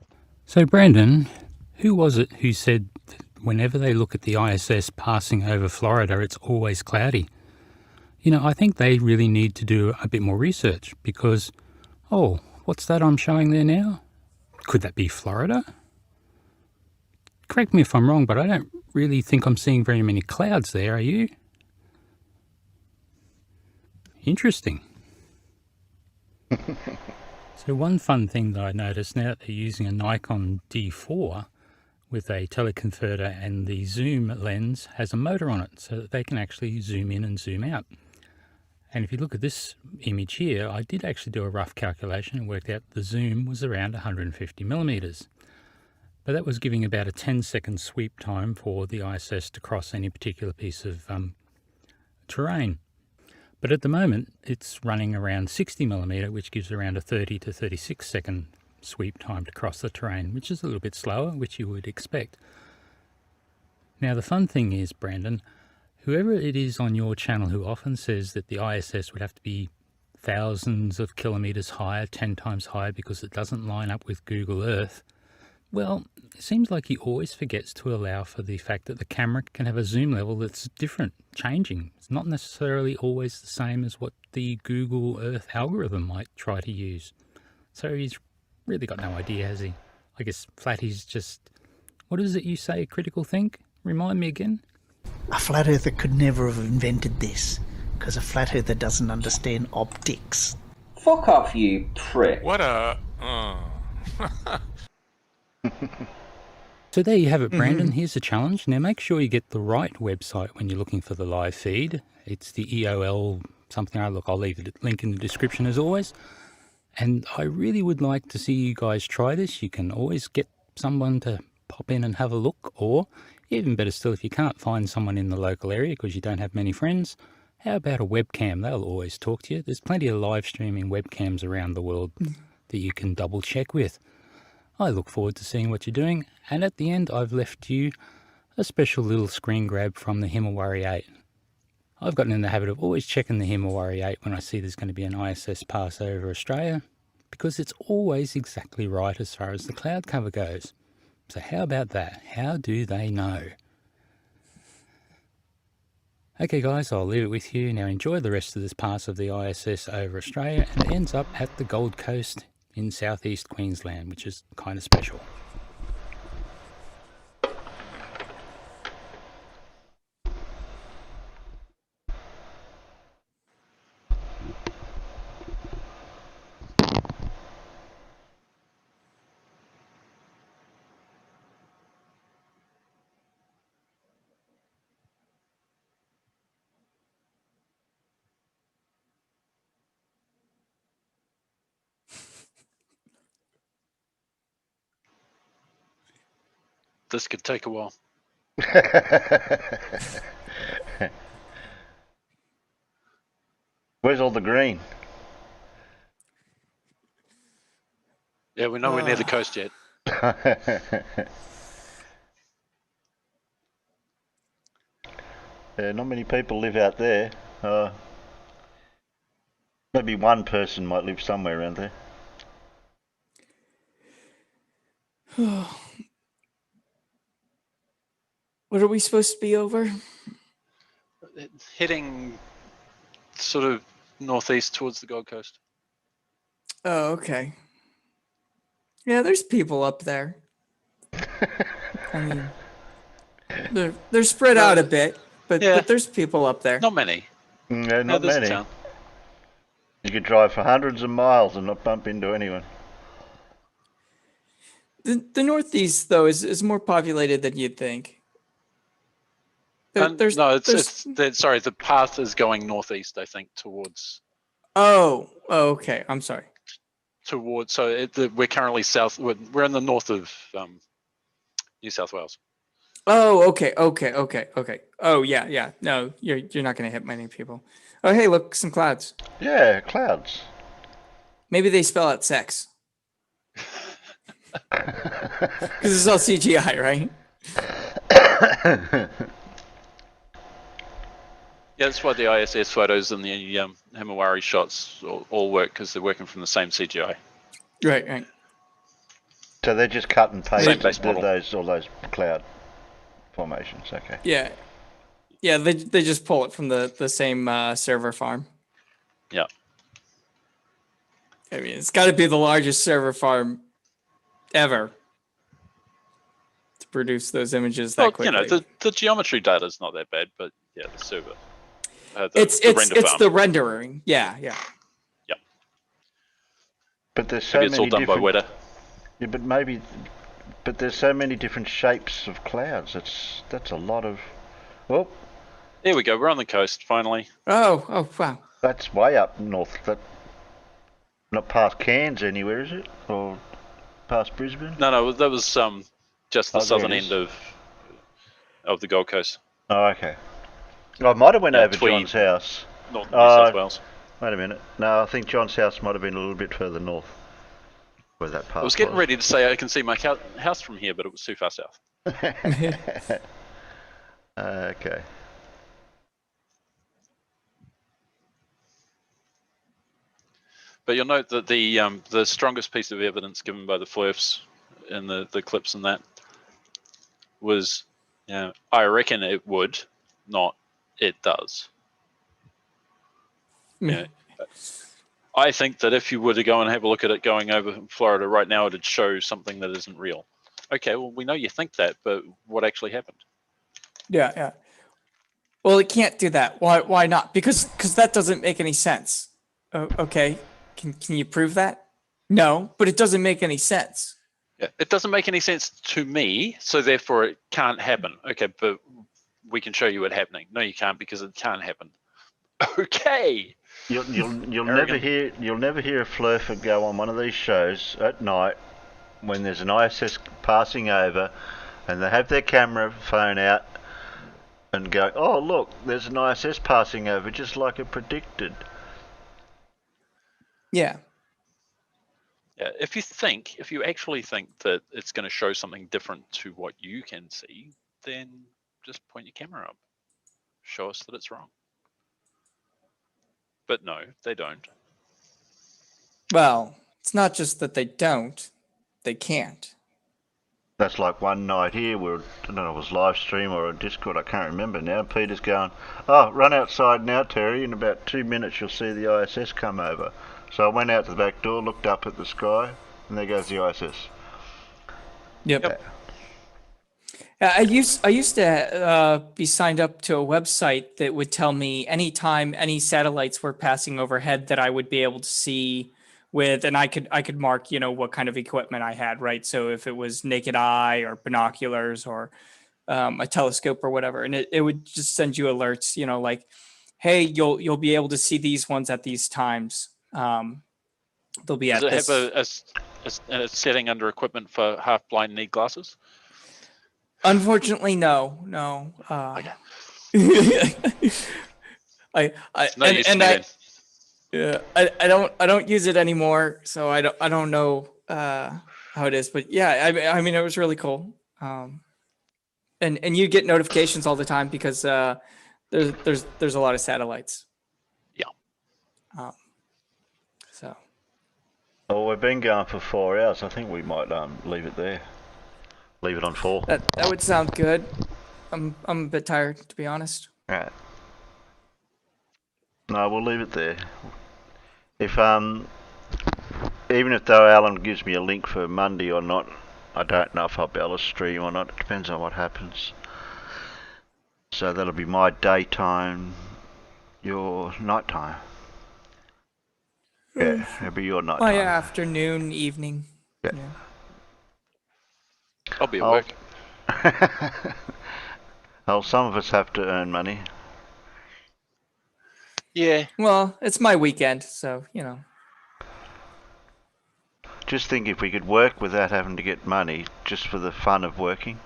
So Brandon, who was it who said that whenever they look at the ISS passing over Florida, it's always cloudy? You know, I think they really need to do a bit more research because, oh, what's that I'm showing there now? Could that be Florida? Correct me if I'm wrong, but I don't really think I'm seeing very many clouds there, are you? Interesting. So one fun thing that I noticed now that they're using a Nikon D4 with a teleconverter and the zoom lens has a motor on it so that they can actually zoom in and zoom out. And if you look at this image here, I did actually do a rough calculation and worked out the zoom was around 150 millimeters. But that was giving about a 10-second sweep time for the ISS to cross any particular piece of terrain. But at the moment, it's running around 60 millimeter, which gives around a 30 to 36 second sweep time to cross the terrain, which is a little bit slower, which you would expect. Now, the fun thing is, Brandon, whoever it is on your channel who often says that the ISS would have to be thousands of kilometers higher, 10 times higher, because it doesn't line up with Google Earth, well, it seems like he always forgets to allow for the fact that the camera can have a zoom level that's different, changing. It's not necessarily always the same as what the Google Earth algorithm might try to use. So he's really got no idea, has he? I guess Flatty's just... What is it you say, critical think? Remind me again. A flat earther could never have invented this, because a flat earther doesn't understand optics. Fuck off, you prick. What a... So there you have it, Brandon. Here's the challenge. Now make sure you get the right website when you're looking for the live feed. It's the EOL something. I'll leave the link in the description as always. And I really would like to see you guys try this. You can always get someone to pop in and have a look, or even better still, if you can't find someone in the local area because you don't have many friends, how about a webcam? They'll always talk to you. There's plenty of live streaming webcams around the world that you can double check with. I look forward to seeing what you're doing, and at the end I've left you a special little screen grab from the Himawari 8. I've gotten in the habit of always checking the Himawari 8 when I see there's going to be an ISS pass over Australia, because it's always exactly right as far as the cloud cover goes. So how about that? How do they know? Okay guys, I'll leave it with you. Now enjoy the rest of this pass of the ISS over Australia, and it ends up at the Gold Coast in southeast Queensland, which is kind of special. This could take a while. Where's all the green? Yeah, we're nowhere near the coast yet. Yeah, not many people live out there. Maybe one person might live somewhere around there. What are we supposed to be over? Heading sort of northeast towards the Gold Coast. Oh, okay. Yeah, there's people up there. I mean, they're spread out a bit, but there's people up there. Not many. No, not there's a many. town. You could drive for hundreds of miles and not bump into anyone. The Northeast, though, is more populated than you'd think. No, sorry, the path is going northeast, I think, towards. Oh, okay. I'm sorry. Towards, so we're currently south. We're in the north of New South Wales. Oh, okay. Oh, yeah. No, you're not gonna hit many people. Oh, hey, look, some clouds. Yeah, clouds. Maybe they spell out sex. Because it's all CGI, right? Yeah, that's why the ISS photos and the Himawari shots all work, because they're working from the same CGI. Right. So they're just cut and paste Same base model. all those cloud formations. Okay. Yeah. They just pull it from the same server farm. Yeah. I mean, it's got to be the largest server farm ever to produce those images that quickly. You know, the geometry data is not that bad, but yeah, the server. It's the rendering. Yeah. But there's so maybe it's all many done by different. Weta. Yeah, but there's so many different shapes of clouds. That's a lot of. Well, there we go. We're on the coast finally. Oh, wow. That's way up north. That not past Cairns anywhere, is it? Or past Brisbane? No, that was just the southern there it end of the Gold Coast. Oh, okay. I might have went over John's house. North New South Wales. Wait a minute. No, I think John's house might have been a little bit further north. Where that path I was getting ready to say I can see my house from here, but it was too far south. Okay. But you'll note that the strongest piece of evidence given by the flurfs in the clips and that was, I reckon it would, not it does. Yeah. I think that if you were to go and have a look at it going over Florida right now, it'd show something that isn't real. Okay, well, we know you think that, but what actually happened? Yeah. Well, it can't do that. Why not? Because that doesn't make any sense. Okay. Can you prove that? No, but it doesn't make any sense. Yeah, it doesn't make any sense to me, so therefore it can't happen. Okay, but we can show you it happening. No, you can't, because it can't happen. Okay. You'll never hear a flurfer go on one of these shows at night when there's an ISS passing over, and they have their camera phone out and go, "Oh look, there's an ISS passing over, just like it predicted." Yeah. Yeah, if you actually think that it's going to show something different to what you can see, then just point your camera up. Show us that it's wrong. But no, they don't. Well, it's not just that they don't, they can't. That's like one night here where, I don't know if it was live stream or a Discord, I can't remember now. Peter's going, "Oh, run outside now, Terry. In about 2 minutes you'll see the ISS come over." So I went out to the back door, looked up at the sky, and there goes the ISS. Yep. I used to be signed up to a website that would tell me anytime any satellites were passing overhead that I would be able to see with, and I could mark, what kind of equipment I had, right? So if it was naked eye or binoculars or a telescope or whatever, and it would just send you alerts, like, hey, you'll be able to see these ones at these times. They'll be at this. Does it have a setting under equipment for half-blind need glasses? Unfortunately, no. Okay. I don't use it anymore, so I don't know how it is, but yeah, I mean, it was really cool. And you get notifications all the time because there's a lot of satellites. Yeah. So. Well, we've been going for 4 hours. I think we might leave it there. Leave it on 4. That would sound good. I'm a bit tired, to be honest. Right. No, we'll leave it there. If even if though Alan gives me a link for Monday or not, I don't know if I'll be able to stream or not. It depends on what happens. So that'll be my daytime, your nighttime. Yeah, it'll be your nighttime. My afternoon, evening. Yeah. I'll be at work. Well, some of us have to earn money. Yeah. Well, it's my weekend, so, you know. Just think if we could work without having to get money, just for the fun of working.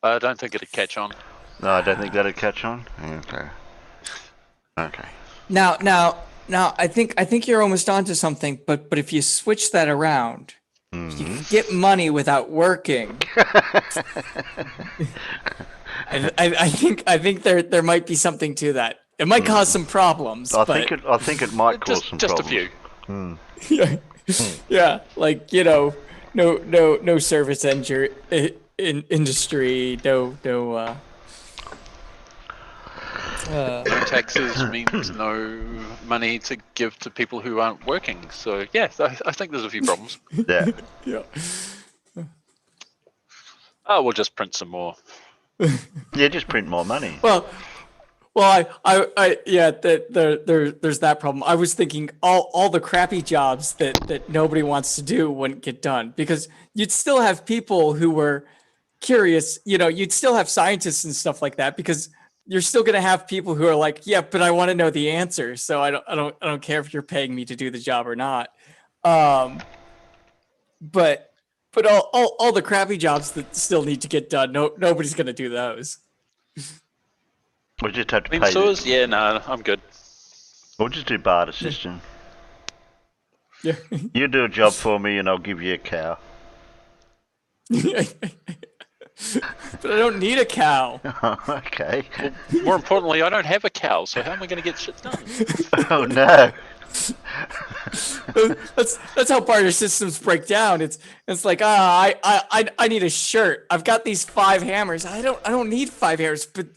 I don't think it'd catch on. No, I don't think that'd catch on. Okay. Okay. Now, I think you're almost onto something, but if you switch that around, you can get money without working. I think there might be something to that. It might cause some problems. I think it might cause some just problems. a few. Yeah, like, you know, no service industry, no taxes means no money to give to people who aren't working. So yeah, I think there's a few problems. Yeah. Yeah. Oh, we'll just print some more. Yeah, just print more money. Well, I yeah, there's that problem. I was thinking all the crappy jobs that nobody wants to do wouldn't get done because you'd still have people who were curious. You know, you'd still have scientists and stuff like that because you're still going to have people who are like, yeah, but I want to know the answer, so I don't care if you're paying me to do the job or not. But all the crappy jobs that still need to get done, nobody's going to do those. We just have to I mean, pay. yeah, no, I'm good. We'll just do barter system. Yeah. You do a job for me, and I'll give you a cow. But I don't need a cow. Okay. Well, more importantly, I don't have a cow, so how am I going to get shit done? Oh no. That's how barter systems break down. It's like I need a shirt. I've got these 5 hammers. I don't need 5 hammers, but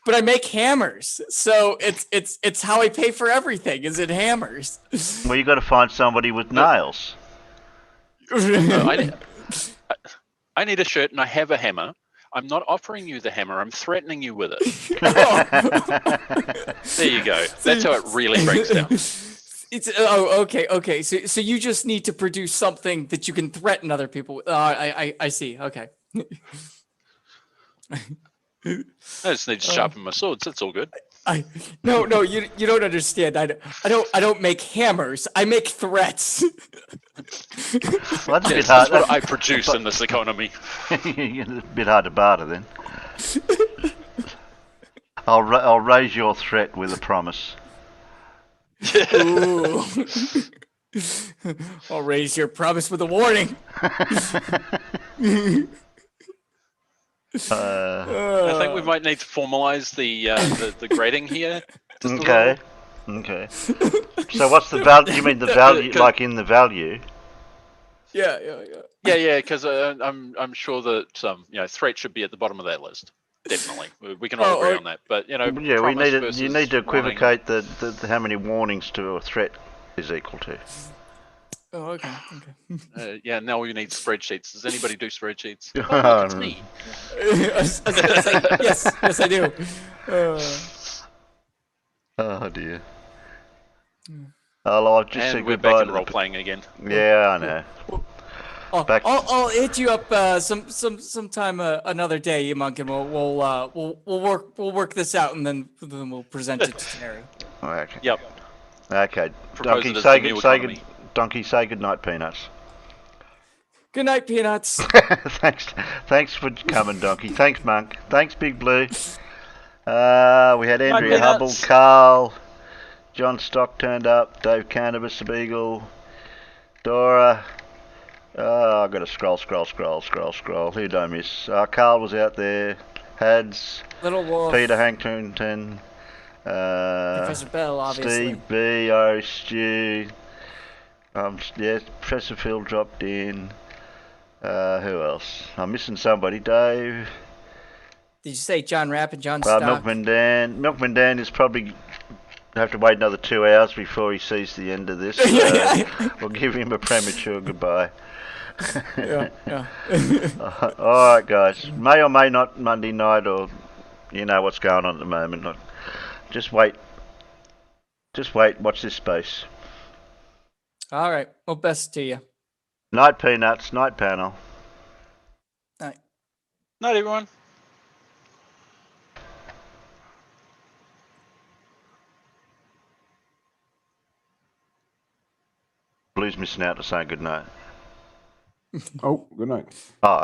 I make hammers. So it's how I pay for everything. Is it hammers? Well, you got to find somebody with nails. No, I need a shirt and I have a hammer. I'm not offering you the hammer. I'm threatening you with it. There you go. That's how it really breaks down. It's okay. So you just need to produce something that you can threaten other people with. I see. Okay. I just need to sharpen my swords. That's all good. No, you don't understand. I don't make hammers. I make threats. Well, that's a bit Yes, hard. that's what I produce in this economy. It's a bit hard to barter then. I'll raise your threat with a promise. Ooh. I'll raise your promise with a warning. I think we might need to formalize the grading here. Okay. Okay. So what's the value? You mean the value, like in the value? Yeah. Yeah. Because I'm sure that threat should be at the bottom of that list. Definitely, we can all agree on that. But yeah, we need it. You need to equivocate the how many warnings to a threat is equal to. Oh, okay. Yeah, now we need spreadsheets. Does anybody do spreadsheets? Oh, It's me. Yes, I do. Oh dear. Oh, I've just said And we're goodbye back in to role playing again. Yeah, I know. I'll hit you up sometime another day, you monk, and we'll work this out, and then we'll present it to Terry. Okay. Yep. Okay. Propose Donkey, it as say the new good. Say economy. good. Donkey, say good night, Peanuts. Good night, Peanuts. Thanks for coming, Donkey. Thanks, Monk. Thanks, Big Blue. We had Andrea Hubble, Carl, John Stock turned up. Dave Cannabis, the Beagle. Dora. I've got to scroll. Who did I miss? Carl was out there. Hads. Little Wolf. Peter Hankington. Professor Bell, obviously. Steve B. O. Stu. Yeah, Professor Phil dropped in. Who else? I'm missing somebody. Dave. Did you say John Rapp and John Stock? Milkman Dan. Milkman Dan is probably have to wait another 2 hours before he sees the end of this. We'll give him a premature goodbye. Yeah. All right, guys. May or may not Monday night, or you know what's going on at the moment. Just wait. Watch this space. All right. Well, best to you. Night Peanuts. Night panel. Night. Night, everyone. Blue's missing out to say good night. Oh, good night. Oh.